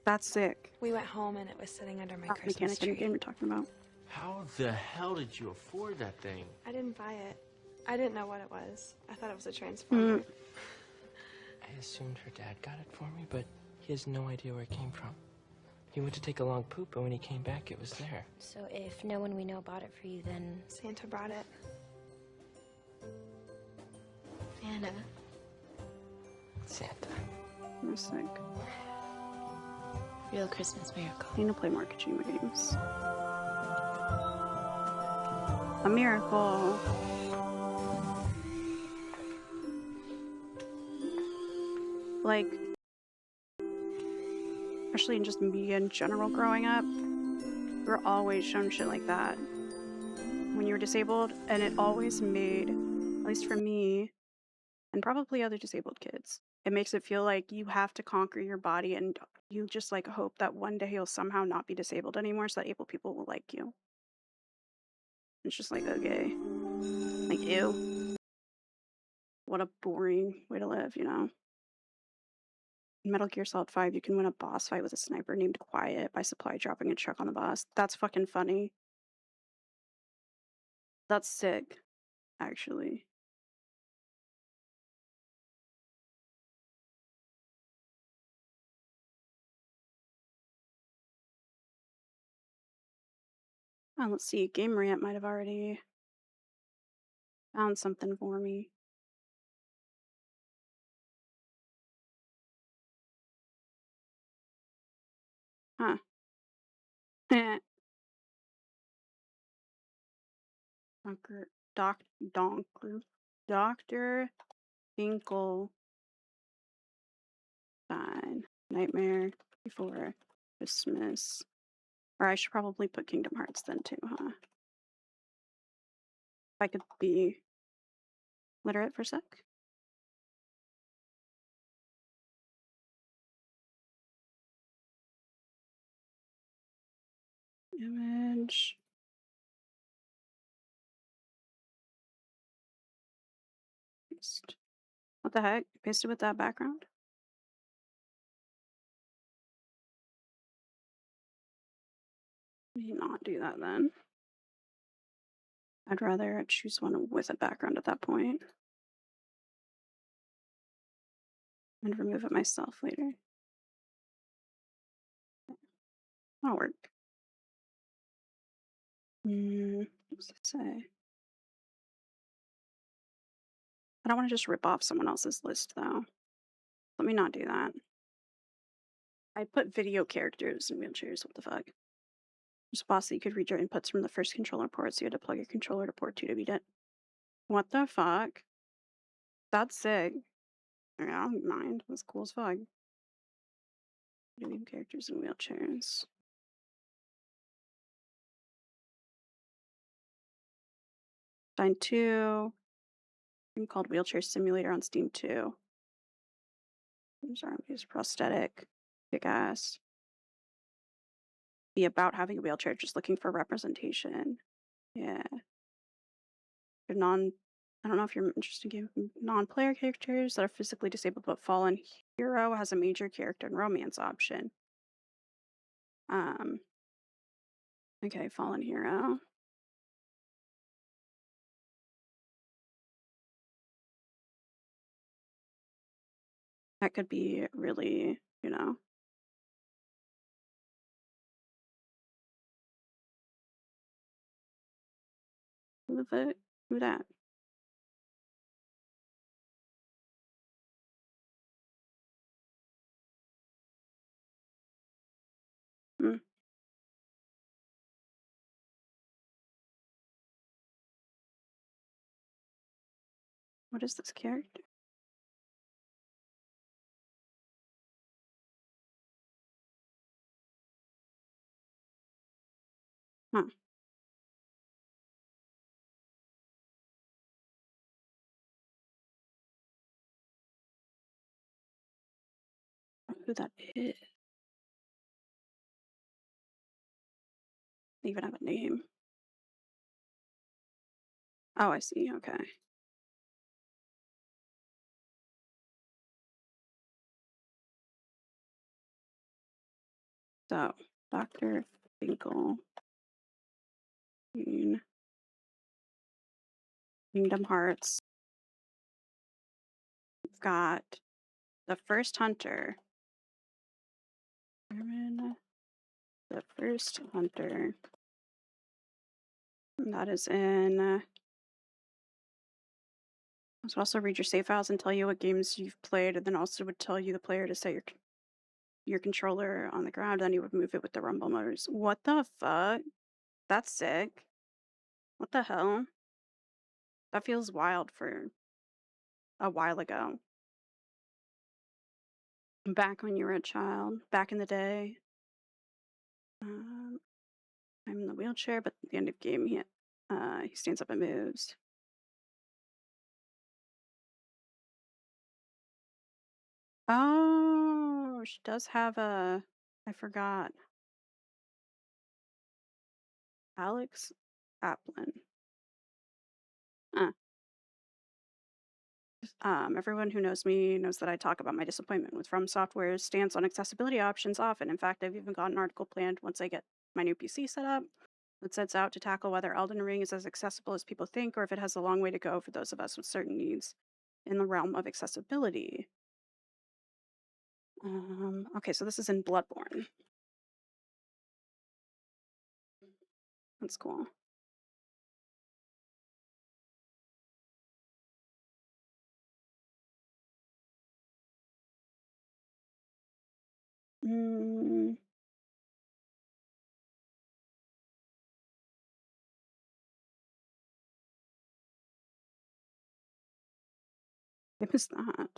Speaker 1: That's sick.
Speaker 10: We went home and it was sitting under my
Speaker 1: Mechanic
Speaker 10: Christmas
Speaker 1: in the
Speaker 10: tree.
Speaker 1: game you're talking about.
Speaker 3: How the hell did you afford that thing?
Speaker 11: I didn't buy it. I didn't know what it was. I thought it was a transformer.
Speaker 3: I assumed her dad got it for me, but he has no idea where it came from. He went to take a long poop, and when he came back, it was there.
Speaker 10: So if no one we know bought it for you, then
Speaker 11: Santa brought it.
Speaker 10: Anna.
Speaker 3: Santa.
Speaker 1: I'm sick.
Speaker 10: Real Christmas miracle.
Speaker 1: I need to play more Kojima games. A miracle. Like, especially in just media in general growing up, we were always shown shit like that when you were disabled, and it always made, at least for me, and probably other disabled kids, it makes it feel like you have to conquer your body and you just like hope that one day you'll somehow not be disabled anymore so that able people will like you. It's just like, okay. Like, ew. What a boring way to live, you know? In Metal Gear Solid 5, you can win a boss fight with a sniper named Quiet by supply dropping a truck on the boss. That's fucking funny. That's sick, actually. Let's see. Game Rant might have already found something for me. Huh. Dr. Finkelstein. Nightmare Before Christmas. Or I should probably put Kingdom Hearts then too, huh? If I could be literate for a sec. Image. Paste. What the heck? Pasted with that background? Let me not do that then. I'd rather choose one with a background at that point. And remove it myself later. That'll work. What does it say? I don't want to just rip off someone else's list though. Let me not do that. I put video characters in wheelchairs. What the fuck? There's a boss that you could read your inputs from the first controller port, so you had to plug your controller to port 2 to beat it. What the fuck? That's sick. I don't mind. That's cool as fuck. Video characters in wheelchairs. Stein 2. Game called Wheelchair Simulator on Steam 2. These RMPs prosthetic. Kick ass. Be about having a wheelchair, just looking for representation. Yeah. I don't know if you're interested in non-player characters that are physically disabled, but Fallen Hero has a major character and romance option. Okay, Fallen Hero. That could be really, you know. Who that? What is this character? Huh. Who that is? They even have a name. Oh, I see. Okay. So, Dr. Finkel. Kingdom Hearts. We've got The First Hunter. The First Hunter. And that is in. This would also read your save files and tell you what games you've played, and then also would tell you the player to set your controller on the ground, then you would move it with the rumble motors. What the fuck? That's sick. What the hell? That feels wild for a while ago. Back when you were a child, back in the day. I'm in the wheelchair, but at the end of the game, he stands up and moves. Oh, she does have a. I forgot. Alex Applin. Everyone who knows me knows that I talk about my disappointment with From Software's stance on accessibility options often. In fact, I've even got an article planned once I get my new PC set up that sets out to tackle whether Elden Ring is as accessible as people think or if it has a long way to go for those of us with certain needs in the realm of accessibility. Okay, so this is in Bloodborne. That's cool. What is that?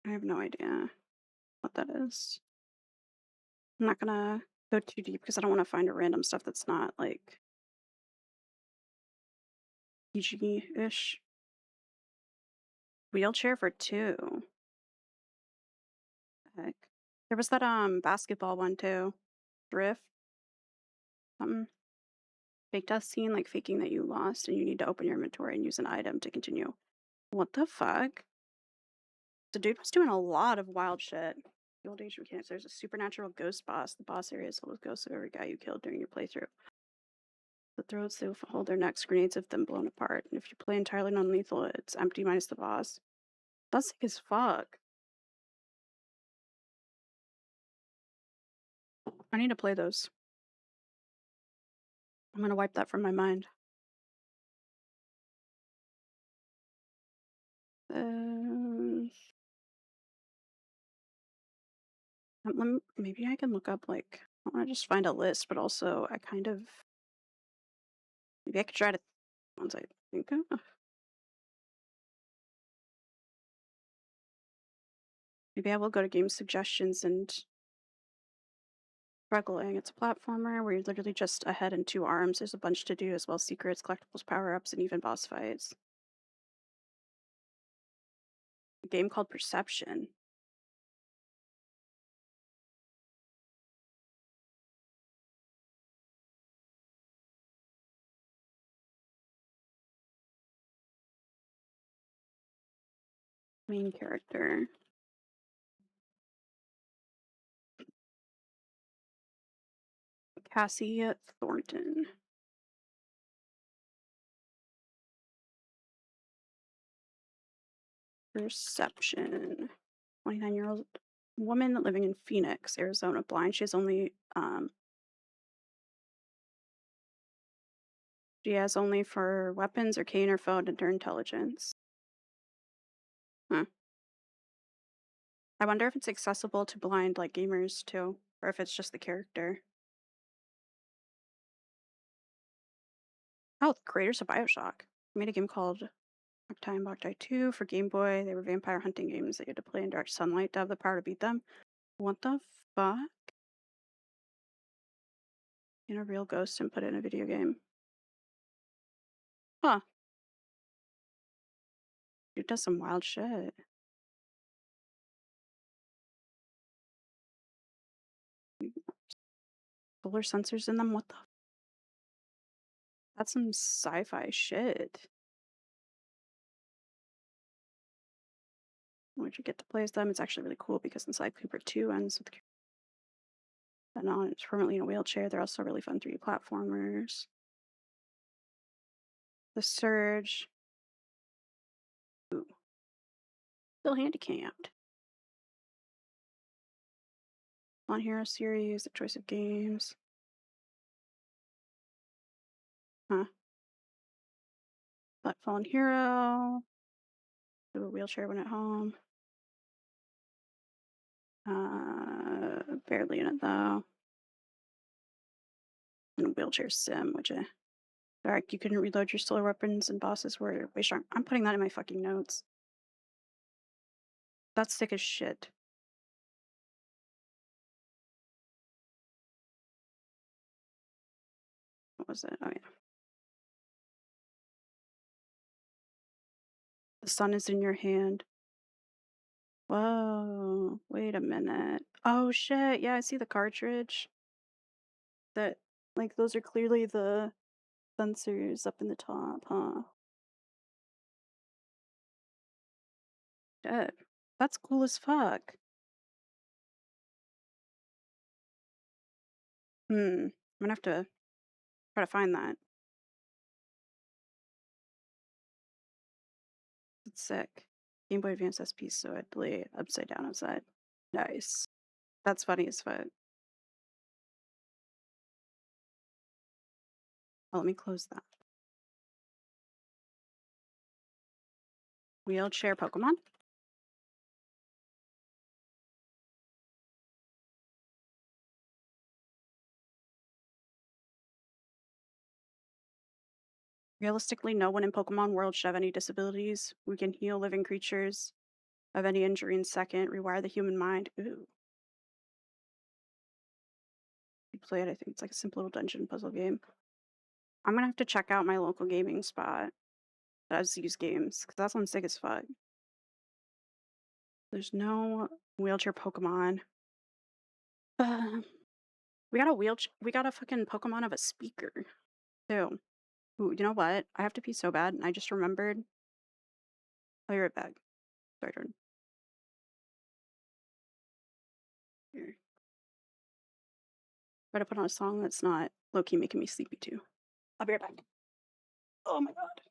Speaker 1: I have no idea what that is. I'm not gonna go too deep because I don't want to find a random stuff that's not like PG-ish. Wheelchair for 2. Heck. There was that basketball one too. Drift. Something. Fake death scene, like faking that you lost and you need to open your inventory and use an item to continue. What the fuck? The dude was doing a lot of wild shit. The old age mechanics. There's a supernatural ghost boss. The boss area is full of ghosts of every guy you killed during your playthrough. The throats, they will hold their necks, grenades of them blown apart. And if you play entirely non-lethal, it's empty minus the boss. That's sick as fuck. I need to play those. I'm gonna wipe that from my mind. Maybe I can look up, like, I want to just find a list, but also I kind of. Maybe I could try to. Ones I think of. Maybe I will go to game suggestions and. Struggling. It's a platformer where you're literally just a head and 2 arms. There's a bunch to do as well: secrets, collectibles, power ups, and even boss fights. A game called Perception. Main character. Cassie Thornton. Perception. 29-year-old woman living in Phoenix, Arizona, blind. She has only for weapons, arcane, or phone and her intelligence. I wonder if it's accessible to blind like gamers too, or if it's just the character. Oh, the creators of Bioshock made a game called Boktai and Boktai 2 for Game Boy. They were vampire hunting games that you had to play in dark sunlight to have the power to beat them. What the fuck? In a real ghost and put it in a video game. Huh. Dude does some wild shit. Solar sensors in them? What the? That's some sci-fi shit. Would you get to play as them? It's actually really cool because Inside Cooper 2 ends with and on it's permanently in a wheelchair. They're also really fun 3D platformers. The Surge. Ooh. Still handicapped. On Hero series, the choice of games. Huh. But Fallen Hero. Do a wheelchair when at home. Barely in it though. And a wheelchair sim, which Dark, you couldn't reload your solar weapons and bosses were way strong. I'm putting that in my fucking notes. That's sick as shit. What was it? Oh yeah. The sun is in your hand. Whoa, wait a minute. Oh shit, yeah, I see the cartridge. That, like, those are clearly the sensors up in the top, huh? Shit. That's cool as fuck. I'm gonna have to try to find that. It's sick. Game Boy Advance SP, so I play upside down outside. Nice. That's funny as fuck. Oh, let me close that. Wheelchair Pokemon? Realistically, no one in Pokemon World should have any disabilities. We can heal living creatures of any injury in second, rewire the human mind. Ooh. You play it, I think it's like a simple little dungeon puzzle game. I'm gonna have to check out my local gaming spot that has these games, because that sounds sick as fuck. There's no wheelchair Pokemon. We got a we got a fucking Pokemon of a speaker, too. Ooh, you know what? I have to pee so bad, and I just remembered. I'll be right back. Sorry, Jordan. Here. Try to put on a song that's not low-key making me sleepy, too. I'll be right back. Oh my god.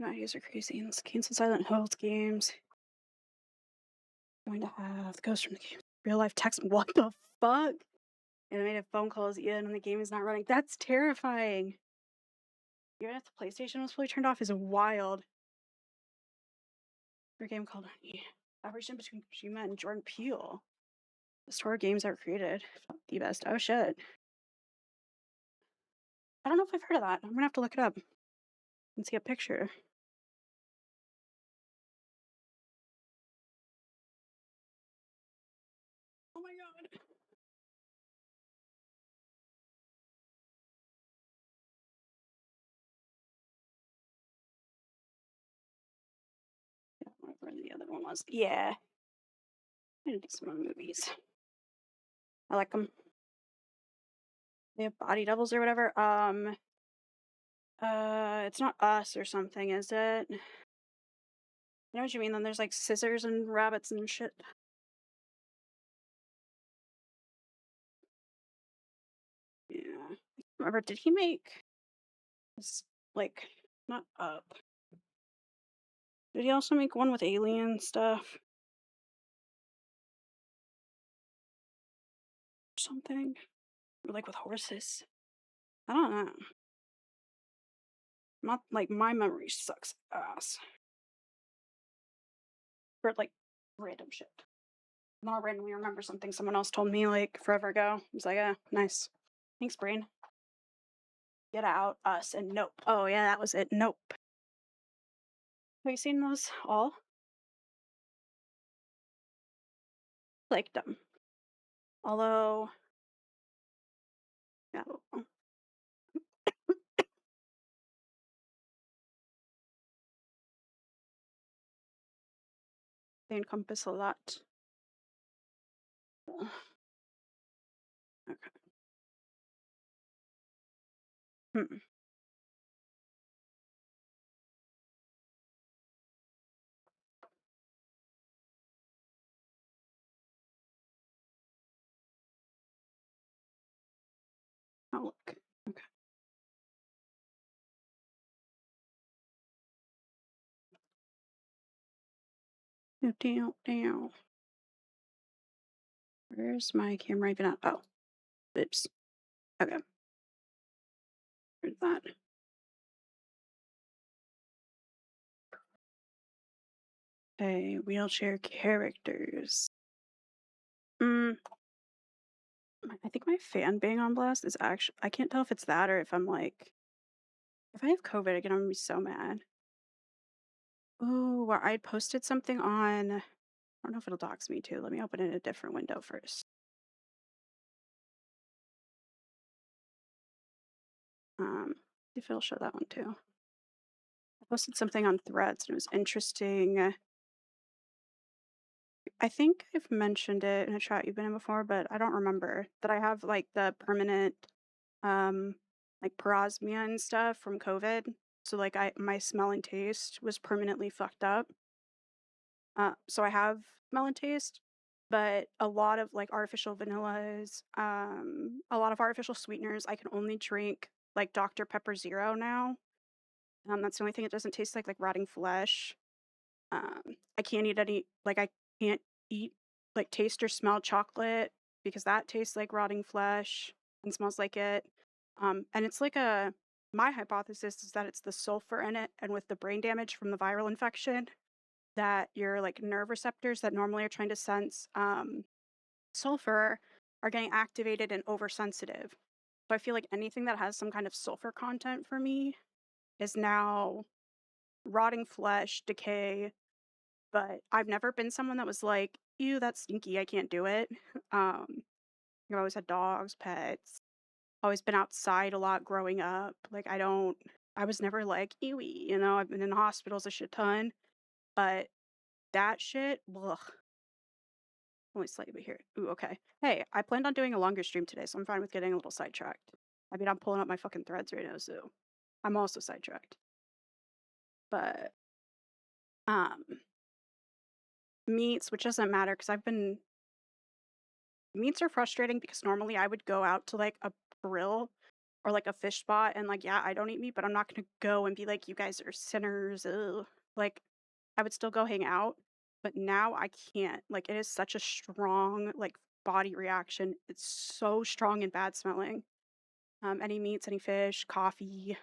Speaker 1: My ideas are crazy. Let's cancel Silent Hills games. Going to have the ghost from the game. Real life text. What the fuck? Animated phone calls in when the game is not running. That's terrifying. Even if the PlayStation was fully turned off is wild. For a game called Collaboration between Kojima and Jordan Peele. The store games that were created. The best. Oh shit. I don't know if I've heard of that. I'm gonna have to look it up and see a picture. Oh my god. Yeah, whatever the other one was. Yeah. I'm gonna do some more movies. I like them. They have body doubles or whatever. It's not Us or something, is it? I know what you mean. Then there's like scissors and rabbits and shit. Yeah. Remember, did he make this, like, not Up? Did he also make one with alien stuff? Something? Or like with horses? I don't know. Not like my memory sucks ass. For like random shit. Then I'll randomly remember something someone else told me like forever ago. I was like, nice. Thanks, brain. Get Out, Us, and Nope. Oh yeah, that was it. Nope. Have you seen those all? Liked them. Although, yeah. They encompass a lot. Okay. Hmm. Oh look. Okay. Down. Where's my camera even at? Oh. Oops. Okay. Where's that? Okay, wheelchair characters. I think my fan being on blast is actually, I can't tell if it's that or if I'm like, if I have COVID again, I'm gonna be so mad. Ooh, where I posted something on, I don't know if it'll dox me too. Let me open it in a different window first. If it'll show that one too. I posted something on Threads and it was interesting. I think I've mentioned it in a chat you've been in before, but I don't remember that I have like the permanent like parosmia and stuff from COVID. So like my smell and taste was permanently fucked up. So I have smell and taste, but a lot of like artificial vanillas, a lot of artificial sweeteners. I can only drink like Dr. Pepper Zero now. That's the only thing that doesn't taste like rotting flesh. I can't eat any like I can't eat like taste or smell chocolate because that tastes like rotting flesh and smells like it. And it's like my hypothesis is that it's the sulfur in it and with the brain damage from the viral infection that your like nerve receptors that normally are trying to sense sulfur are getting activated and oversensitive. So I feel like anything that has some kind of sulfur content for me is now rotting flesh, decay, but I've never been someone that was like, ew, that's stinky, I can't do it. I've always had dogs, pets, always been outside a lot growing up. Like I was never like, ewy, I've been in hospitals a shit ton, but that shit, ugh. Only slightly here. Ooh, okay. Hey, I planned on doing a longer stream today, so I'm fine with getting a little sidetracked. I mean, I'm pulling up my fucking threads right now, so I'm also sidetracked. But, meats, which doesn't matter because meats are frustrating because normally I would go out to like a grill or like a fish spot, and like, yeah, I don't eat meat, but I'm not gonna go and be like, you guys are sinners. Ugh. Like, I would still go hang out, but now I can't. Like, it is such a strong like body reaction. It's so strong and bad smelling. Any meats, any fish, coffee,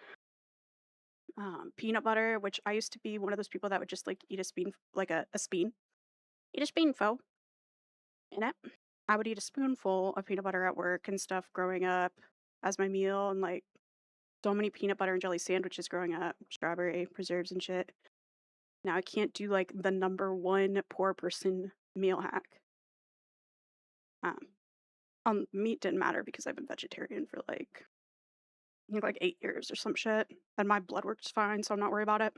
Speaker 1: peanut butter, which I used to be one of those people that would just like eat a spoon, like a spoon, eat a spoonful in it. I would eat a spoonful of peanut butter at work and stuff growing up as my meal, and like so many peanut butter and jelly sandwiches growing up, strawberry preserves and shit. Now I can't do like the number one poor person meal hack. Um, Meat didn't matter because I've been vegetarian for like I think like 8 years or some shit, and my blood work's fine, so I'm not worried about it.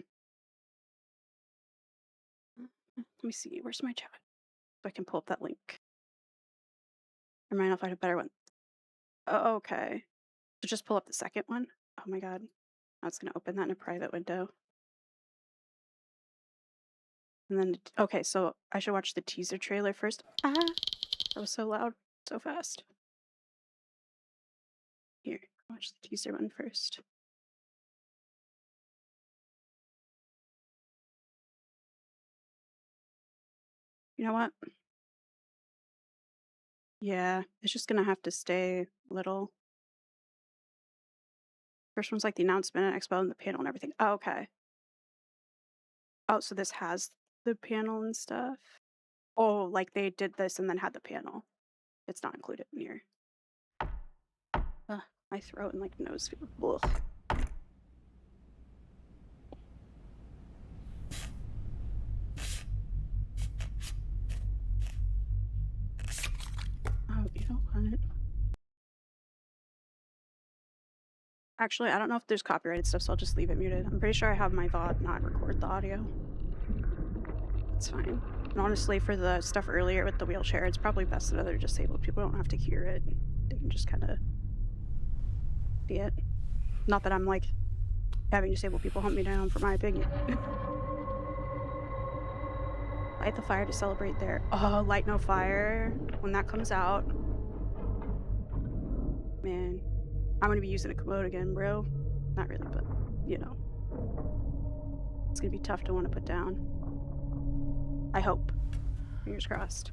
Speaker 1: Let me see, where's my chat? So I can pull up that link. I might not find a better one. Oh, okay. So just pull up the second one. Oh my god. I was gonna open that in a private window. And then, okay, so I should watch the teaser trailer first. Ah, that was so loud, so fast. Here, watch the teaser one first. You know what? Yeah, it's just gonna have to stay little. First one's like the announcement, expo, and the panel and everything. Oh, okay. Oh, so this has the panel and stuff. Oh, like they did this and then had the panel. It's not included in here. Ugh, my throat and like nose feel. Ugh. Oh, you don't want it. Actually, I don't know if there's copyrighted stuff, so I'll just leave it muted. I'm pretty sure I have my VOD not record the audio. It's fine. And honestly, for the stuff earlier with the wheelchair, it's probably best that other disabled people don't have to hear it. They can just kind of see it. Not that I'm like having disabled people hunt me down for my opinion. Light the fire to celebrate there. Oh, Light No Fire. When that comes out. Man. I'm gonna be using a commode again, bro. Not really, but, you know. It's gonna be tough to want to put down. I hope. Fingers crossed.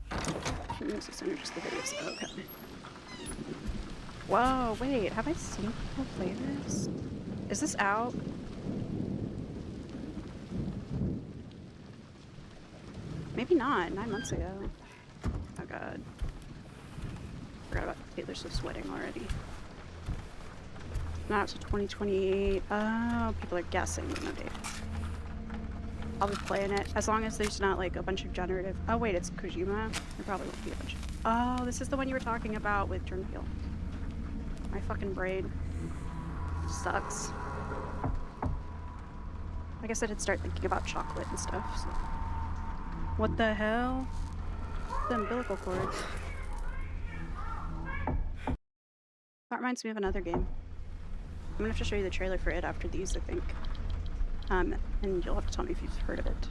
Speaker 1: Just the videos. Okay. Whoa, wait. Have I seen people play this? Is this out? Maybe not. 9 months ago. Oh god. Forgot about Taylor Swift's wedding already. Not up to 2028. Oh, people are guessing. No date. I'll be playing it as long as there's not like a bunch of generative. Oh wait, it's Kojima. There probably won't be a bunch. Oh, this is the one you were talking about with Turnfield. My fucking brain sucks. I guess I did start thinking about chocolate and stuff. So. What the hell? The umbilical cord. That reminds me of another game. I'm gonna have to show you the trailer for it after these, I think. And you'll have to tell me if you've heard of it.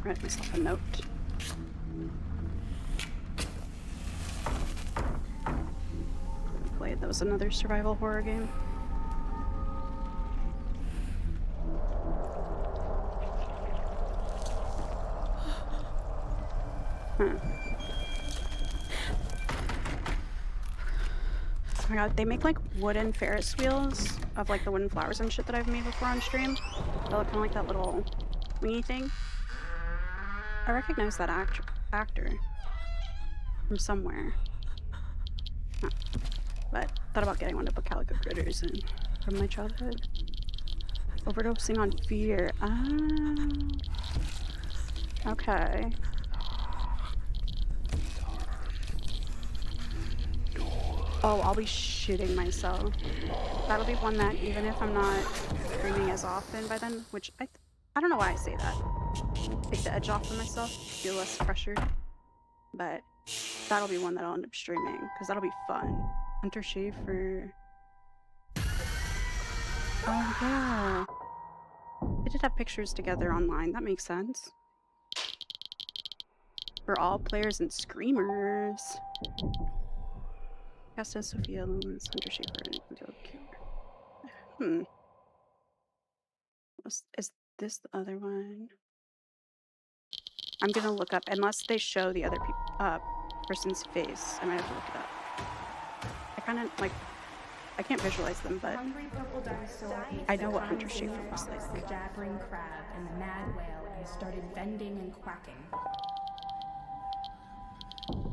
Speaker 1: Write myself a note. Played. That was another survival horror game. Huh. Oh my god, they make like wooden Ferris wheels of like the wooden flowers and shit that I've made before on stream. They look kind of like that little wingy thing. I recognize that actor from somewhere. Huh. But thought about getting one to put Calico Critters in from my childhood. Overdosing on fear. Ah. Okay. Oh, I'll be shitting myself. That'll be one that even if I'm not streaming as often by then, which I don't know why I say that. Take the edge off of myself, feel less pressured. But that'll be one that I'll end up streaming because that'll be fun. Hunter Schafer. Oh yeah. They did have pictures together online. That makes sense. For all players and screamers. Cast as Sophia Lumens, Hunter Shaper, and Udo Killer. Is this the other one? I'm gonna look up, unless they show the other person's face. I might have to look it up. I kind of like, I can't visualize them, but I know what Hunter Schafer looks like.
Speaker 12: The jabbering crab and the mad whale and started vending and quacking.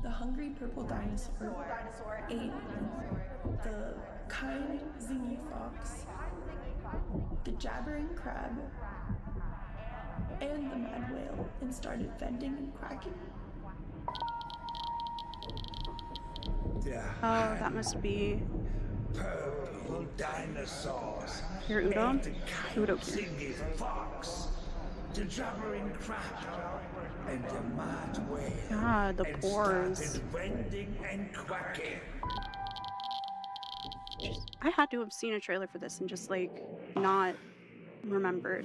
Speaker 13: The hungry purple dinosaur ate the kind zingy fox, the jabbering crab, and the mad whale and started vending and quacking.
Speaker 1: Oh, that must be
Speaker 14: purple dinosaurs.
Speaker 1: Your Udo?
Speaker 14: And the
Speaker 1: Udo
Speaker 14: kind zingy fox, the jabbering crab, and the mad whale.
Speaker 1: God, the
Speaker 14: and
Speaker 1: pores.
Speaker 14: started vending and quacking.
Speaker 1: I had to have seen a trailer for this and just like not remembered.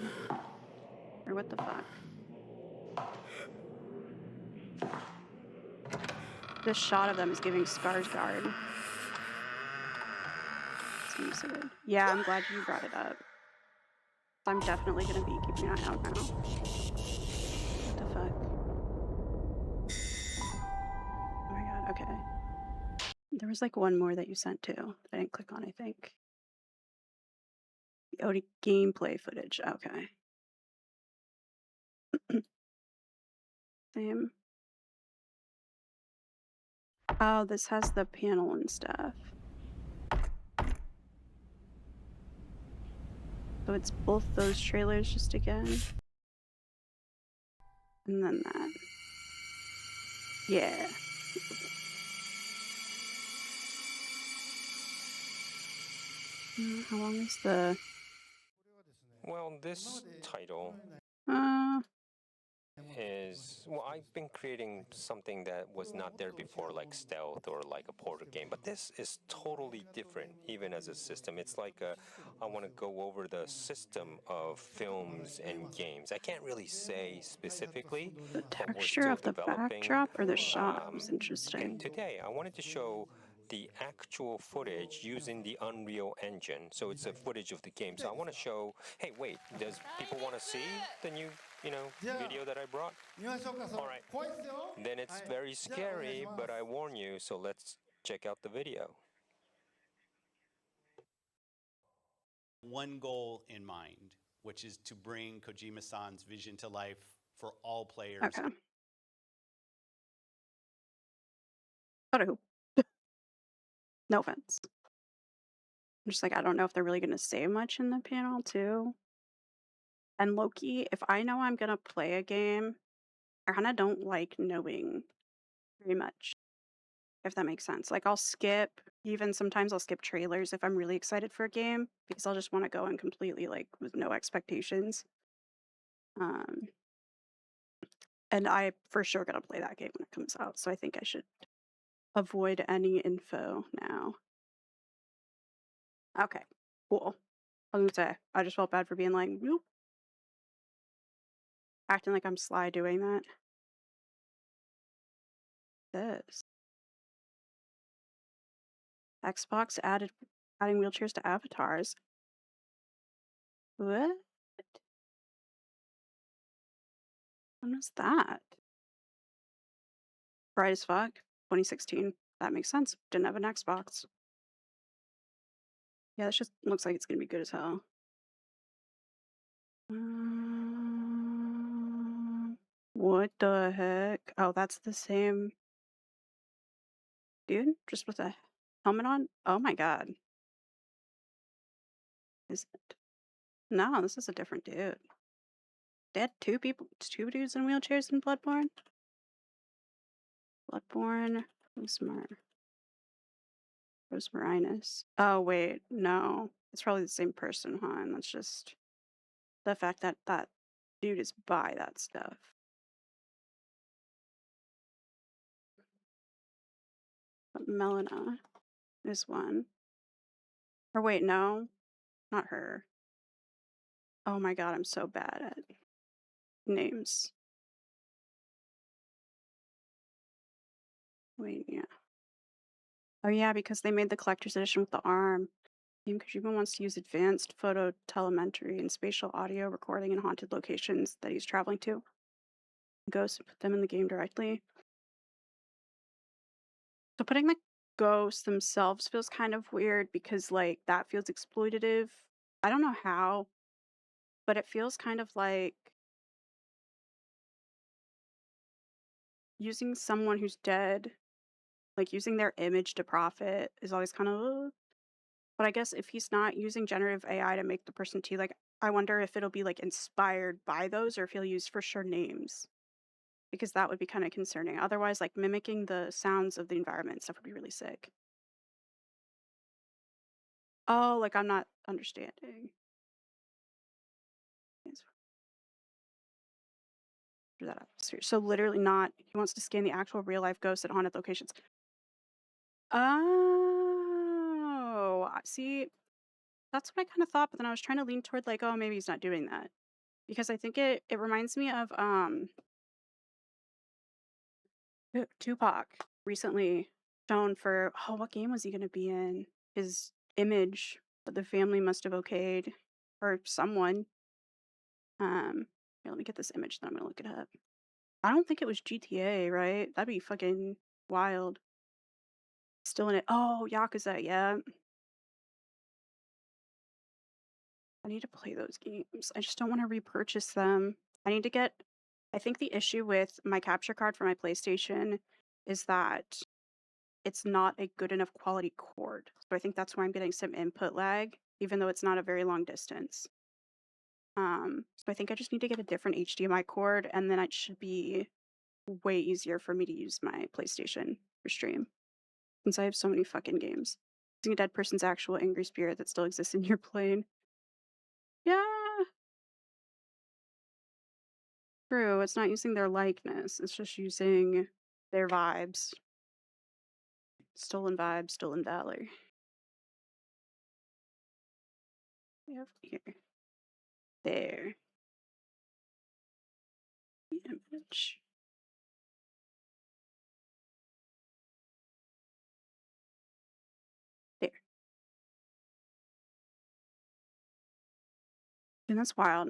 Speaker 1: Or what the fuck? This shot of them is giving Skarsgård. Seems so good. Yeah, I'm glad you brought it up. I'm definitely gonna be keeping an eye out now. What the fuck? Oh my god, okay. There was like one more that you sent too that I didn't click on, I think. The Odie gameplay footage, okay. Same. Oh, this has the panel and stuff. So it's both those trailers just again. And then that. Yeah. How long is the...
Speaker 15: Well, this title is, well, I've been creating something that was not there before, like Stealth or like a Portal game, but this is totally different, even as a system. It's like I want to go over the system of films and games. I can't really say specifically.
Speaker 1: The texture of the backdrop or the shot was interesting.
Speaker 15: And today, I wanted to show the actual footage using the Unreal Engine. So it's a footage of the game. So I want to show, hey, wait, does people want to see the new, video that I brought? All right. Then it's very scary, but I warn you, so let's check out the video.
Speaker 16: One goal in mind, which is to bring Kojima-san's vision to life for all players.
Speaker 1: Okay. But I hope. No offense. I'm just like, I don't know if they're really going to say much in the panel, too. And Loki, if I know I'm going to play a game, I kind of don't like knowing very much, if that makes sense. Like, I'll skip, even sometimes I'll skip trailers if I'm really excited for a game, because I'll just want to go in completely, like, with no expectations. And I for sure going to play that game when it comes out, so I think I should avoid any info now. Okay, cool. I was gonna say, I just felt bad for being like, nope. Acting like I'm sly doing that. This. Xbox adding wheelchairs to avatars. What? When was that? Bright as fuck. 2016. That makes sense. Didn't have an Xbox. Yeah, this just looks like it's gonna be good as hell. What the heck? Oh, that's the same dude? Just with a helmet on? Oh my god. Is it? No, this is a different dude. They had two dudes in wheelchairs in Bloodborne? Bloodborne, Rosmarinus. Oh, wait, no. It's probably the same person, huh? And that's just the fact that that dude is by that stuff. But Melina is one. Or wait, no. Not her. Oh my god, I'm so bad at names. Wait, yeah. Oh yeah, because they made the collector's edition with the arm. Team Kojima wants to use advanced photo telemetry and spatial audio recording in haunted locations that he's traveling to. Ghosts and put them in the game directly. So putting the ghosts themselves feels kind of weird because like that feels exploitative. I don't know how, but it feels kind of like using someone who's dead, like using their image to profit is always kind of but I guess if he's not using generative AI to make the person T, like I wonder if it'll be like inspired by those or if he'll use for sure names. Because that would be kind of concerning. Otherwise, like mimicking the sounds of the environment and stuff would be really sick. Oh, like I'm not understanding. Yes. Screw that up. So literally not. He wants to scan the actual real life ghosts at haunted locations. Oh, see, that's what I kind of thought, but then I was trying to lean toward like, oh, maybe he's not doing that because I think it reminds me of Tupac recently shown for what game was he gonna be in? His image that the family must have okayed or someone. Here, let me get this image, then I'm gonna look it up. I don't think it was GTA, right? That'd be fucking wild. Still in it. Oh, Yakuza, yeah. I need to play those games. I just don't want to repurchase them. I need to get. I think the issue with my capture card for my PlayStation is that it's not a good enough quality cord. So I think that's why I'm getting some input lag, even though it's not a very long distance. So I think I just need to get a different HDMI cord, and then it should be way easier for me to use my PlayStation for stream. Since I have so many fucking games. Using a dead person's actual angry spirit that still exists in your plane. Yeah. True, it's not using their likeness. It's just using their vibes. Stolen vibes, stolen valor. We have here. There. The image. There. And that's wild.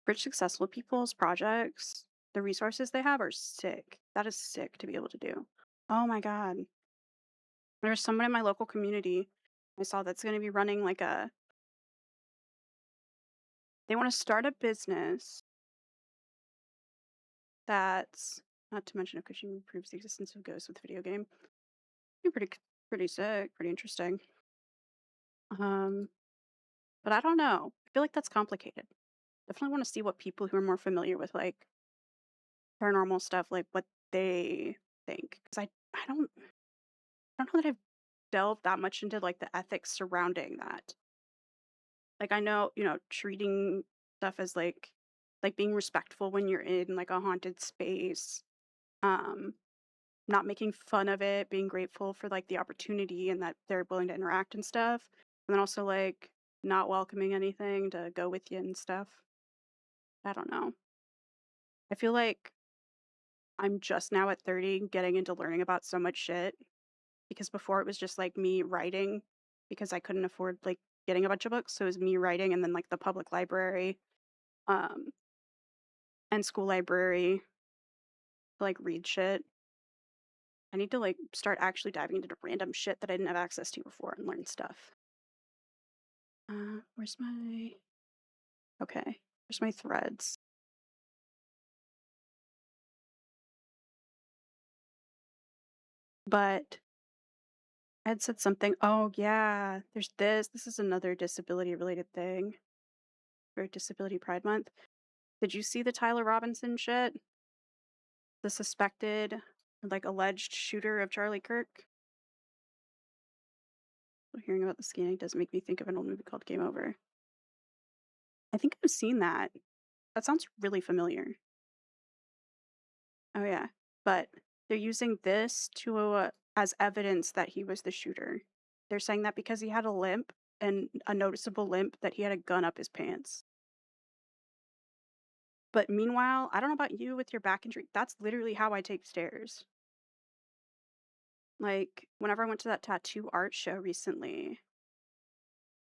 Speaker 1: Rich, successful people's projects, the resources they have are sick. That is sick to be able to do. Oh my god. There's someone in my local community I saw that's going to be running like they want to start a business that's not to mention if Kojima proves the existence of ghosts with video game. Be pretty sick, pretty interesting. But I don't know. I feel like that's complicated. Definitely want to see what people who are more familiar with like paranormal stuff, like what they think. Because I don't know that I've delved that much into like the ethics surrounding that. Like I know, treating stuff as like being respectful when you're in like a haunted space. Um, not making fun of it, being grateful for like the opportunity and that they're willing to interact and stuff. And then also like not welcoming anything to go with you and stuff. I don't know. I feel like I'm just now at 30 getting into learning about so much shit because before it was just like me writing because I couldn't afford like getting a bunch of books. So it was me writing and then like the public library um and school library to like read shit. I need to like start actually diving into the random shit that I didn't have access to before and learn stuff. Where's my okay, where's my threads? But I had said something. Oh yeah, there's this. This is another disability related thing for Disability Pride Month. Did you see the Tyler Robinson shit? The suspected, like alleged shooter of Charlie Kirk? Hearing about the scanning does make me think of an old movie called Game Over. I think I've seen that. That sounds really familiar. Oh yeah, but they're using this to as evidence that he was the shooter. They're saying that because he had a limp and a noticeable limp that he had a gun up his pants. But meanwhile, I don't know about you with your back injury. That's literally how I take stairs. Like, whenever I went to that tattoo art show recently,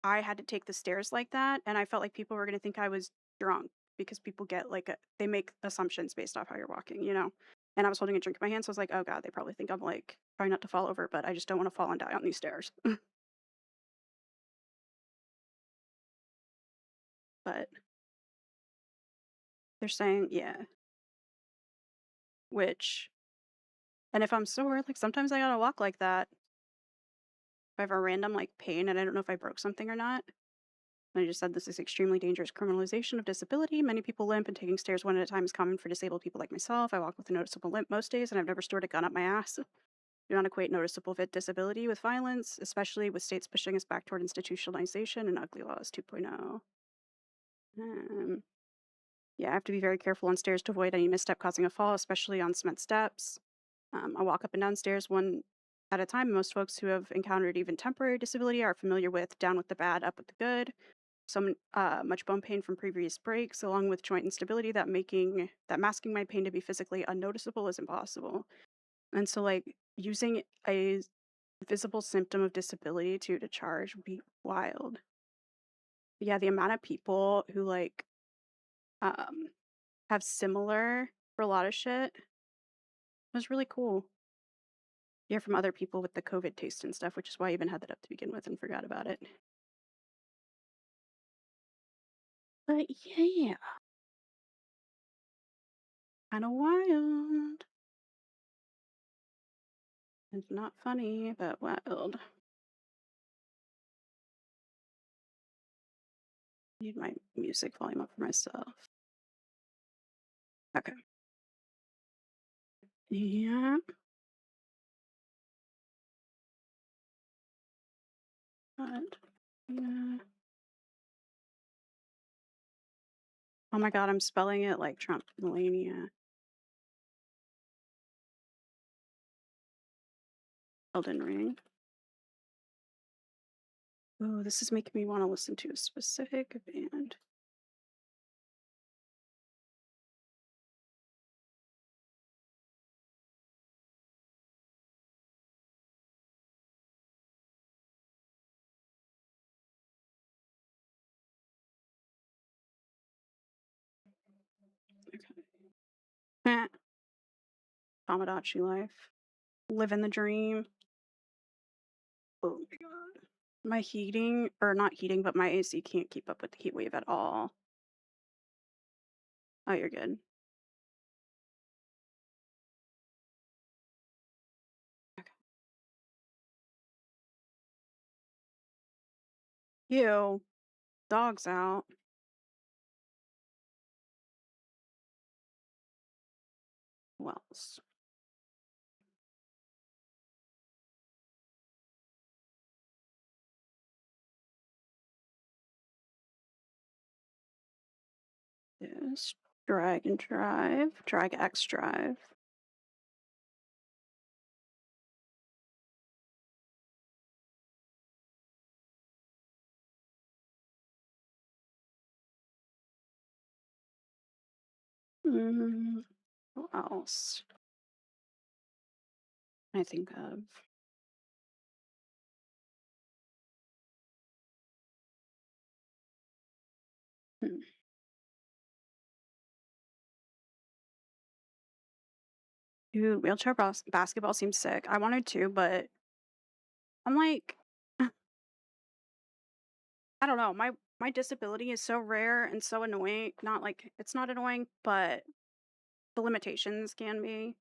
Speaker 1: I had to take the stairs like that, and I felt like people were gonna think I was drunk because people get like they make assumptions based off how you're walking, you know? And I was holding a drink in my hand, so I was like, oh god, they probably think I'm like trying not to fall over, but I just don't want to fall and die on these stairs. But they're saying, yeah, which, and if I'm sore, like sometimes I gotta walk like that. If I have a random like pain and I don't know if I broke something or not. And I just said this is extremely dangerous criminalization of disability. Many people limp, and taking stairs one at a time is common for disabled people like myself. I walk with a noticeable limp most days, and I've never stored a gun up my ass. Do not equate noticeable disability with violence, especially with states pushing us back toward institutionalization and ugly laws 2.0. Yeah, I have to be very careful on stairs to avoid any misstep causing a fall, especially on cement steps. I walk up and down stairs one at a time. Most folks who have encountered even temporary disability are familiar with down with the bad, up with the good. Some much bone pain from previous breaks, along with joint instability that masking my pain to be physically unnoticeable is impossible. And so, like, using a visible symptom of disability to charge would be wild. Yeah, the amount of people who like um have similar for a lot of shit was really cool. Yeah, from other people with the COVID taste and stuff, which is why I even had that up to begin with and forgot about it. But yeah, kind of wild. It's not funny, but wild. Need my music volume up for myself. Okay. Yeah. But, yeah. Oh my god, I'm spelling it like Trump Melania. Elden Ring. Oh, this is making me want to listen to a specific band. Okay. Tamagotchi life. Living the dream. Oh my god. My heating, or not heating, but my AC can't keep up with the heat wave at all. Oh, you're good. Okay. Ew. Dog's out. Who else? This drag and drive. Drag X drive. What else? I think of. Hmm. Dude, wheelchair basketball seems sick. I wanted to, but I'm like, I don't know. My disability is so rare and so annoying. Not like it's not annoying, but the limitations can be.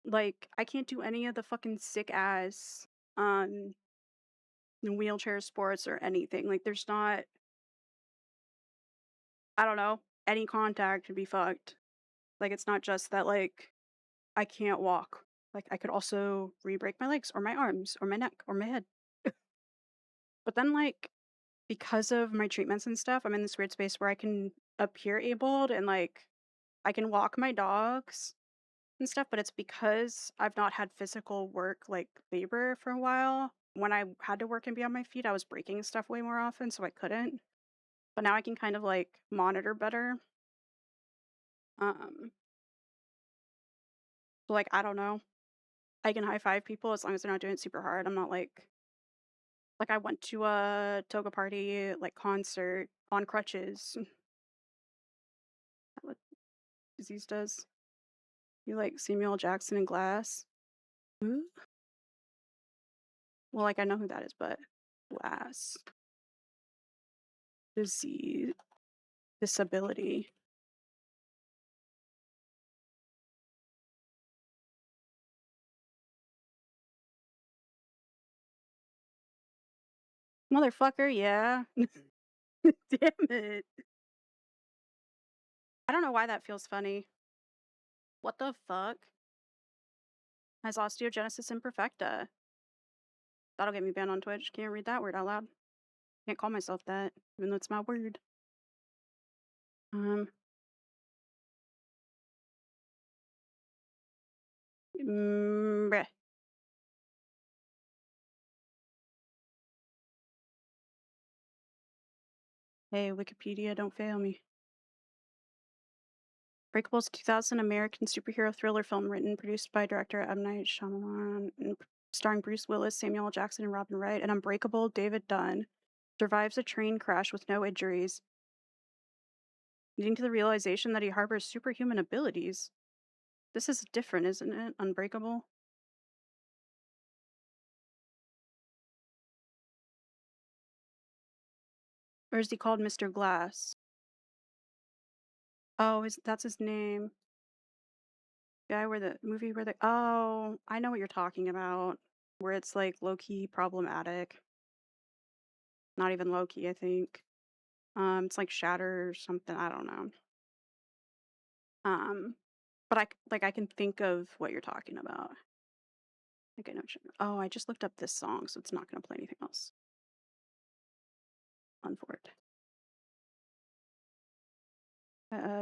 Speaker 1: Like, I can't do any of the fucking sick ass um wheelchair sports or anything. Like, there's not, I don't know, any contact to be fucked. Like, it's not just that like I can't walk. Like, I could also re-break my legs or my arms or my neck or my head. But then like because of my treatments and stuff, I'm in this weird space where I can appear abled and like I can walk my dogs and stuff, but it's because I've not had physical work like labor for a while. When I had to work and be on my feet, I was breaking stuff way more often, so I couldn't. But now I can kind of like monitor better. Um, so like I don't know. I can high five people as long as they're not doing it super hard. I'm not like I went to a toga party like concert on crutches. What disease does? You like Samuel Jackson in Glass? Who? Well, like I know who that is, but Glass disease disability. Motherfucker, yeah. Damn it. I don't know why that feels funny. What the fuck? Has osteogenesis imperfecta. That'll get me banned on Twitch. Can't read that word out loud. Can't call myself that, even though it's my word. Bleh. Hey, Wikipedia, don't fail me. Breakable's 2000 American superhero thriller film written, produced by director M. Night Shyamalan, and starring Bruce Willis, Samuel L. Jackson, and Robin Wright. And Unbreakable, David Dunn, survives a train crash with no injuries, leading to the realization that he harbors superhuman abilities. This is different, isn't it? Unbreakable? Or is he called Mr. Glass? Oh, that's his name. Guy where the movie where the oh, I know what you're talking about. Where it's like low-key problematic. Not even low-key, I think. It's like Shatter or something, I don't know. But I can think of what you're talking about. Like I know. Oh, I just looked up this song, so it's not gonna play anything else. Unfortunate.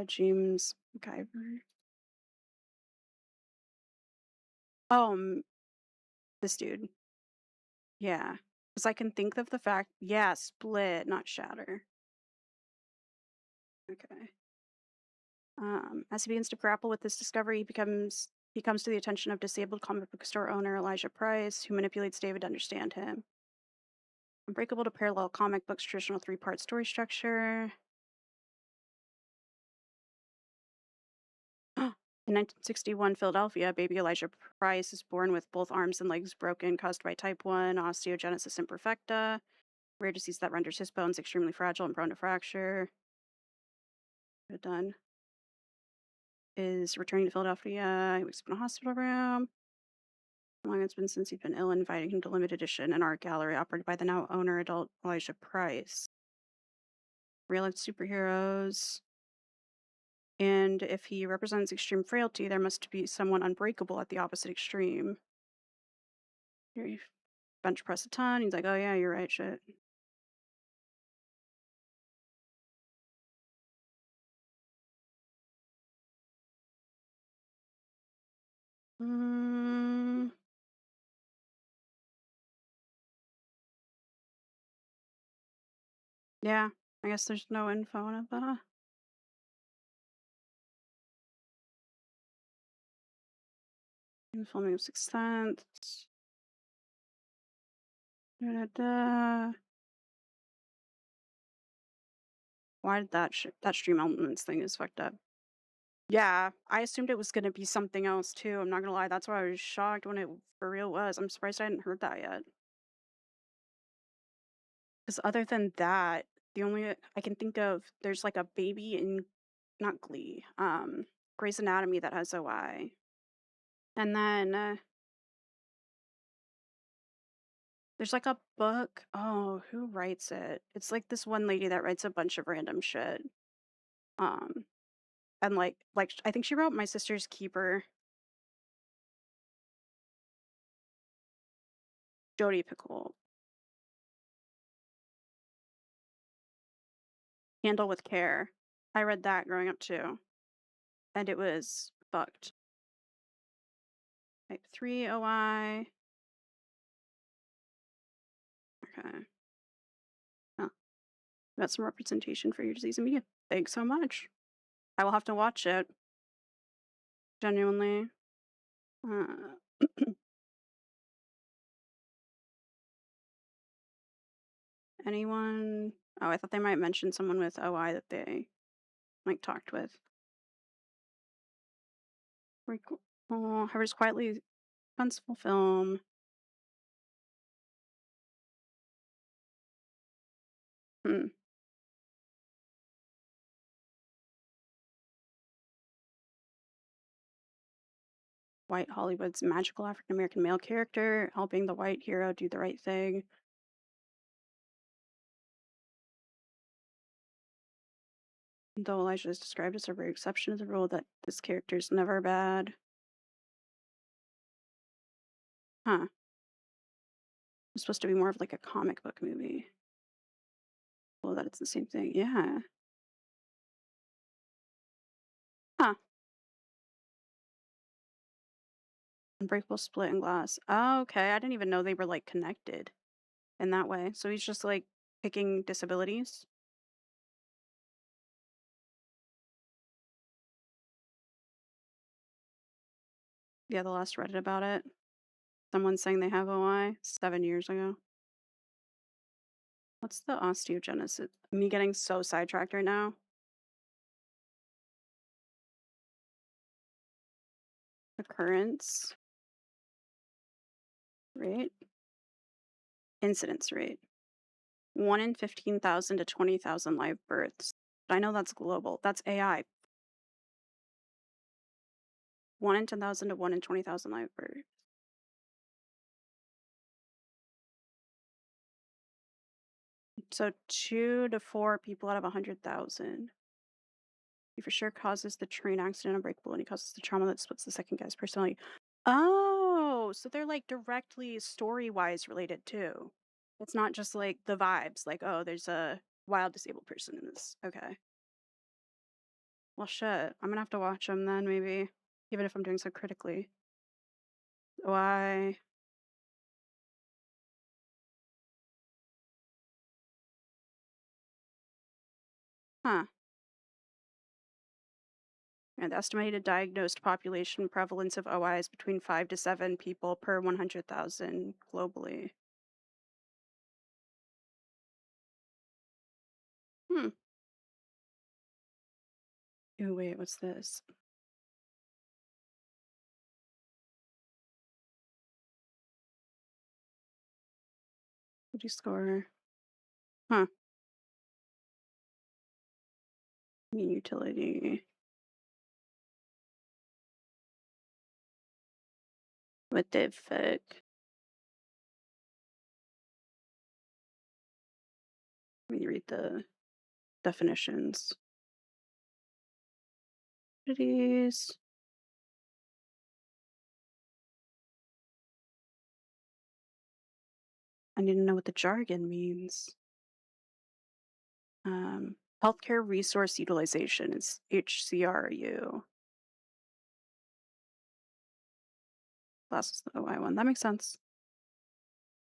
Speaker 1: James McIver. Oh, this dude. Yeah. Because I can think of the fact, yeah, Split, not Shatter. Okay. As he begins to grapple with this discovery, he comes to the attention of disabled comic book store owner Elijah Price, who manipulates David to understand him. Unbreakable to parallel comic books' traditional three-part story structure. In 1961 Philadelphia, baby Elijah Price is born with both arms and legs broken, caused by type 1 osteogenesis imperfecta, rare disease that renders his bones extremely fragile and prone to fracture. Done. Is returning to Philadelphia. He wakes up in a hospital room. How long it's been since he's been ill, inviting him to limited edition and art gallery operated by the now owner adult Elijah Price. Real life superheroes. And if he represents extreme frailty, there must be someone unbreakable at the opposite extreme. Here you bench press a ton. He's like, oh yeah, you're right, shit. Yeah, I guess there's no info on it, but filming of Sixth Sense. Why did that stream elements thing is fucked up? Yeah, I assumed it was gonna be something else too. I'm not gonna lie, that's why I was shocked when it for real was. I'm surprised I hadn't heard that yet. Because other than that, the only I can think of, there's like a baby in, not Glee, Grey's Anatomy that has OI. And then there's like a book. Oh, who writes it? It's like this one lady that writes a bunch of random shit. And like I think she wrote My Sister's Keeper. Jodi Picoult. Handle with Care. I read that growing up too. And it was fucked. Type 3 OI. Okay. Oh. Got some representation for your disease and media. Thanks so much. I will have to watch it. Genuinely. Anyone? Oh, I thought they might mention someone with OI that they like talked with. Oh, Harvard's quietly fanciful film. Hmm. White Hollywood's magical African American male character helping the white hero do the right thing. Though Elijah is described as a rare exception to the rule that this character is never bad. Huh. It's supposed to be more of like a comic book movie. Well, that it's the same thing. Yeah. Huh. Unbreakable split and glass. Oh, okay. I didn't even know they were like connected in that way. So he's just like picking disabilities. Yeah, the last Reddit about it. Someone saying they have OI 7 years ago. What's the osteogenesis? Me getting so sidetracked right now. Occurrence rate, incidence rate. 1 in 15,000 to 20,000 live births. I know that's global. That's AI. 1 in 10,000 to 1 in 20,000 live births. So 2 to 4 people out of 100,000. He for sure causes the train accident unbreakable, and he causes the trauma that splits the second guy's personality. Oh, so they're like directly story-wise related too. It's not just like the vibes, like, oh, there's a wild disabled person in this. Okay. Well, shit. I'm gonna have to watch them then, maybe. Even if I'm doing so critically. Why? Huh. And the estimated diagnosed population prevalence of OI is between 5 to 7 people per 100,000 globally. Hmm. Oh, wait, what's this? What do you score? Huh. Mean utility. What the fuck? Let me read the definitions. Entities. I need to know what the jargon means. Healthcare resource utilization is HCRU. Last is the OI one. That makes sense.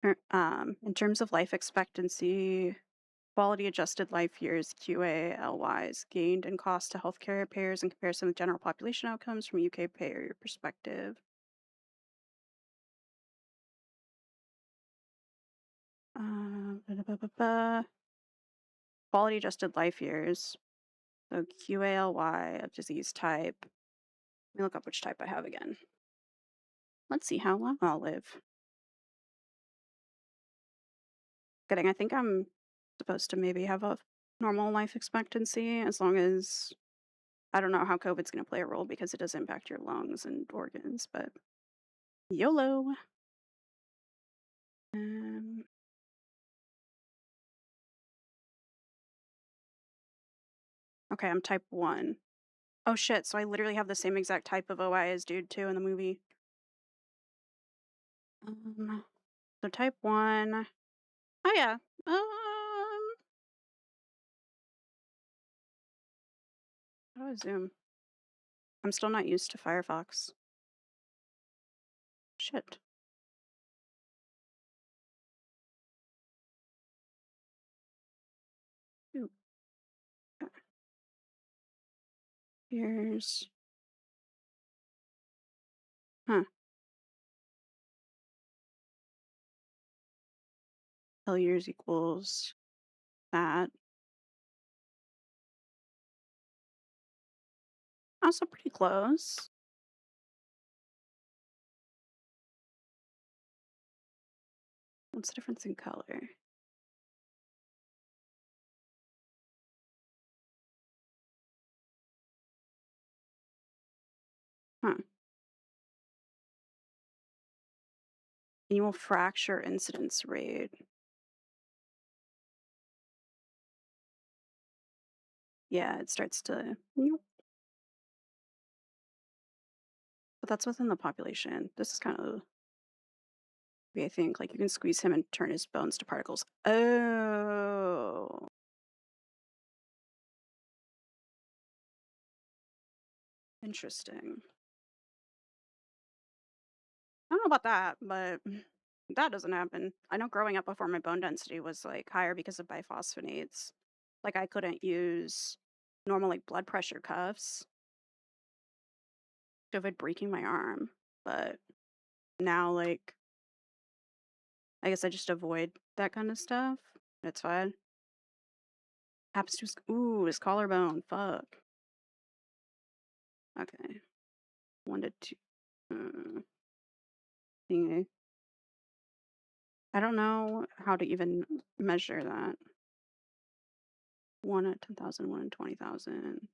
Speaker 1: In terms of life expectancy, quality adjusted life years, QALYs, gained in cost to healthcare payers in comparison with general population outcomes from a UK payer perspective. Quality adjusted life years. So QALY of disease type. Let me look up which type I have again. Let's see how long I'll live. Kidding. I think I'm supposed to maybe have a normal life expectancy as long as I don't know how COVID's going to play a role because it does impact your lungs and organs, but YOLO. Okay, I'm type 1. Oh shit, so I literally have the same exact type of OI as dude too in the movie. So type 1. Oh yeah. How do I zoom? I'm still not used to Firefox. Shit. Ooh. Here's. Huh. L years equals that. Also pretty close. What's the difference in color? Huh. Annual fracture incidence rate. Yeah, it starts to. But that's within the population. This is kind of. I think like you can squeeze him and turn his bones to particles. Oh. Interesting. I don't know about that, but that doesn't happen. I know growing up before my bone density was like higher because of biphosphonates. Like I couldn't use normal like blood pressure cuffs to avoid breaking my arm. But now like I guess I just avoid that kind of stuff. It's fine. Happens to his collarbone. Fuck. Okay. 1 to 2. Thingy. I don't know how to even measure that. 1 at 10,000, 1 at 20,000.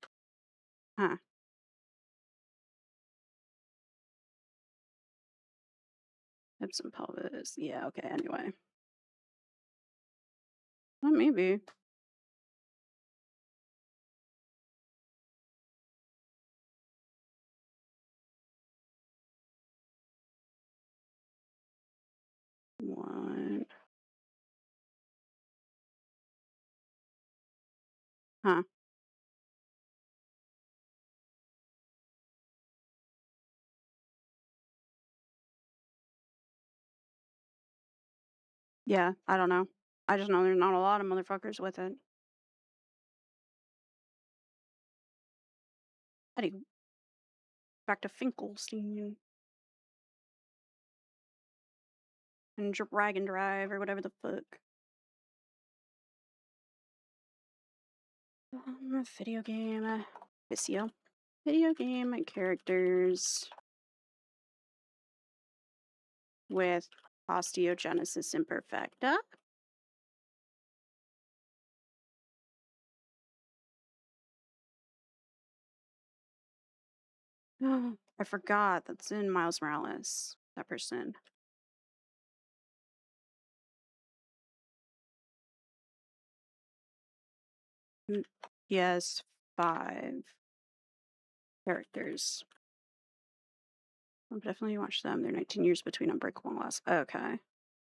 Speaker 1: Huh. Hips and pelvis. Yeah, okay, anyway. Well, maybe. One. Huh. Yeah, I don't know. I just know there's not a lot of motherfuckers with it. Anyway, back to Finkelstein. And Drag and Drive or whatever the fuck. Video game. Visio. Video game characters with osteogenesis imperfecta. I forgot that's in Miles Morales. That person. Yes, 5 characters. I'll definitely watch them. They're 19 years between Unbreakable and Glass. Okay.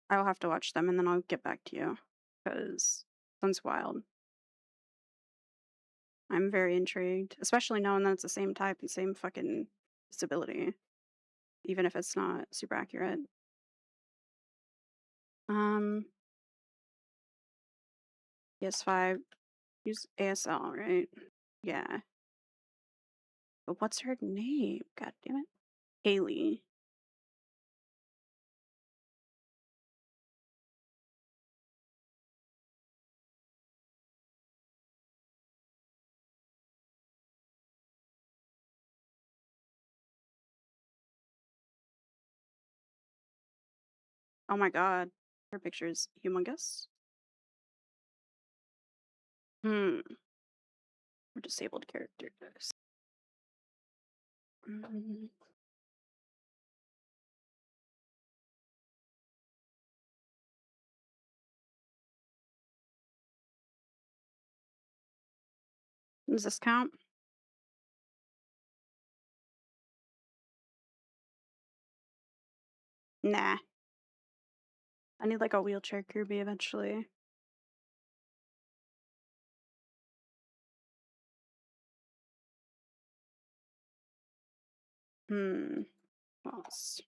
Speaker 1: I'll have to watch them and then I'll get back to you. Because sounds wild. I'm very intrigued. Especially knowing that it's the same type and same fucking disability. Even if it's not super accurate. PS5. Use ASL, right? Yeah. But what's her name? God damn it. Haley. Oh my god. Her picture is humongous. Or disabled characters. Does this count? Nah. I need like a wheelchair Kirby eventually. What else?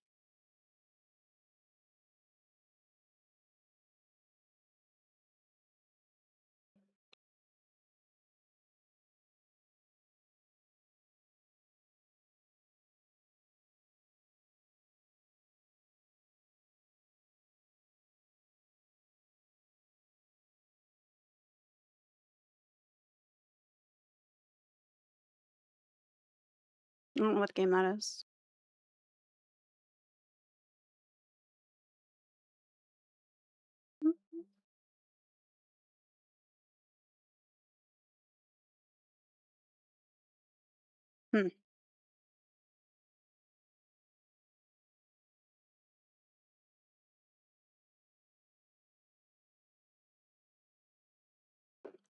Speaker 1: don't know what game that is. Hmm.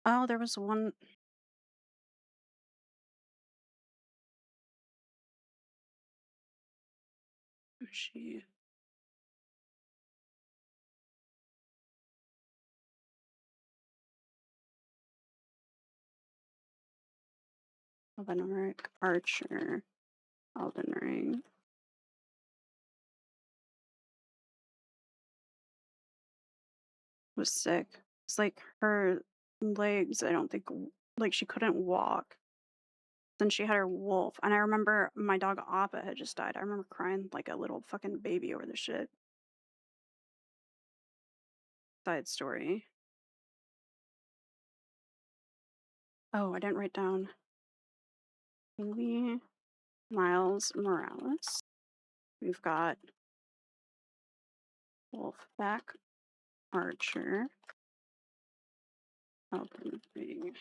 Speaker 1: Oh, there was one. She. Elden Ring, Archer, Elden Ring. Was sick. It's like her legs, I don't think, like she couldn't walk. Then she had her wolf. And I remember my dog Appa had just died. I remember crying like a little fucking baby over this shit. Side story. Oh, I didn't write down. Haley Miles Morales. We've got Wolfpack Archer. Elden Ring.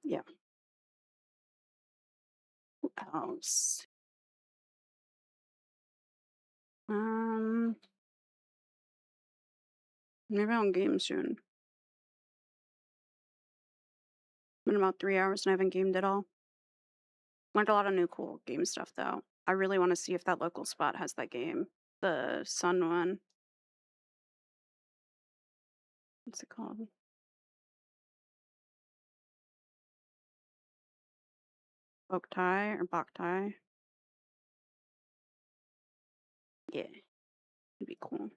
Speaker 1: Yeah. Who else? Maybe I'll game soon. Been about 3 hours and I haven't gamed at all. Learned a lot of new cool game stuff though. I really want to see if that local spot has that game. The Sun one. What's it called? Boktai or Boktai? Yeah. It'd be cool.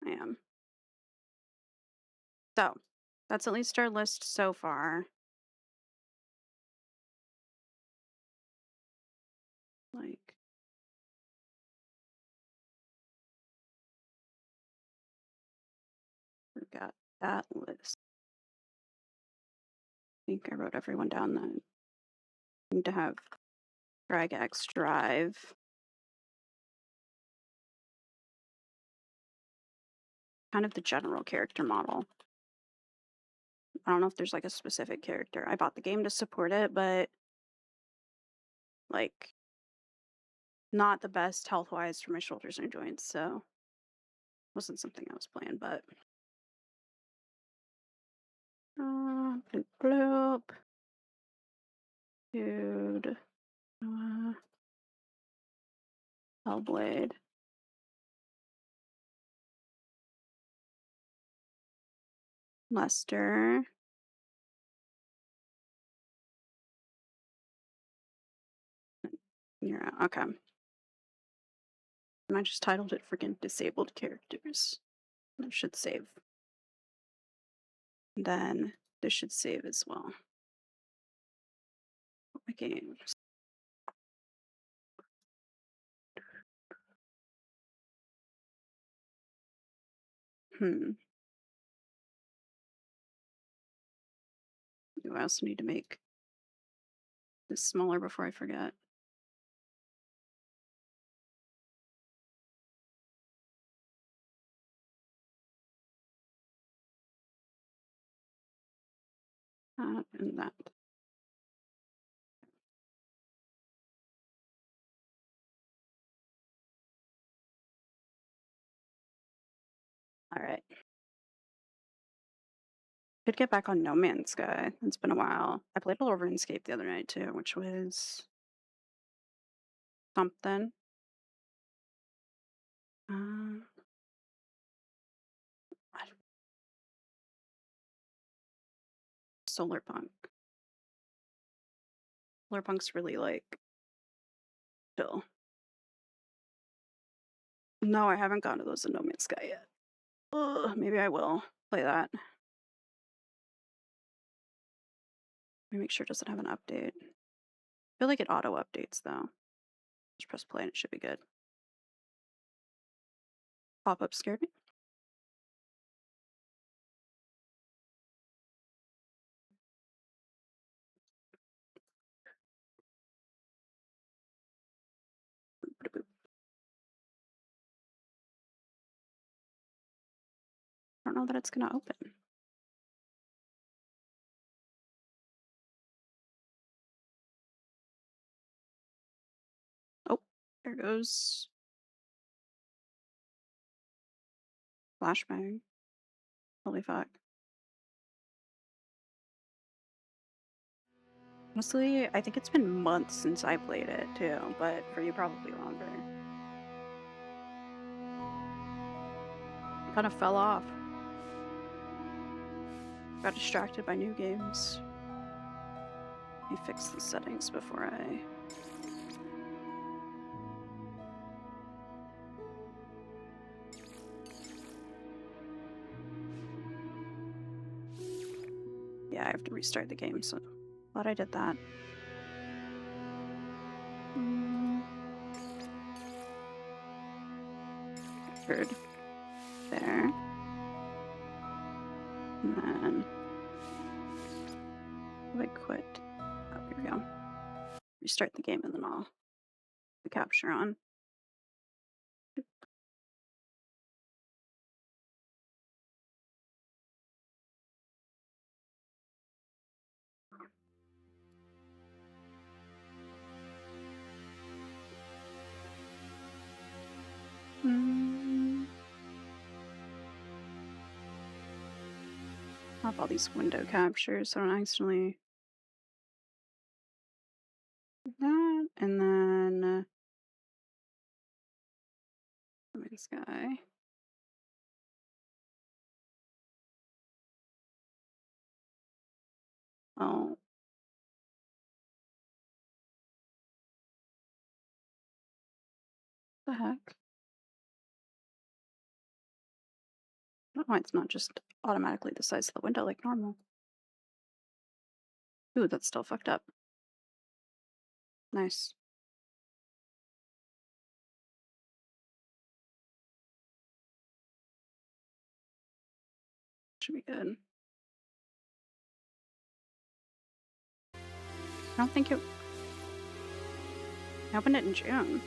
Speaker 1: I am. So, that's at least our list so far. Like, we've got that list. I think I wrote everyone down that need to have DragX Drive. Kind of the general character model. I don't know if there's like a specific character. I bought the game to support it, but like not the best health wise for my shoulders and joints, so wasn't something I was playing, but bloop bloop. Dude. Hellblade. Lester. Yeah, okay. And I just titled it freaking disabled characters. I should save. Then this should save as well. My games. I also need to make this smaller before I forget. And that. All right. Could get back on No Man's Sky. It's been a while. I played a little RuneScape the other night too, which was something. Solarpunk. Solarpunk's really like chill. No, I haven't gone to those in No Man's Sky yet. Ugh, maybe I will play that. Let me make sure it doesn't have an update. I feel like it auto updates though. Just press play and it should be good. Pop-up scared me. I don't know that it's gonna open. Oh, there goes flashbang. Holy fuck. Honestly, I think it's been months since I played it too, but for you probably longer. Kind of fell off. Got distracted by new games. Let me fix the settings before I... Yeah, I have to restart the game, so glad I did that. Record there. And then if I quit. Oh, here we go. Restart the game and then I'll put the capture on. Have all these window captures so I don't accidentally that, and then this guy. Oh. The heck? I don't know why it's not just automatically the size of the window like normal. Ooh, that's still fucked up. Nice. Should be good. I don't think it... I opened it in June.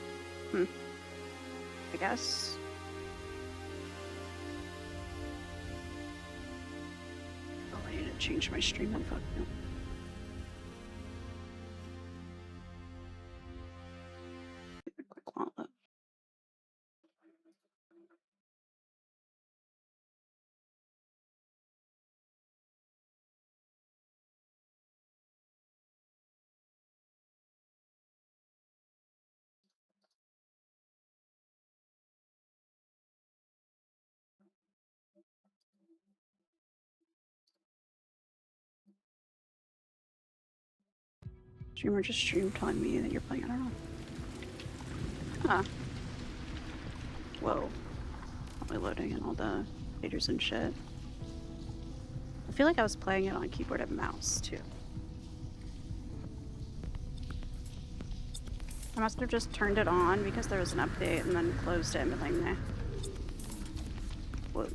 Speaker 1: I guess. Oh, I need to change my stream info. No. Quick wallet. Streamer just streamed telling me that you're playing. I don't know. Huh. Whoa. Probably loading in all the shaders and shit. I feel like I was playing it on keyboard and mouse too. I must have just turned it on because there was an update and then closed it and been like, nah. Whoa.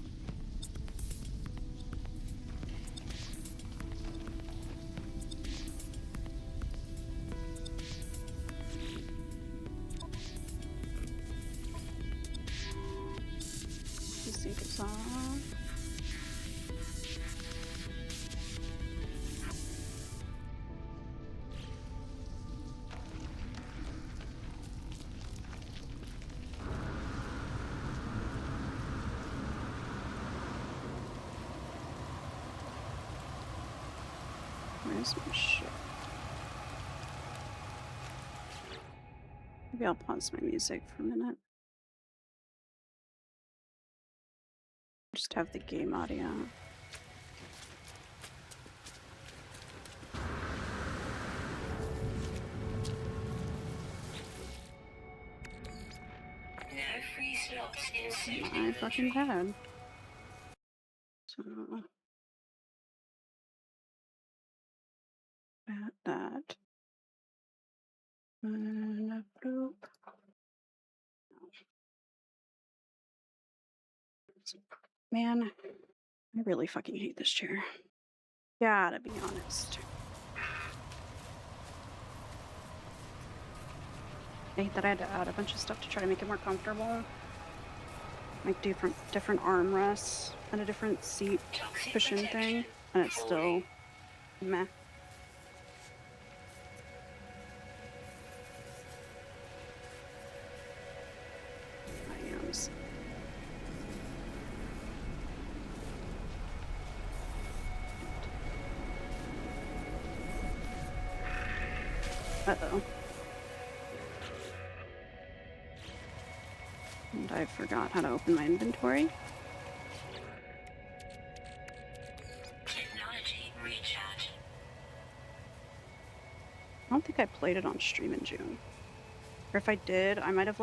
Speaker 1: The sync is off. Where's my shit? Maybe I'll pause my music for a minute. Just have the game audio. I fucking had. So that. And bloop. honest. Man, I really fucking hate this chair. Gotta be honest. I hate that I had to add a bunch of stuff to try to make it more comfortable. Like different armrests and a different seat cushion thing, and it's still meh. Uh-oh. And I forgot how to open my inventory.
Speaker 17: Technology recharge.
Speaker 1: I don't think I played it on stream in June. Or if I did, I might have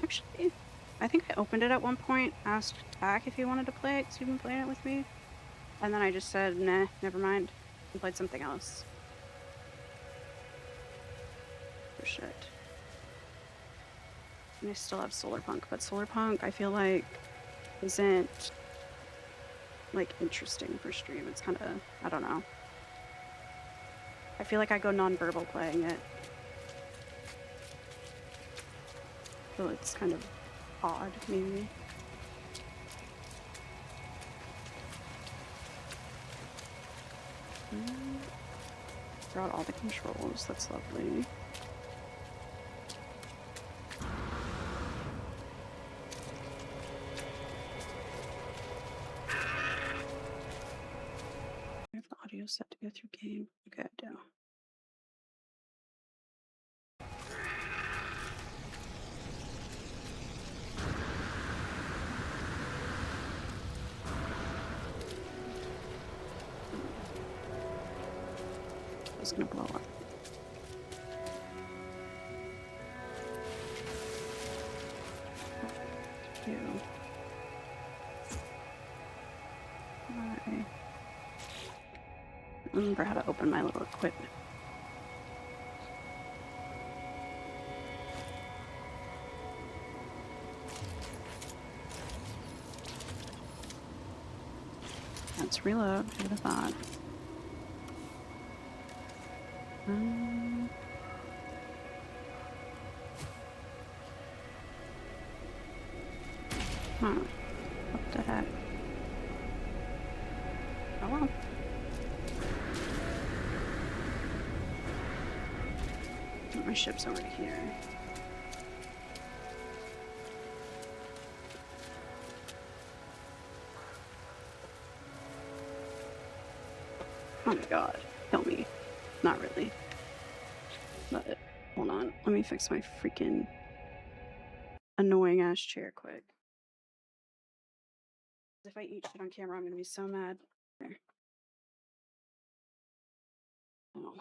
Speaker 1: actually, I think I opened it at one point, asked Tack if he wanted to play it because he'd been playing it with me. And then I just said, nah, never mind, and played something else. For shit. And I still have Solarpunk, but Solarpunk I feel like isn't interesting for stream. It's kind of, I don't know. I feel like I go non-verbal playing it. So it's kind of odd, maybe. Brought all the controls, that's lovely. I have the audio set to go through game. Okay, I do. It's gonna blow up. Ew. I remember how to open my little equipment. Let's reload. Who would have thought? Huh. What the heck? Oh well. My ship's over here. Oh my god. Kill me. Not really. But, hold on. Let me fix my freaking annoying ass chair quick. If I eat shit on camera, I'm gonna be so mad. There. Oh.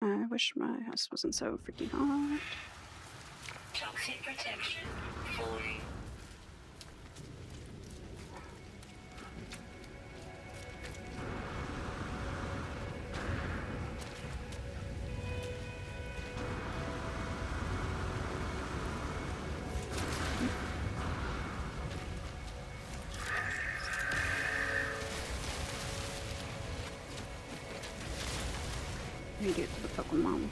Speaker 1: I wish my house wasn't so freaking hot.
Speaker 17: Toxic protection fully.
Speaker 1: Let me do it to the Pokemon.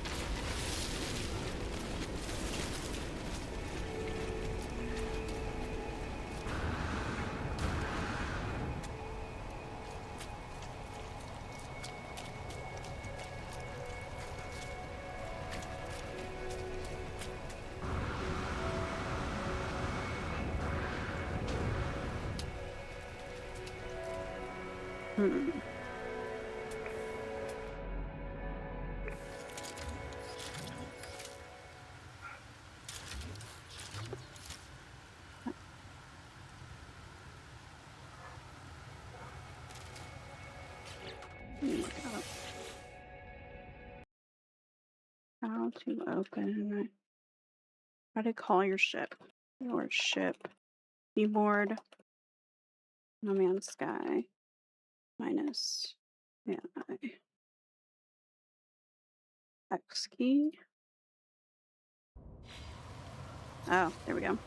Speaker 1: Look up. How to open. How to call your ship. Your ship. Keyboard. No Man's Sky. Minus Yeah. X key. Oh, there we go.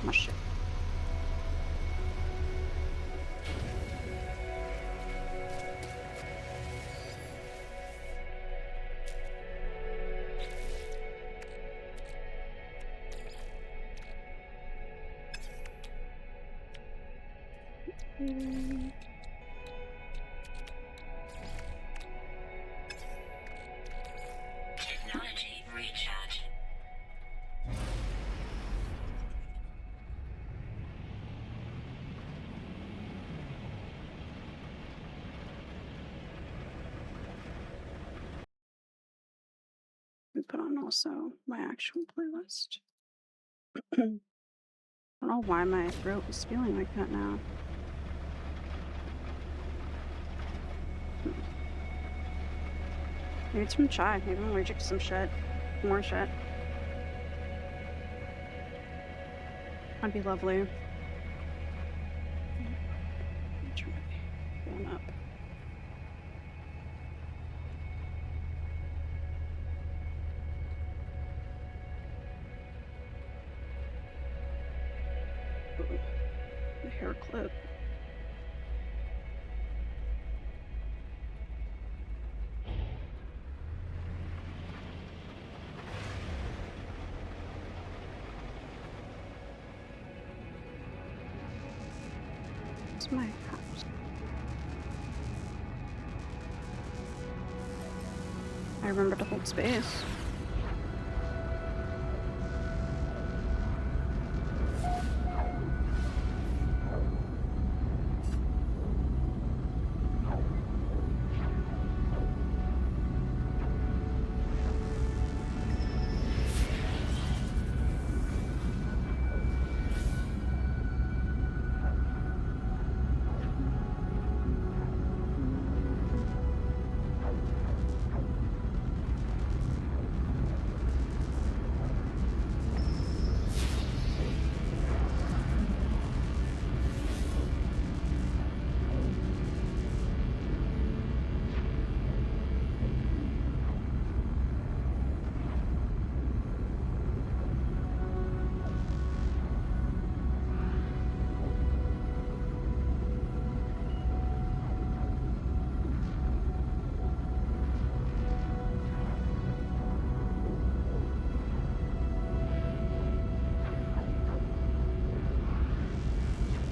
Speaker 1: Oh shit.
Speaker 17: Technology recharge.
Speaker 1: We put on also my actual playlist. I don't know why my throat is feeling like that now. Maybe it's from chai. Maybe I'm allergic to some shit. More shit. That'd be lovely. Turn my phone up. The hair clip. It's my house. I remember to hold space.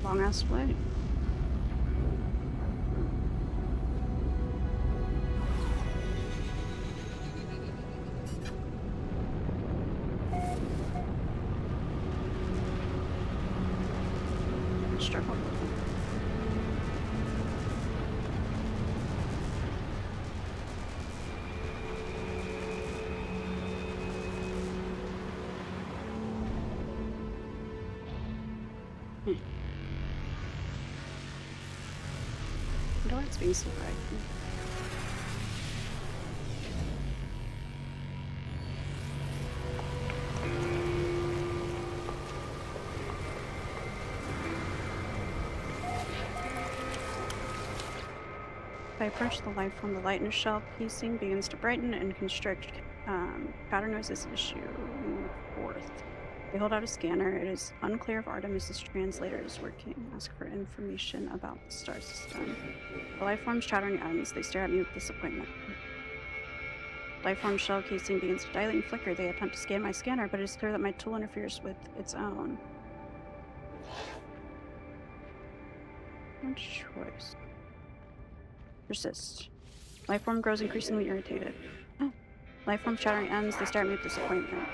Speaker 1: Long ass flight. Struggle. I wonder why it's being so bright. If I approach the life form, the light in a shell piecing begins to brighten and constrict. Pattern noises issue forth. They hold out a scanner. It is unclear if Artemis's translator is working. Ask for information about the star system. The life form's chattering ends. They stare at me with disappointment. Life form shell casing begins to dilate and flicker. They attempt to scan my scanner, but it is clear that my tool interferes with its own. What choice? Persist. Life form grows increasingly irritated. Oh. Life form chattering ends. They stare at me with disappointment.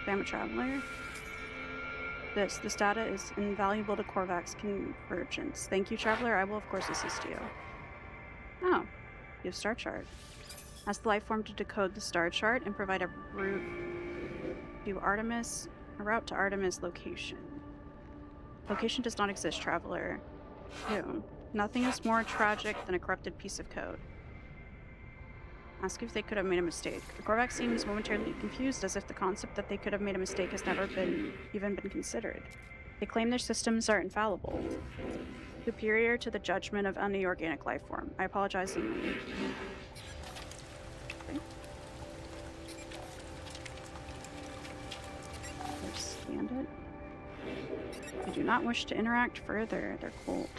Speaker 1: I'm a traveler. This data is invaluable to Korvax convergence. Thank you, traveler. I will of course assist you. Oh, you have star chart. Ask the life form to decode the star chart and provide a route to Artemis. A route to Artemis location. Location does not exist, traveler. Ew. Nothing is more tragic than a corrupted piece of code. Ask if they could have made a mistake. The Korvax seems momentarily confused, as if the concept that they could have made a mistake has never even been considered. They claim their systems are infallible, superior to the judgment of any organic life form. I apologize. Okay. Understand it. I do not wish to interact further. They're cold.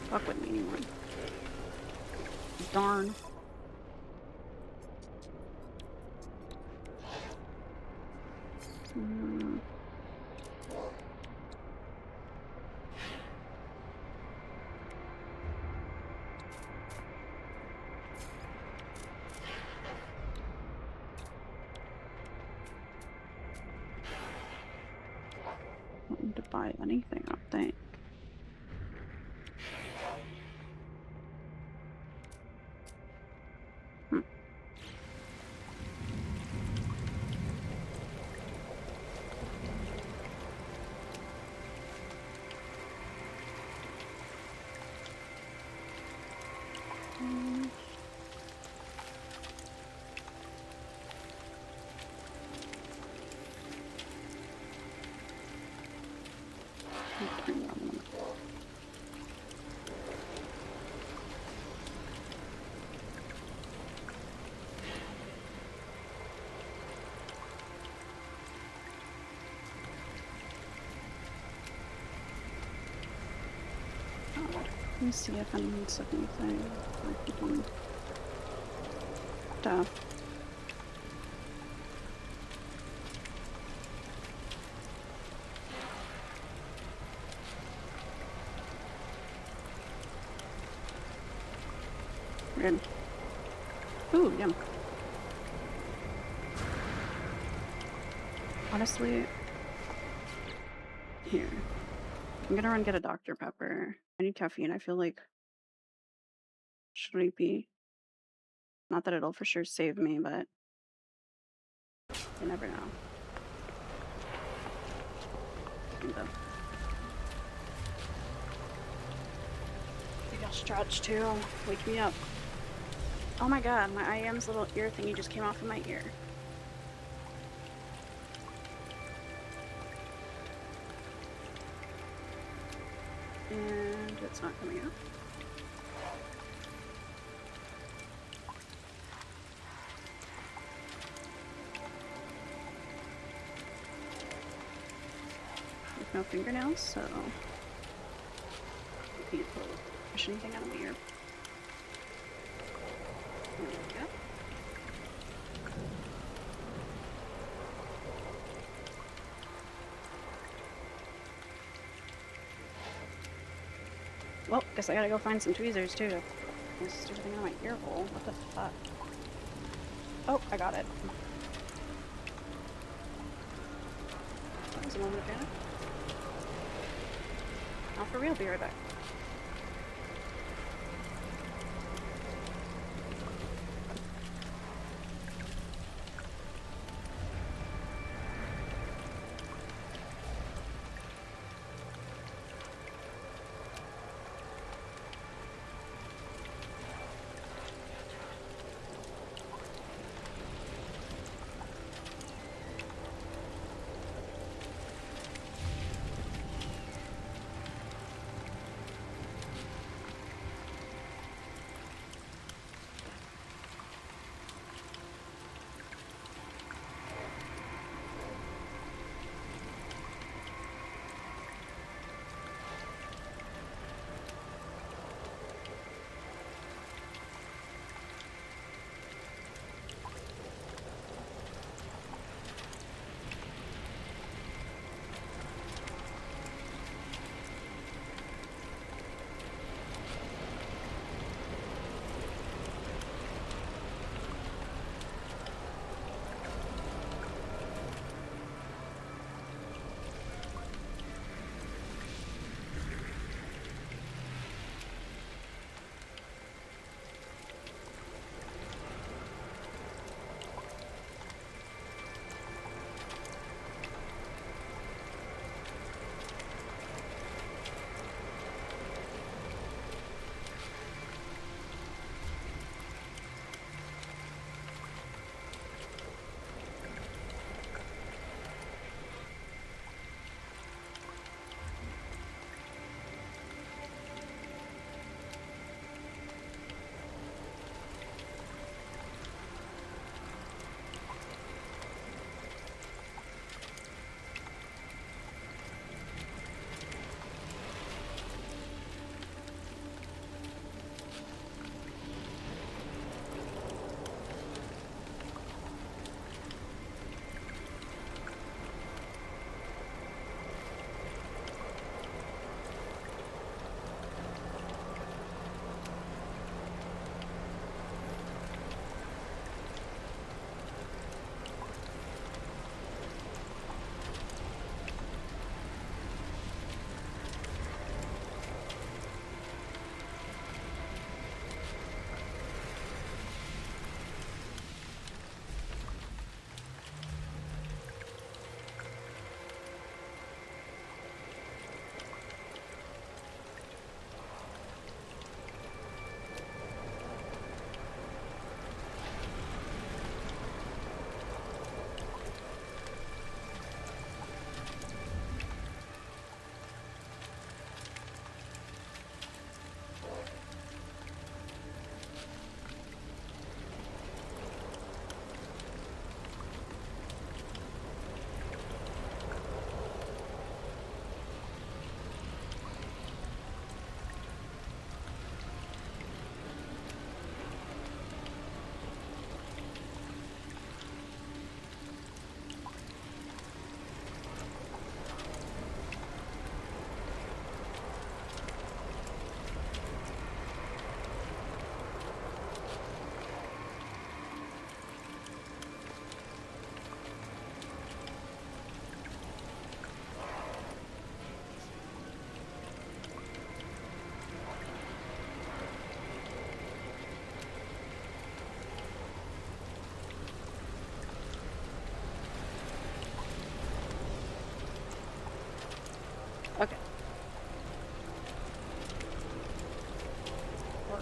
Speaker 1: Fuck with me anymore. Darn. Don't need to buy anything, I don't think. Let me see if anyone said anything. Duh. Weird. Ooh, yum. Honestly, here. I'm gonna run get a Dr. Pepper. I need caffeine. I feel like sleepy. Not that it'll for sure save me, but you never know. Maybe I'll stretch too. Wake me up. Oh my god, my IM's little ear thingy just came off of my ear. And it's not coming out. With no fingernails, so I can't push anything out of my ear. There we go. Well, guess I gotta go find some tweezers too. There's something on my ear hole. What the fuck? Oh, I got it. That was a moment of panic. Not for real, be right back.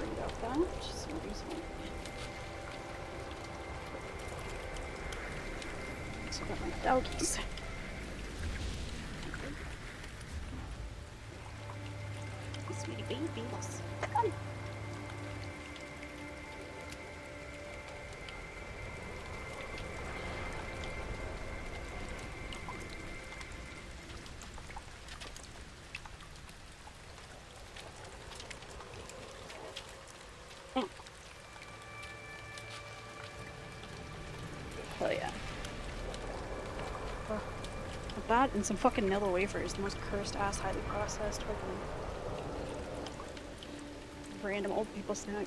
Speaker 1: worried about that. Seriously. So I got my doggies. Sweetie babies. Come. Hell yeah. That and some fucking Nilla wafers, the most cursed ass, highly processed fucking random old people snack.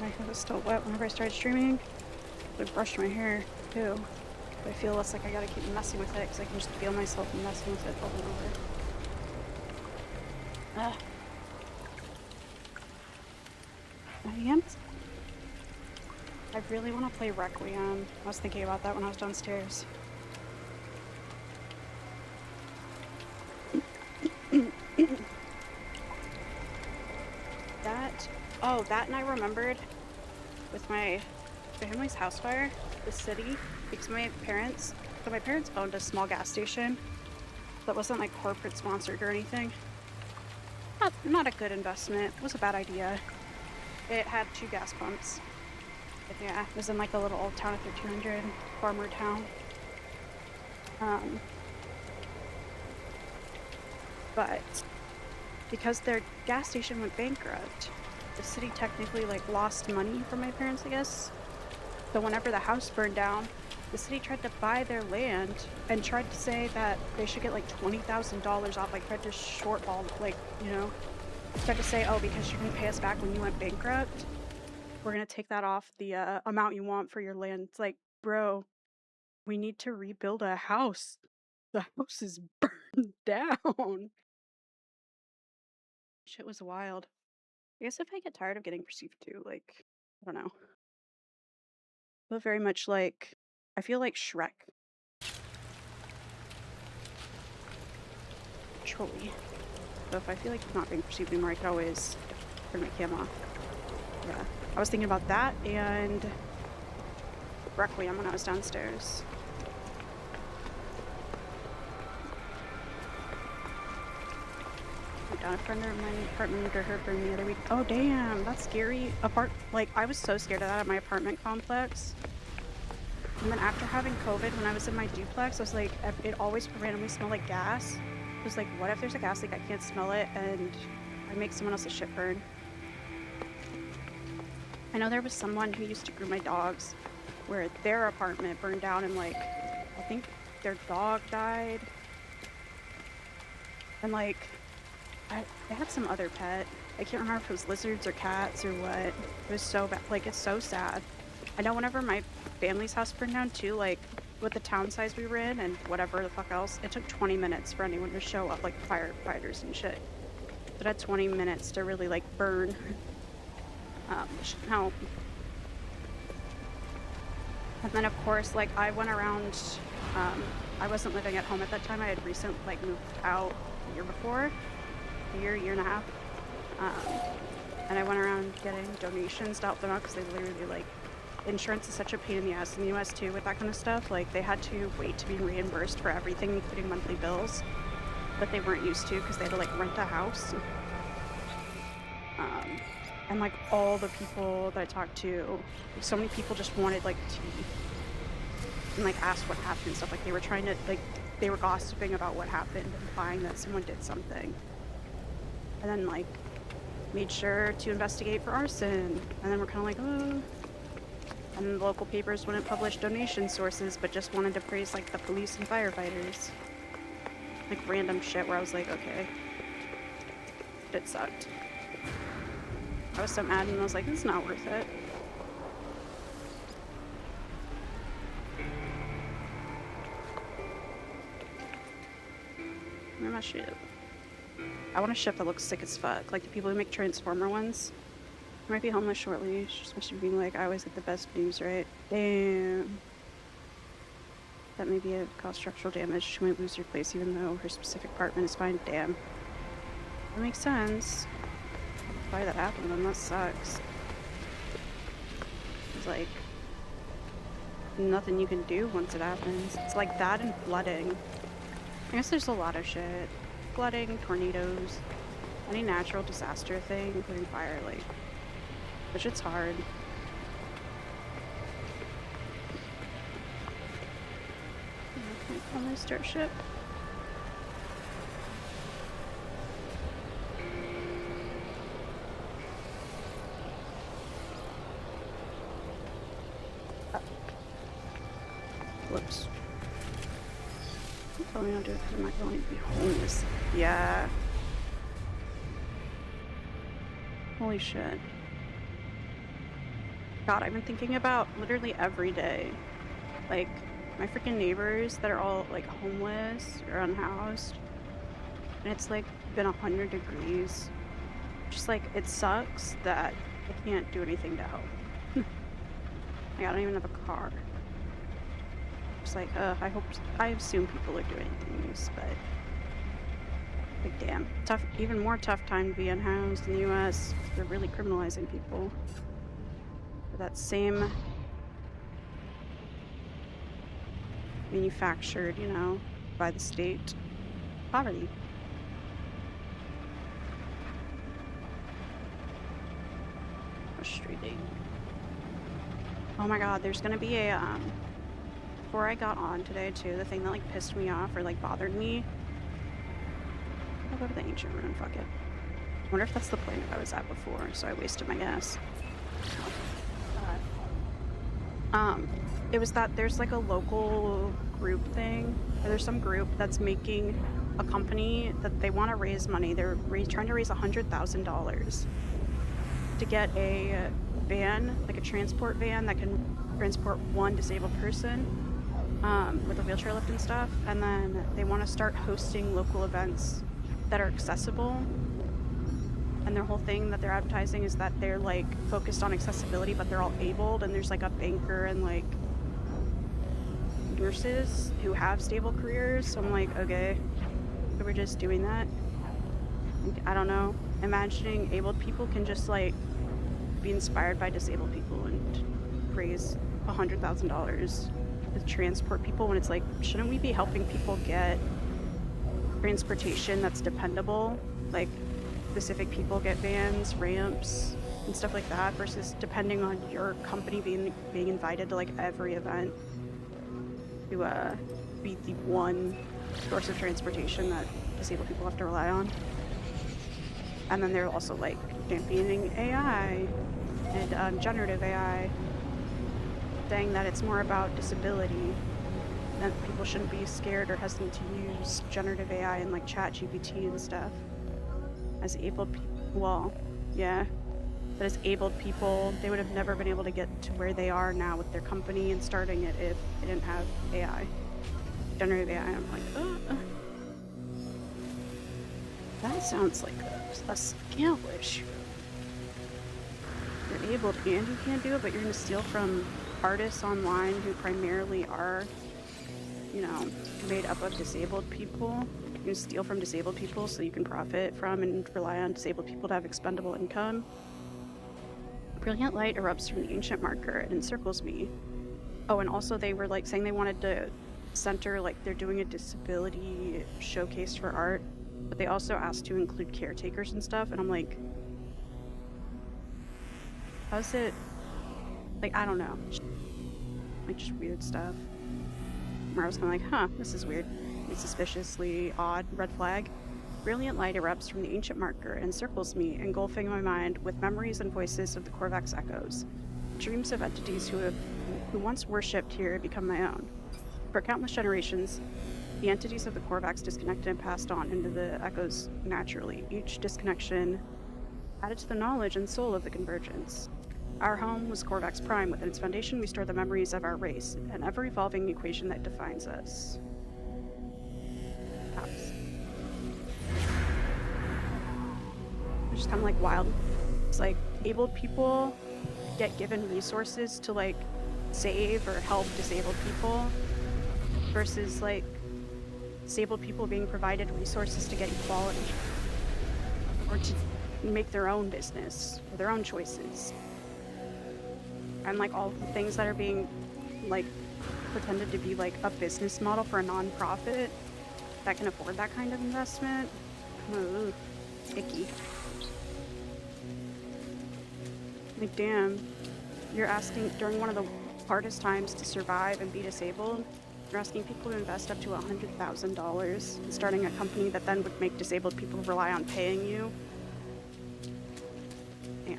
Speaker 1: My hair was still wet whenever I started streaming. I brushed my hair too. But I feel less like I gotta keep messing with it because I can just feel myself messing with it over and over. My hands? I really want to play Requiem. I was thinking about that when I was downstairs. That and I remembered with my family's house fire, the city, because my parents owned a small gas station that wasn't like corporate sponsored or anything. Not a good investment. It was a bad idea. It had 2 gas pumps. But yeah, it was in like a little old town of 1300, farmer town. But because their gas station went bankrupt, the city technically like lost money from my parents, I guess. So whenever the house burned down, the city tried to buy their land and tried to say that they should get like $20,000 off, like tried to shortball, like, you know, tried to say, oh, because you didn't pay us back when you went bankrupt, we're gonna take that off the amount you want for your land. It's like, bro, we need to rebuild a house. The house is burned down. Shit was wild. I guess if I get tired of getting perceived too, like, I don't know. I feel very much like, I feel like Shrek. Truly. So if I feel like I'm not being perceived anymore, I could always turn my cam off. Yeah. I was thinking about that and Requiem when I was downstairs. A friend of my apartment under her burn the other week. Oh damn, that's scary. Like I was so scared of that at my apartment complex. And then after having COVID, when I was in my duplex, I was like, it always randomly smelled like gas. I was like, what if there's a gas leak, I can't smell it, and I make someone else's shit burn? I know there was someone who used to groom my dogs, where their apartment burned down and like, I think their dog died. And like, they had some other pet. I can't remember if it was lizards or cats or what. It was so bad. Like, it's so sad. I know whenever my family's house burned down too, like, with the town size we were in and whatever the fuck else, it took 20 minutes for anyone to show up, like firefighters and shit. It had 20 minutes to really, like, burn. Which didn't help. And then, of course, like, I went around, I wasn't living at home at that time. I had recently, like, moved out the year before. A year and a half. And I went around getting donations to help them out because they literally, like, insurance is such a pain in the ass in the US too with that kind of stuff. Like, they had to wait to be reimbursed for everything, including monthly bills, that they weren't used to because they had to, like, rent a house. And, like, all the people that I talked to, so many people just wanted, like, tea and, like, asked what happened and stuff. Like, they were trying to, like, they were gossiping about what happened, implying that someone did something. And then, like, made sure to investigate for arson. And then we're kind of like, oh. And the local papers wouldn't publish donation sources, but just wanted to praise, like, the police and firefighters. Like, random shit where I was like, okay. It sucked. I was so mad and I was like, it's not worth it. Where my shit? I want a ship that looks sick as fuck, like the people who make Transformer ones. I might be homeless shortly. She's supposed to be being like, I always get the best news, right? Damn. That may be a cause structural damage. She might lose her place even though her specific apartment is fine. Damn. That makes sense. Why that happened then? That sucks. It's like nothing you can do once it happens. It's like that and flooding. I guess there's a lot of shit. Flooding, tornadoes, any natural disaster thing, including fire, like, that shit's hard. On my starship. Whoops. I'm probably not do it because I'm not going to be homeless. Yeah. Holy shit. God, I've been thinking about literally every day. Like, my freaking neighbors that are all like homeless or unhoused. And it's like been 100 degrees. Just like, it sucks that I can't do anything to help. Like, I don't even have a car. Just like, I assume people are doing things, but like, damn. Tough, even more tough time to be unhoused in the US. They're really criminalizing people for that same manufactured, you know, by the state poverty. Frustrating. Oh my god, there's gonna be a, before I got on today too, the thing that like pissed me off or like bothered me. I'll go to the ancient ruin, fuck it. I wonder if that's the planet I was at before, so I wasted my gas. It was that there's like a local group thing, or there's some group that's making a company that they want to raise money. They're trying to raise $100,000 to get a van, like a transport van that can transport one disabled person with a wheelchair lift and stuff. And then they want to start hosting local events that are accessible. And their whole thing that they're advertising is that they're like focused on accessibility, but they're all abled, and there's like a banker and like nurses who have stable careers. So I'm like, okay, so we're just doing that. I don't know. Imagining abled people can just like be inspired by disabled people and raise $100,000 to transport people, when it's like, shouldn't we be helping people get transportation that's dependable? Like, specific people get vans, ramps, and stuff like that, versus depending on your company being invited to like every event to be the one source of transportation that disabled people have to rely on. And then they're also like championing AI and generative AI, saying that it's more about disability, that people shouldn't be scared or hesitant to use generative AI and like ChatGPT and stuff. As abled people, well, yeah, but as abled people, they would have never been able to get to where they are now with their company and starting it if they didn't have AI, generative AI. I'm like, that sounds like a skill issue. You're abled and you can't do it, but you're gonna steal from artists online who primarily are, you know, made up of disabled people. You steal from disabled people so you can profit from and rely on disabled people to have expendable income. Brilliant light erupts from the ancient marker and encircles me. Oh, and also they were like saying they wanted to center, like they're doing a disability showcase for art, but they also asked to include caretakers and stuff, and I'm like, how's it, like, I don't know, like just weird stuff. Where I was kind of like, huh, this is weird. Suspiciously odd red flag. Brilliant light erupts from the ancient marker and encircles me, engulfing my mind with memories and voices of the Korvax echoes. Dreams of entities who once worshipped here become my own. For countless generations, the entities of the Korvax disconnected and passed on into the echoes naturally. Each disconnection added to the knowledge and soul of the convergence. Our home was Korvax Prime. Within its foundation, we store the memories of our race, an ever-evolving equation that defines us. Just kind of like wild It's like abled people get given resources to like save or help disabled people versus like disabled people being provided resources to get equality or to make their own business or their own choices. And like all the things that are being like pretended to be like a business model for a non-profit that can afford that kind of investment. Ooh, icky. Like damn, you're asking during one of the hardest times to survive and be disabled, you're asking people to invest up to $100,000 in starting a company that then would make disabled people rely on paying you.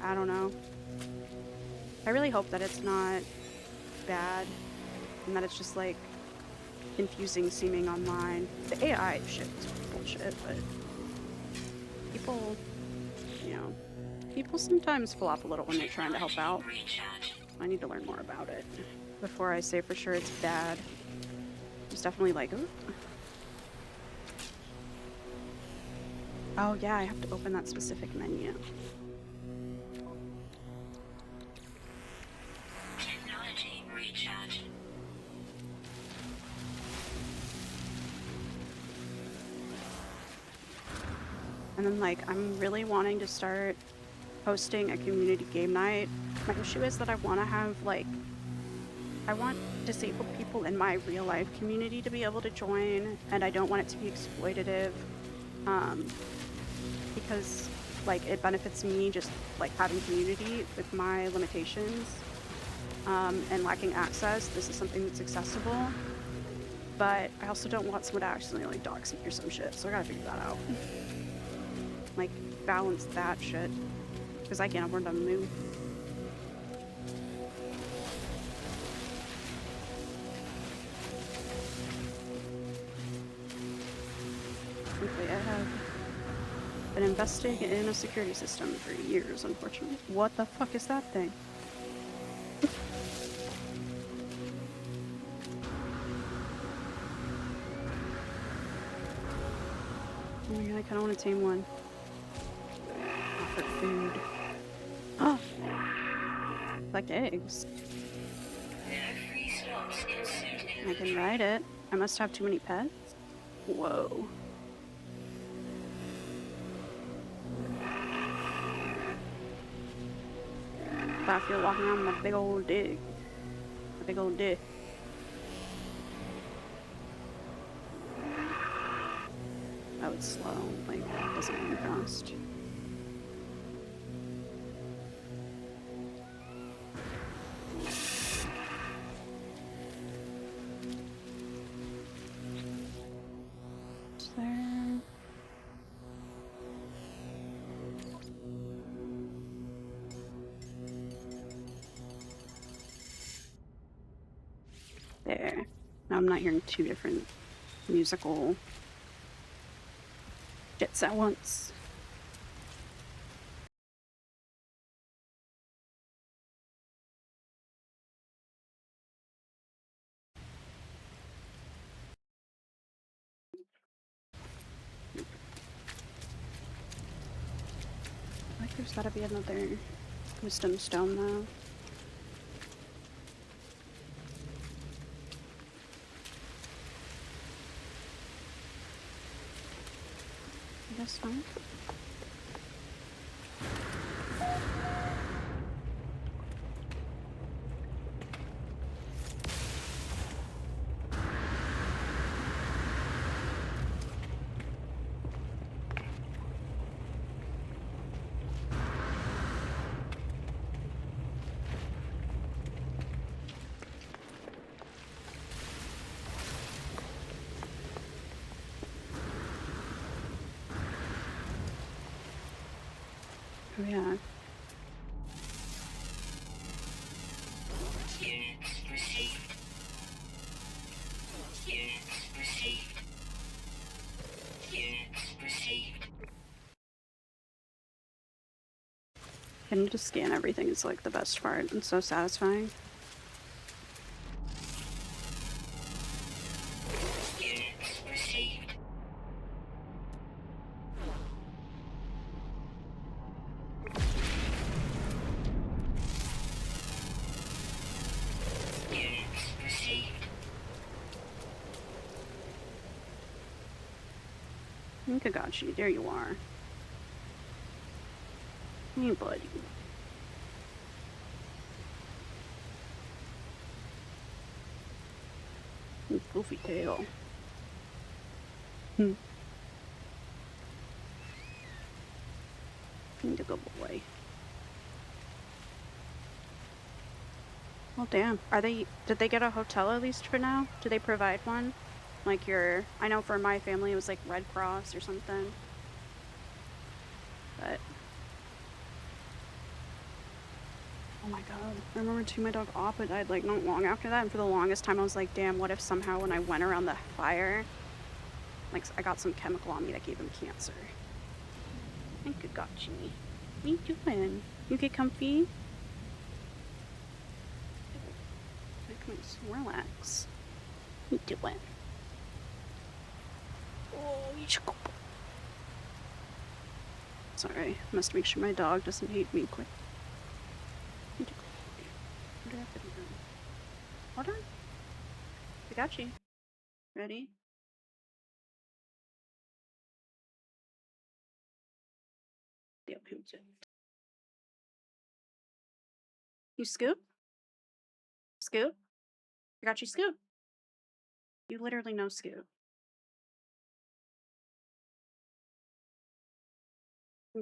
Speaker 1: I don't know. I really hope that it's not bad and that it's just like confusing seeming online. The AI shit is bullshit, but people, you know, people sometimes flop a little when they're trying to help out. I need to learn more about it before I say for sure it's bad. It's definitely like, ooh. Oh yeah, I have to open that specific menu.
Speaker 17: Technology recharge.
Speaker 1: And then like, I'm really wanting to start hosting a community game night. My issue is that I want to have like, I want disabled people in my real life community to be able to join, and I don't want it to be exploitative, because like it benefits me just like having community with my limitations and lacking access. This is something that's accessible, but I also don't want someone to accidentally dox me or some shit, so I gotta figure that out. Like balance that shit, because I can't afford to move. Frankly, I have been investing in a security system for years, unfortunately. What the fuck is that thing? Oh my god, I kinda wanna tame one. Offer food. Oh! Like eggs. I can ride it. I must have too many pets. Whoa. I feel walking around with a big old dick. A big old dick. Oh, it's slow. Like, it doesn't move fast. Is there... There. Now I'm not hearing two different musical shits at once. I like there's gotta be another wisdom stone though. I guess not. Oh yeah.
Speaker 17: Units received. Units received. Units received.
Speaker 1: Getting to scan everything is like the best part and so satisfying.
Speaker 17: Units received.
Speaker 1: Kagachi, there you are. Hey, buddy. Goofy tail. Need a good boy. Well, damn. Did they get a hotel at least for now? Do they provide one? Like I know for my family it was like Red Cross or something. But. Oh my god. I remember too, my dog Appa died like not long after that, and for the longest time I was like, damn, what if somehow when I went around the fire, like I got some chemical on me that gave him cancer. I think Kagachi. What are you doing? You get comfy? Nice. Relax. What are you doing? Oh, you should go. Sorry, I must make sure my dog doesn't hate me quick. Hold on. Kagachi. Ready? You scoop? Scoop? Kagachi, scoop. You literally know scoop.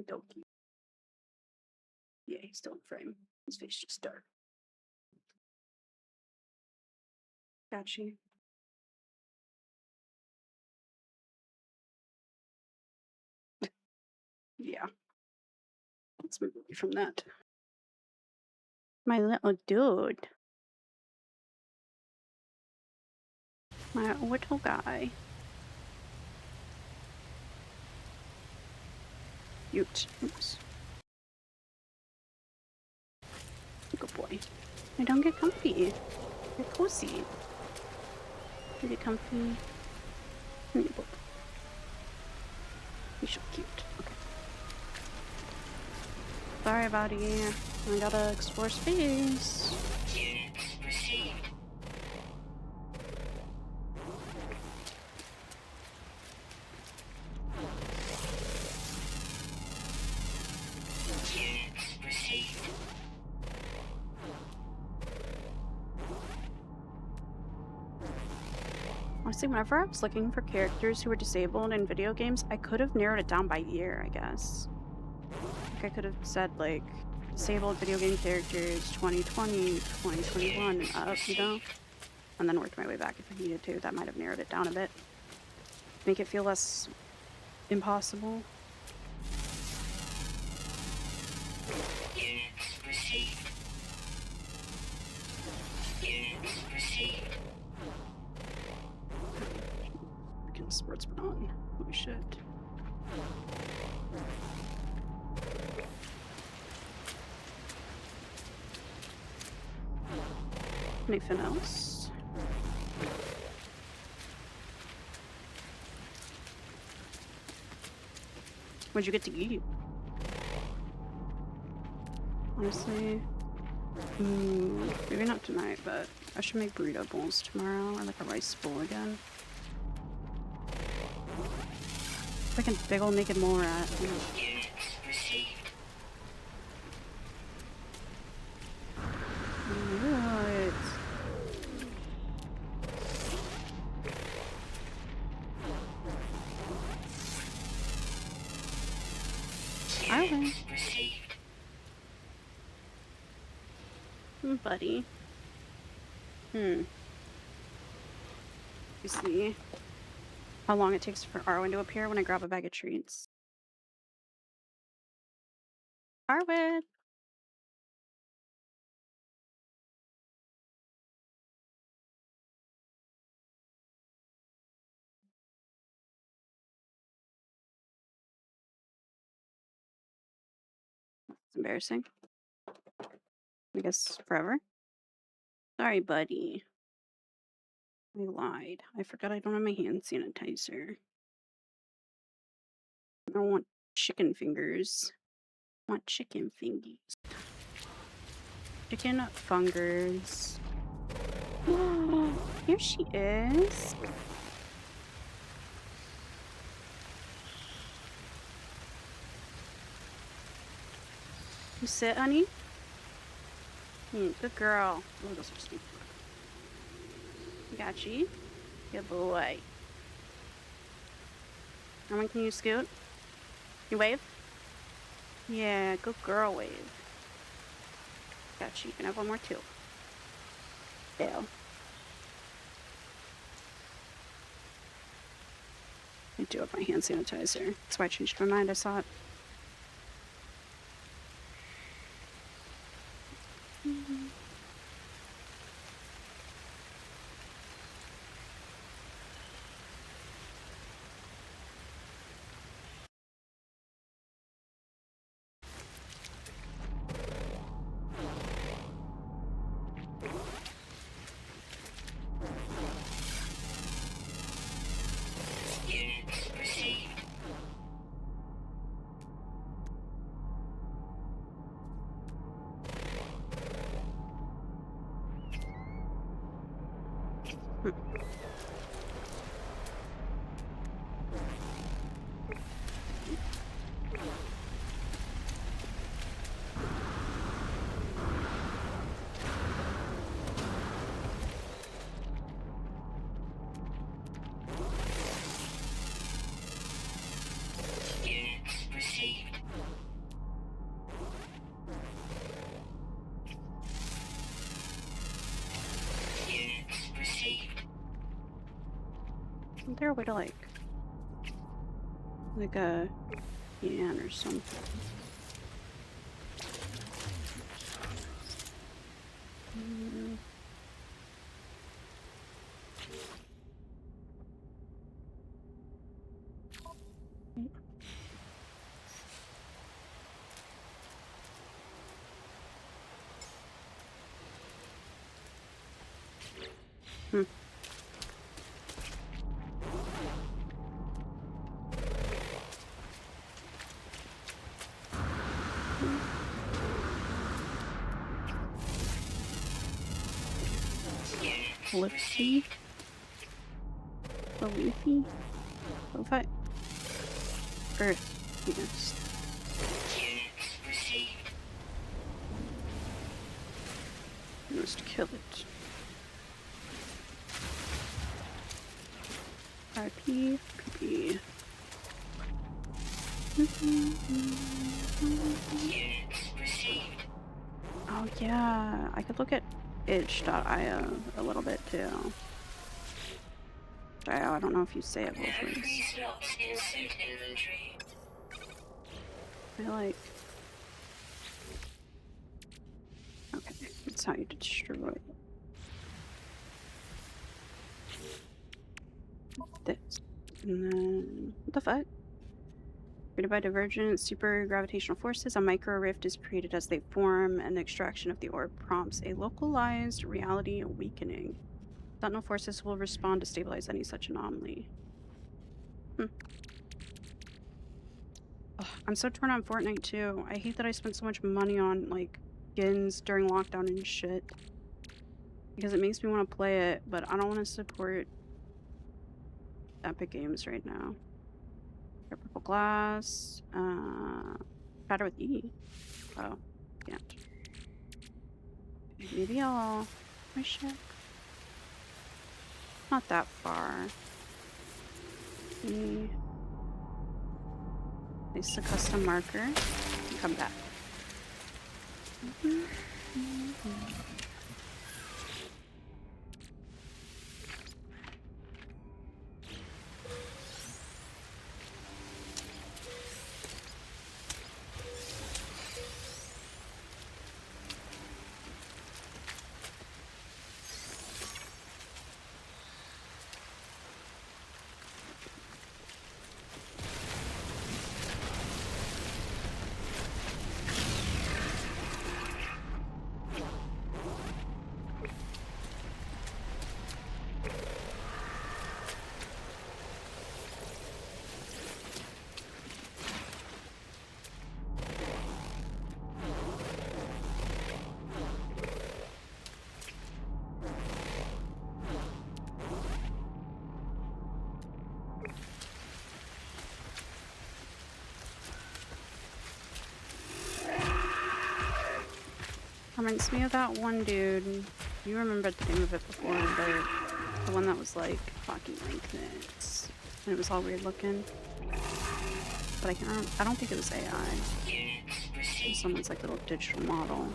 Speaker 1: Donkey. Yeah, he's still in frame. His face just dark. Got you. Yeah. Let's move away from that. My little dude. My little guy. Cute. Oops. Good boy. I don't get comfy. Get cozy. You get comfy. You're so cute. Okay. Sorry, buddy. I gotta explore space.
Speaker 17: Units received. Units received.
Speaker 1: Honestly, whenever I was looking for characters who were disabled in video games, I could have narrowed it down by year, I guess. Like, I could have said, like, disabled video game characters 2020, 2021, and up, you know? And then worked my way back if I needed to. That might have narrowed it down a bit. Make it feel less impossible.
Speaker 17: Units received. Units received.
Speaker 1: Freaking sportsman on. Holy shit. Anything else? What'd you get to eat? Honestly, maybe not tonight, but I should make burrito bowls tomorrow, or like a rice bowl again. Freaking big ol' naked mole rat. You know.
Speaker 17: Units received.
Speaker 1: What? I win.
Speaker 17: Units received.
Speaker 1: Buddy. You see how long it takes for Arwen to appear when I grab a bag of treats? Arwen! It's embarrassing. I guess forever. Sorry, buddy. I lied. I forgot I don't have my hand sanitizer. I don't want chicken fingers. I want chicken fingies. Chicken fingers. Here she is. You sit, honey? Good girl. Oh, those are sweet. Got you. Good boy. Roman, can you scoot? You wave? Yeah, good girl, wave. Got you. You can have one more too. Ew. I do have my hand sanitizer. That's why I changed my mind. I saw it.
Speaker 17: Units received. Units received. Units received.
Speaker 1: Isn't there a way to like a can or something? Flipsy? Leafy? What? Earth. Yes.
Speaker 17: Units received.
Speaker 1: Must kill it. RP. PP.
Speaker 17: Units received.
Speaker 1: Oh yeah, I could look at itch.io a little bit too. I don't know if you say it both ways.
Speaker 17: Memory slots in suit inventory.
Speaker 1: I like. Okay, that's how you destroy this. And then what the fuck? Created by divergent super gravitational forces, a micro rift is created as they form, and the extraction of the orb prompts a localized reality awakening. Sentinel forces will respond to stabilize any such anomaly. Ugh, I'm so torn on Fortnite too. I hate that I spent so much money on like skins during lockdown and shit. Because it makes me want to play it, but I don't want to support Epic Games right now. Purple glass. Batter with E. Oh, can't. Maybe I'll. My ship. Not that far. E. Place a custom marker. And come back. Reminds me of that one dude. You remember the name of it before, but the one that was like fucking like this. And it was all weird looking. But I don't think it was AI. It was someone's like little digital model.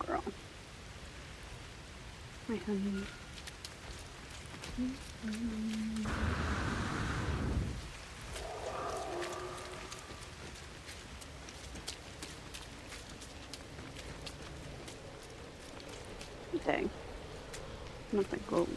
Speaker 1: Girl. My honey. Dang. Not like gold.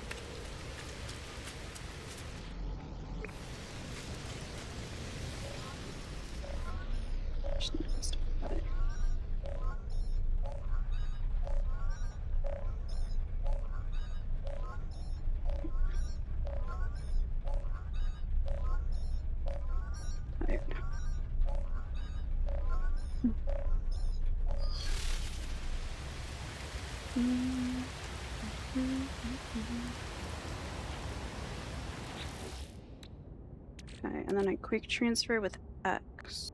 Speaker 1: Okay, and then I quick transfer with X.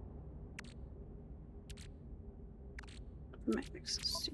Speaker 1: My X is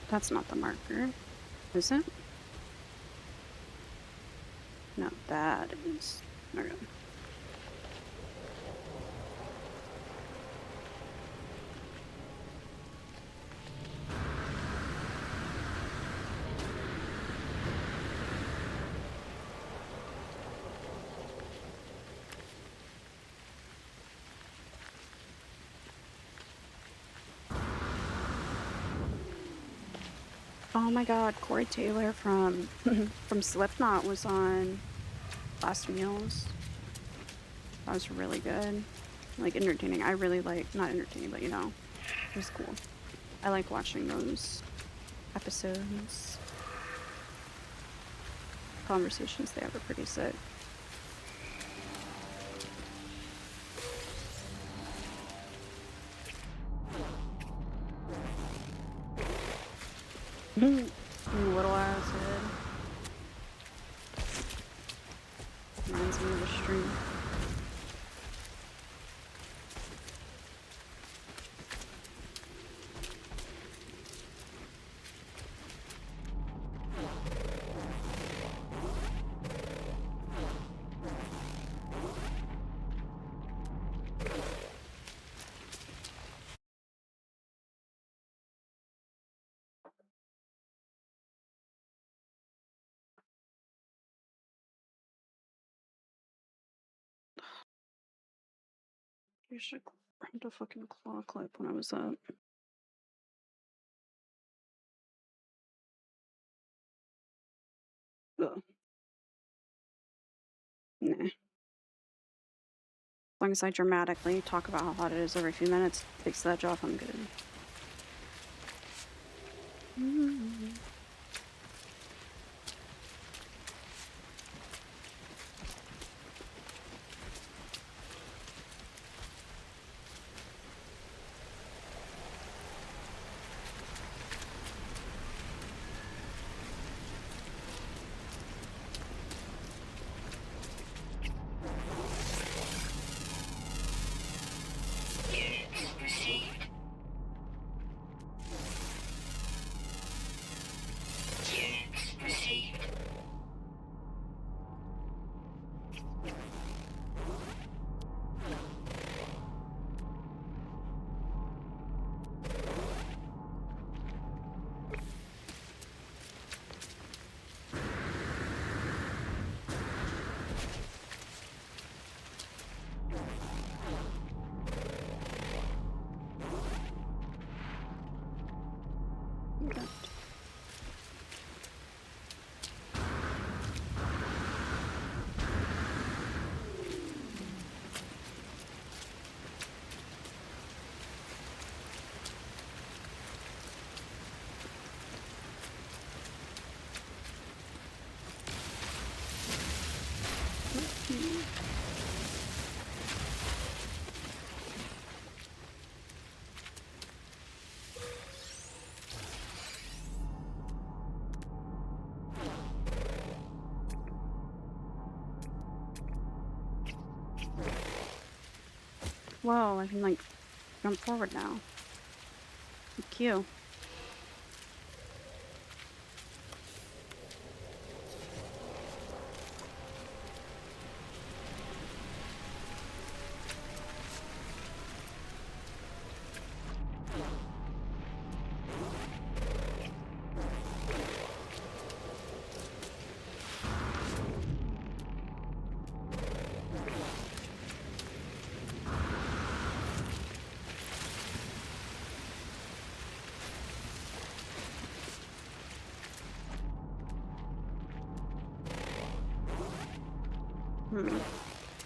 Speaker 1: that's not the marker, is it? No, that is. Okay. Oh my god, Corey Taylor from from Slipknot was on Last Meals. That was really good. Like entertaining. I really like, not entertaining, but you know, it was cool. I like watching those episodes. Conversations they have are pretty sick. Little ass head. Reminds me of a stream. You should have a fucking claw clip when I was up. Ugh. Nah. As long as I dramatically talk about how hot it is every few minutes, takes that job, I'm good. Whoa, I can like jump forward now. Thank you.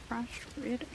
Speaker 1: Frustrated.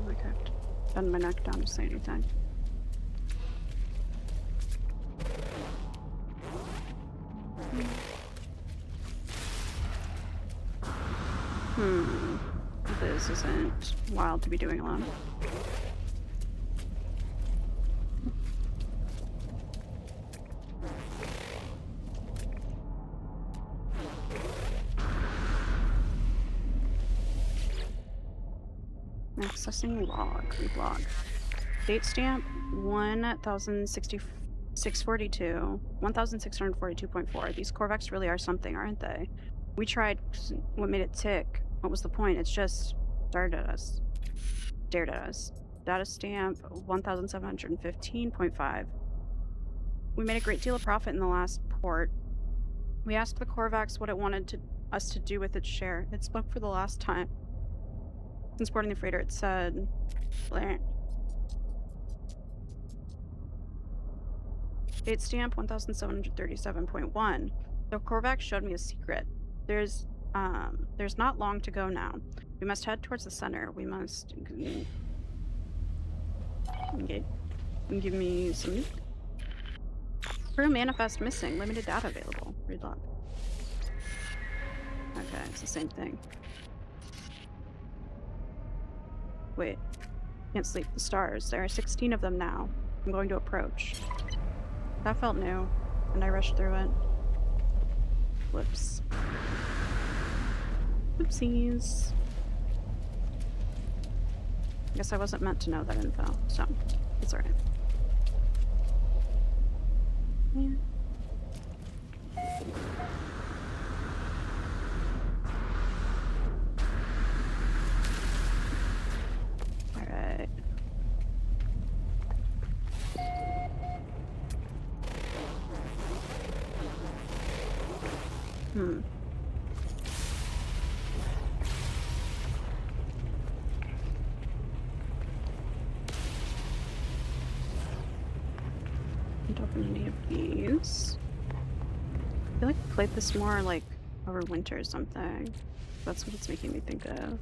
Speaker 1: Like I have to bend my neck down to say anything. This isn't wild to be doing alone. Accessing log, read-log. Date stamp 106642, 1642.4. These Korvax really are something, aren't they? We tried what made it tick. What was the point? It's just stared at us. Data stamp 1715.5. We made a great deal of profit in the last port. We asked the Korvax what it wanted us to do with its share. It spoke for the last time. Since boarding the freighter, it said, Bleh. Date stamp 1737.1. So Korvax showed me a secret. There's not long to go now. We must head towards the center. We must okay. Give me some. Crew manifest missing. Limited data available. Read log. Okay, it's the same thing. Wait. Can't sleep the stars. There are 16 of them now. I'm going to approach. That felt new, and I rushed through it. Whoops. Oopsies. I guess I wasn't meant to know that info, so it's alright. Yeah. any of these. I feel like I played this more like over winter or something. That's what it's making me think of.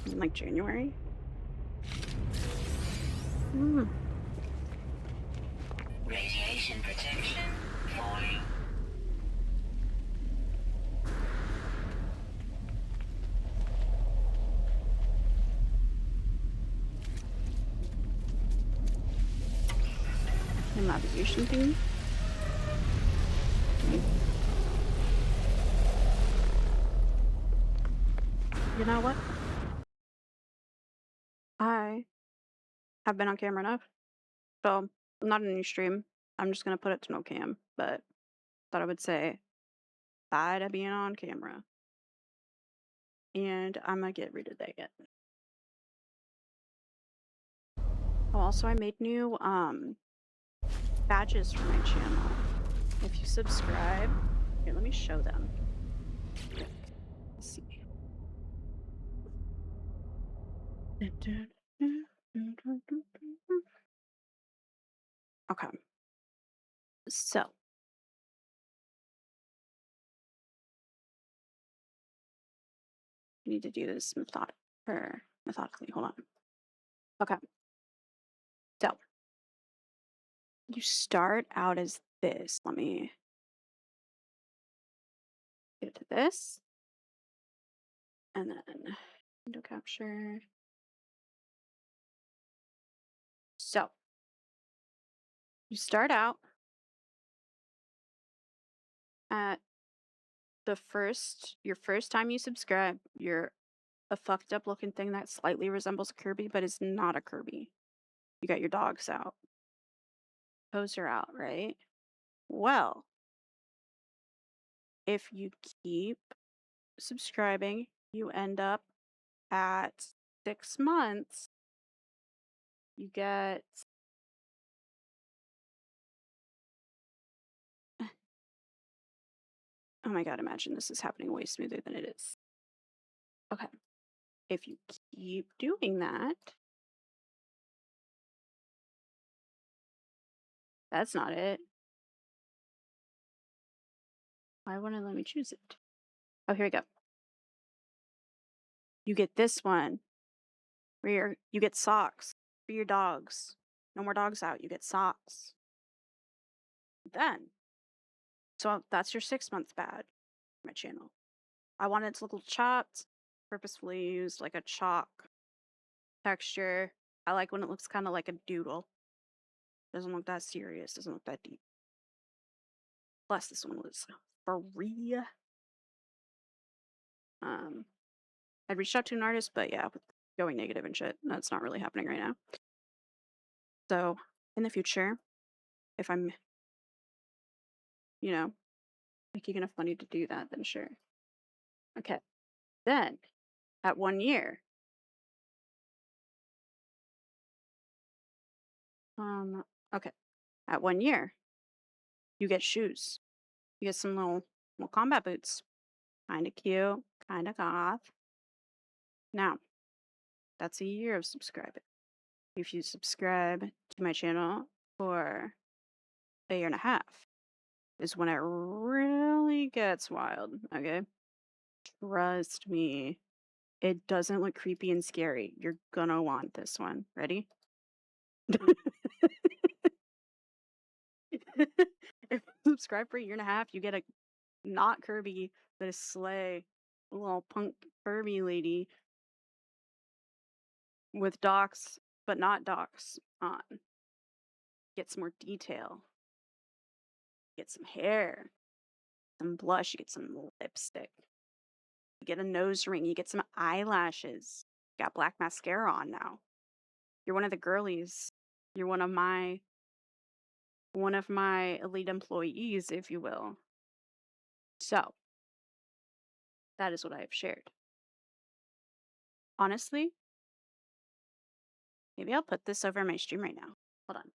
Speaker 1: In like January.
Speaker 17: Radiation protection falling.
Speaker 1: An navigation thing. You know what? I have been on camera enough. So, not a new stream. I'm just gonna put it to no cam, but thought I would say bye to being on camera. And I'm gonna get rid of that again. Oh, also I made new badges for my channel. If you subscribe, here, let me show them. Let's see. Okay. So. I need to do this methodically. Hold on. Okay. So. You start out as this. Let me get to this. And then window capture. So. You start out at your first time you subscribe, you're a fucked up looking thing that slightly resembles a Kirby, but is not a Kirby. You got your dogs out. Toes are out, right? Well, if you keep subscribing, you end up at 6 months. You get oh my god, imagine this is happening way smoother than it is. Okay. If you keep doing that, that's not it. Why wouldn't it let me choose it? Oh, here we go. You get this one where you get socks for your dogs. No more dogs out. You get socks. Then, so that's your 6 months badge for my channel. I wanted it to look a little chopped. Purposefully used like a chalk texture. I like when it looks kind of like a doodle. Doesn't look that serious. Doesn't look that deep. Plus, this one was free. I'd reached out to an artist, but yeah, with going negative and shit, that's not really happening right now. So, in the future, if I'm, making enough money to do that, then sure. Okay. Then, at 1 year, okay. At 1 year, you get shoes. You get some little combat boots. Kind of cute, kind of goth. Now, that's a year of subscribing. If you subscribe to my channel for a year and a half, is when it really gets wild, okay? Trust me, it doesn't look creepy and scary. You're gonna want this one. Ready? If you subscribe for a year and a half, you get a not Kirby, but a sleigh, a little punk Kirby lady with docks, but not docks on. Get some more detail. Get some hair, some blush, you get some lipstick. You get a nose ring, you get some eyelashes. You got black mascara on now. You're one of the girlies. You're one of my elite employees, if you will. So, that is what I have shared. Honestly, maybe I'll put this over my stream right now. Hold on.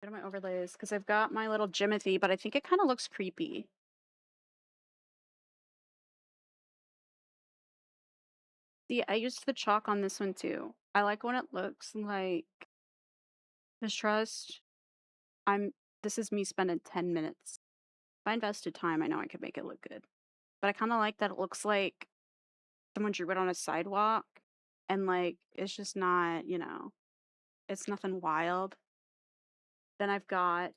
Speaker 1: Go to my overlays, because I've got my little Jimothy, but I think it kind of looks creepy. See, I used the chalk on this one too. I like when it looks like Mistrust this is me spending 10 minutes. If I invested time, I know I could make it look good. But I kind of like that it looks like someone drew it on a sidewalk and like it's just not, it's nothing wild. Then I've got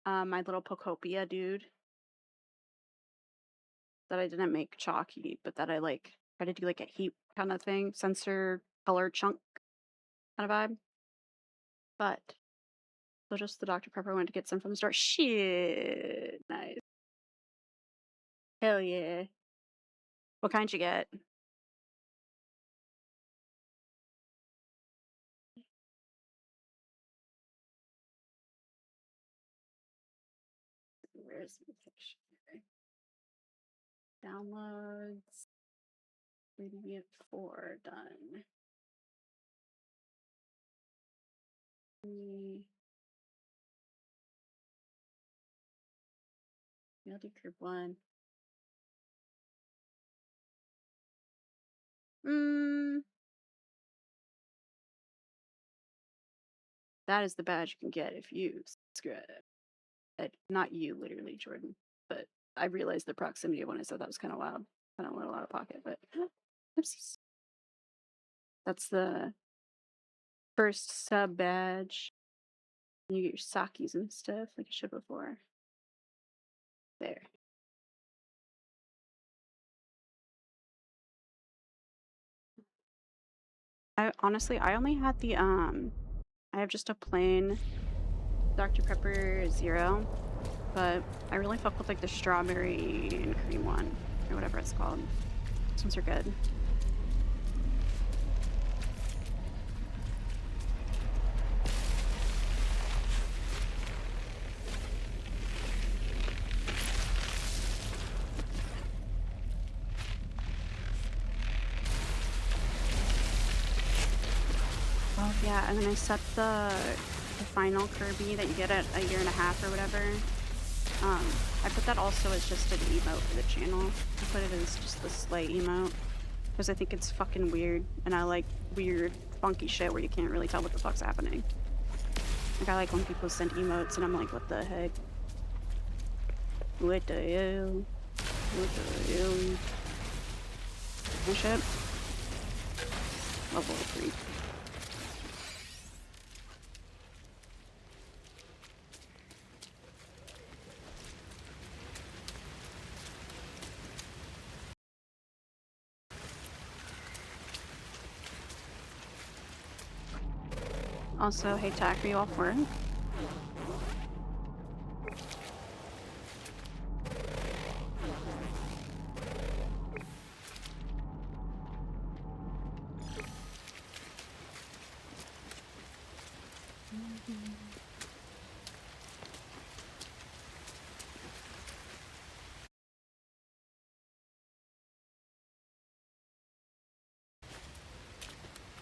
Speaker 1: my little Pocopia dude that I didn't make chalky, but that I like try to do like a heat kind of thing, sensor color chunk kind of vibe. But so just the Dr. Pepper, I went to get some from the store. Shit, nice. Hell yeah. What kind you get? Where's my picture? Downloads. Radiant 4 done. I'll do group 1. That is the badge you can get if you subscribe. Not you, literally, Jordan. But I realized the proximity when I said that was kind of wild. Kind of a little out of pocket, but oopsies. That's the first sub badge. You get your sakis and stuff like I showed before. There. I only had the I have just a plain Dr. Pepper Zero, but I really fuck with like the strawberry and cream one or whatever it's called. These ones are good. Oh yeah, and then I set the final Kirby that you get at 1.5 years or whatever. I put that also as just an emote for the channel. I put it as just the Slay emote because I think it's fucking weird, and I like weird, funky shit where you can't really tell what the fuck's happening. Like I like when people send emotes and I'm like, what the heck? What the hell? What the hell? My shit. Level 3. Also, hey Tack, are you off work?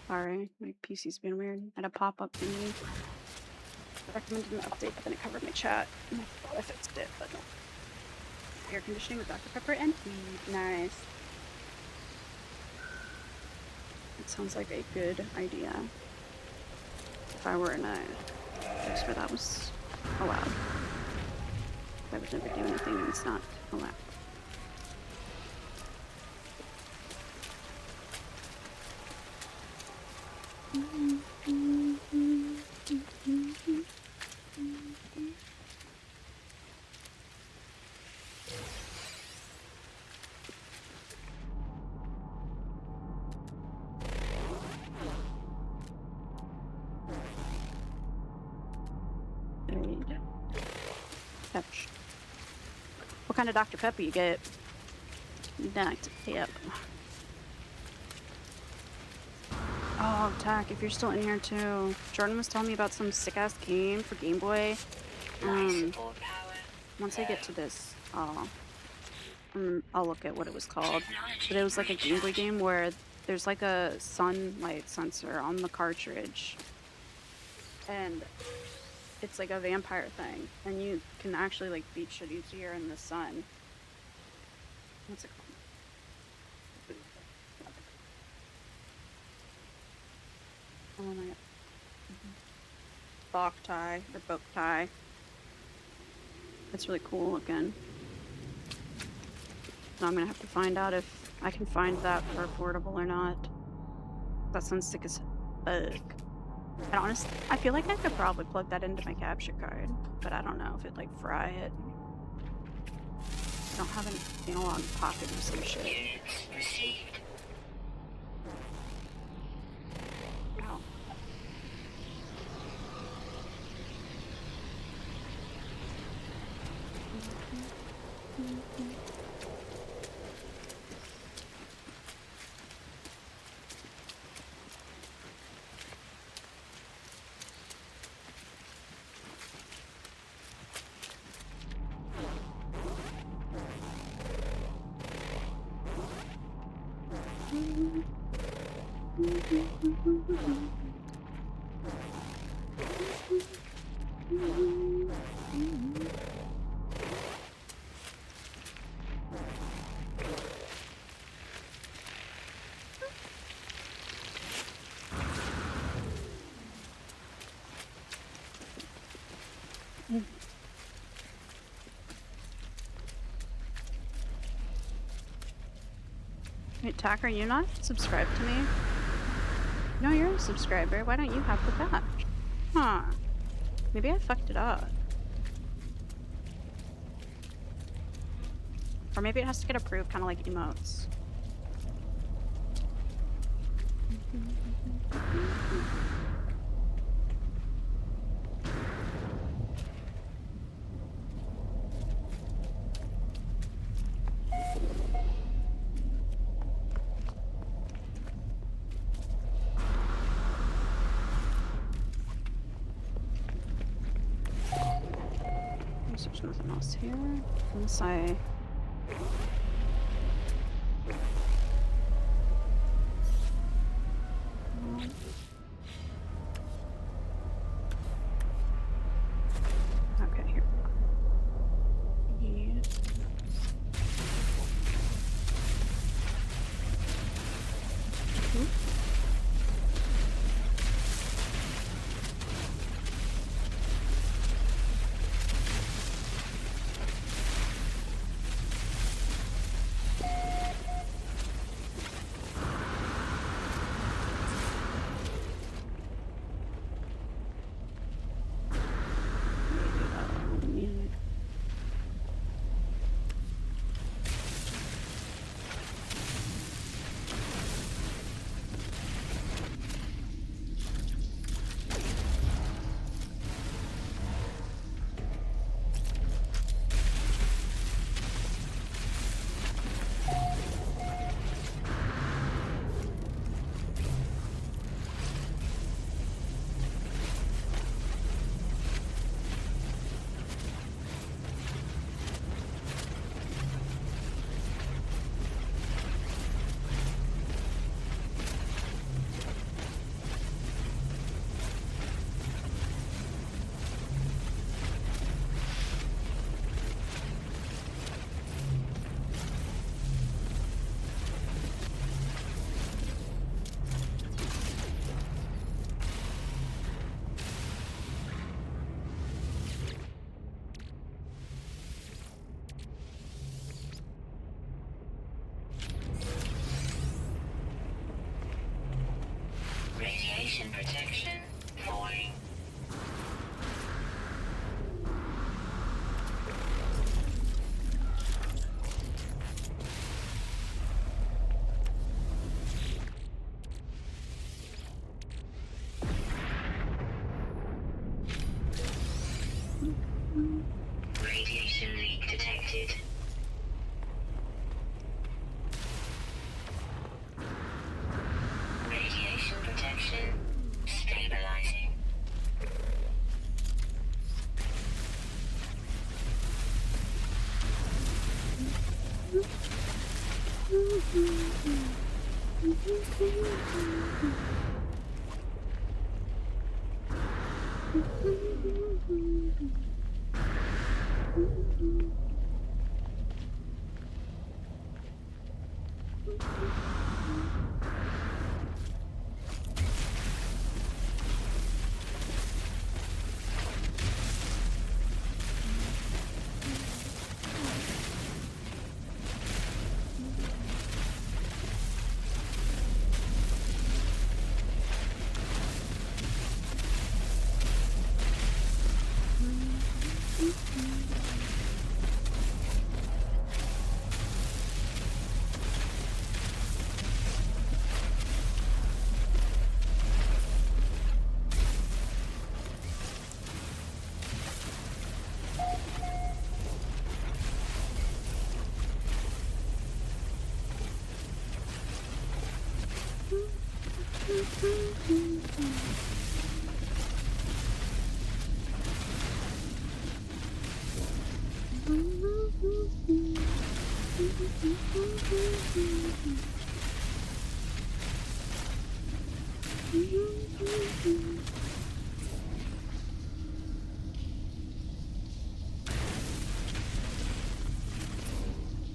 Speaker 1: Sorry, my PC's been weird. I had a pop-up thingy. Recommended an update, but then it covered my chat. I thought I fixed it, but no. Air conditioning with Dr. Pepper and weed. Nice. It sounds like a good idea. If I were in a place where that was allowed. If I would never do anything and it's not allowed. What kind of Dr. Pepper you get? Dr. Pep. Oh, Tack, if you're still in here too. Jordan was telling me about some sick-ass game for Game Boy. Once I get to this, I'll look at what it was called. But it was like a Game Boy game where there's like a sunlight sensor on the cartridge. And it's like a vampire thing. And you can actually like beat shit easier in the sun. What's it called? Oh my god. bow tie or bow tie. It's really cool looking. So I'm gonna have to find out if I can find that for affordable or not. That sounds sick as fuck. And honestly, I feel like I could probably plug that into my capture card, but I don't know if it'd like fry it. I don't have any analog pocket or some shit.
Speaker 17: Units received.
Speaker 1: Ow. Wait, Tacker, you not subscribed to me? No, you're a subscriber. Why don't you have the badge? Huh. Maybe I fucked it up. Or maybe it has to get approved, kind of like emotes. There's nothing else here. Unless I... Okay, here. Yeah.
Speaker 17: Radiation protection falling. Radiation leak detected. Radiation protection stabilizing.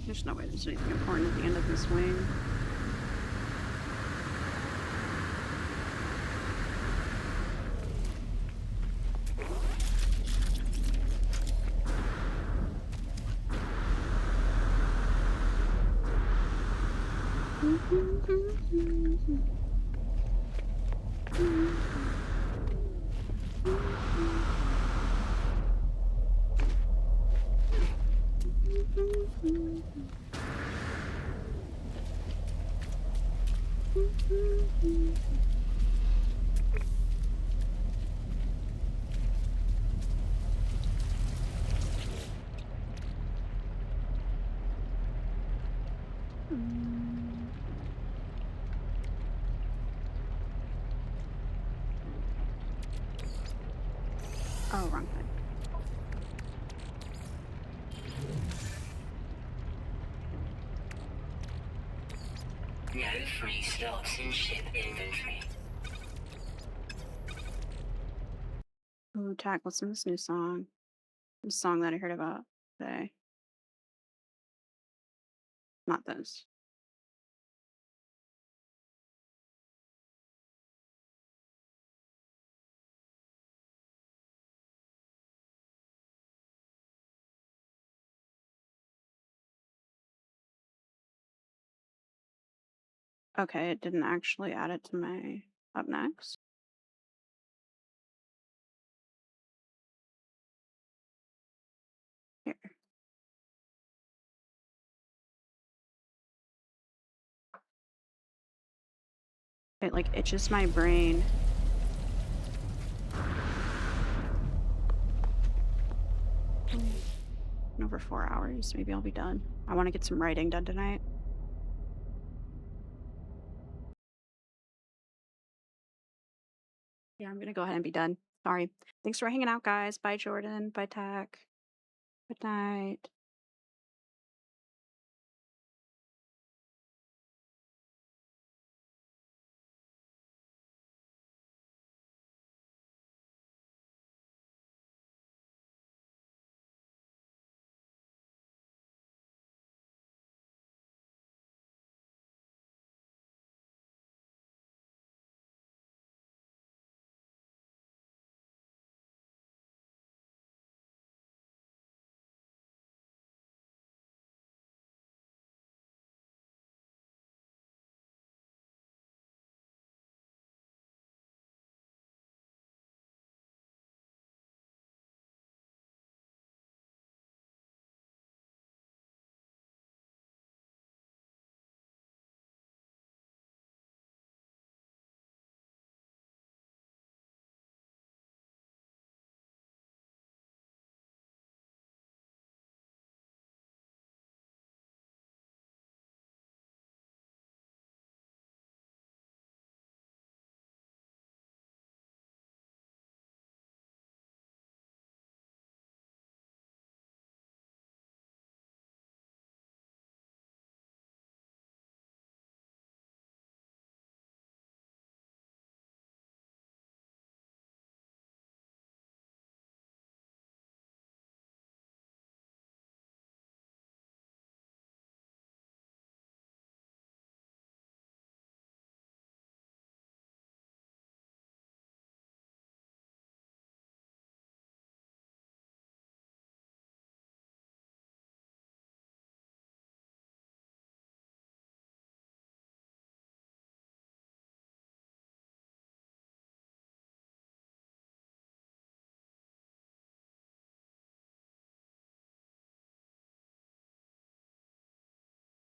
Speaker 1: There's no way there's anything important at the end of this wing. Oh, wrong thing.
Speaker 17: No free slots in ship inventory.
Speaker 1: Ooh, Tack, listen to this new song. This song that I heard about today. Not this. Okay, it didn't actually add it to my up next. Here. It like itches my brain. In over 4 hours, maybe I'll be done. I want to get some writing done tonight. Yeah, I'm gonna go ahead and be done. Sorry. Thanks for hanging out, guys. Bye, Jordan. Bye, Tack. Good night.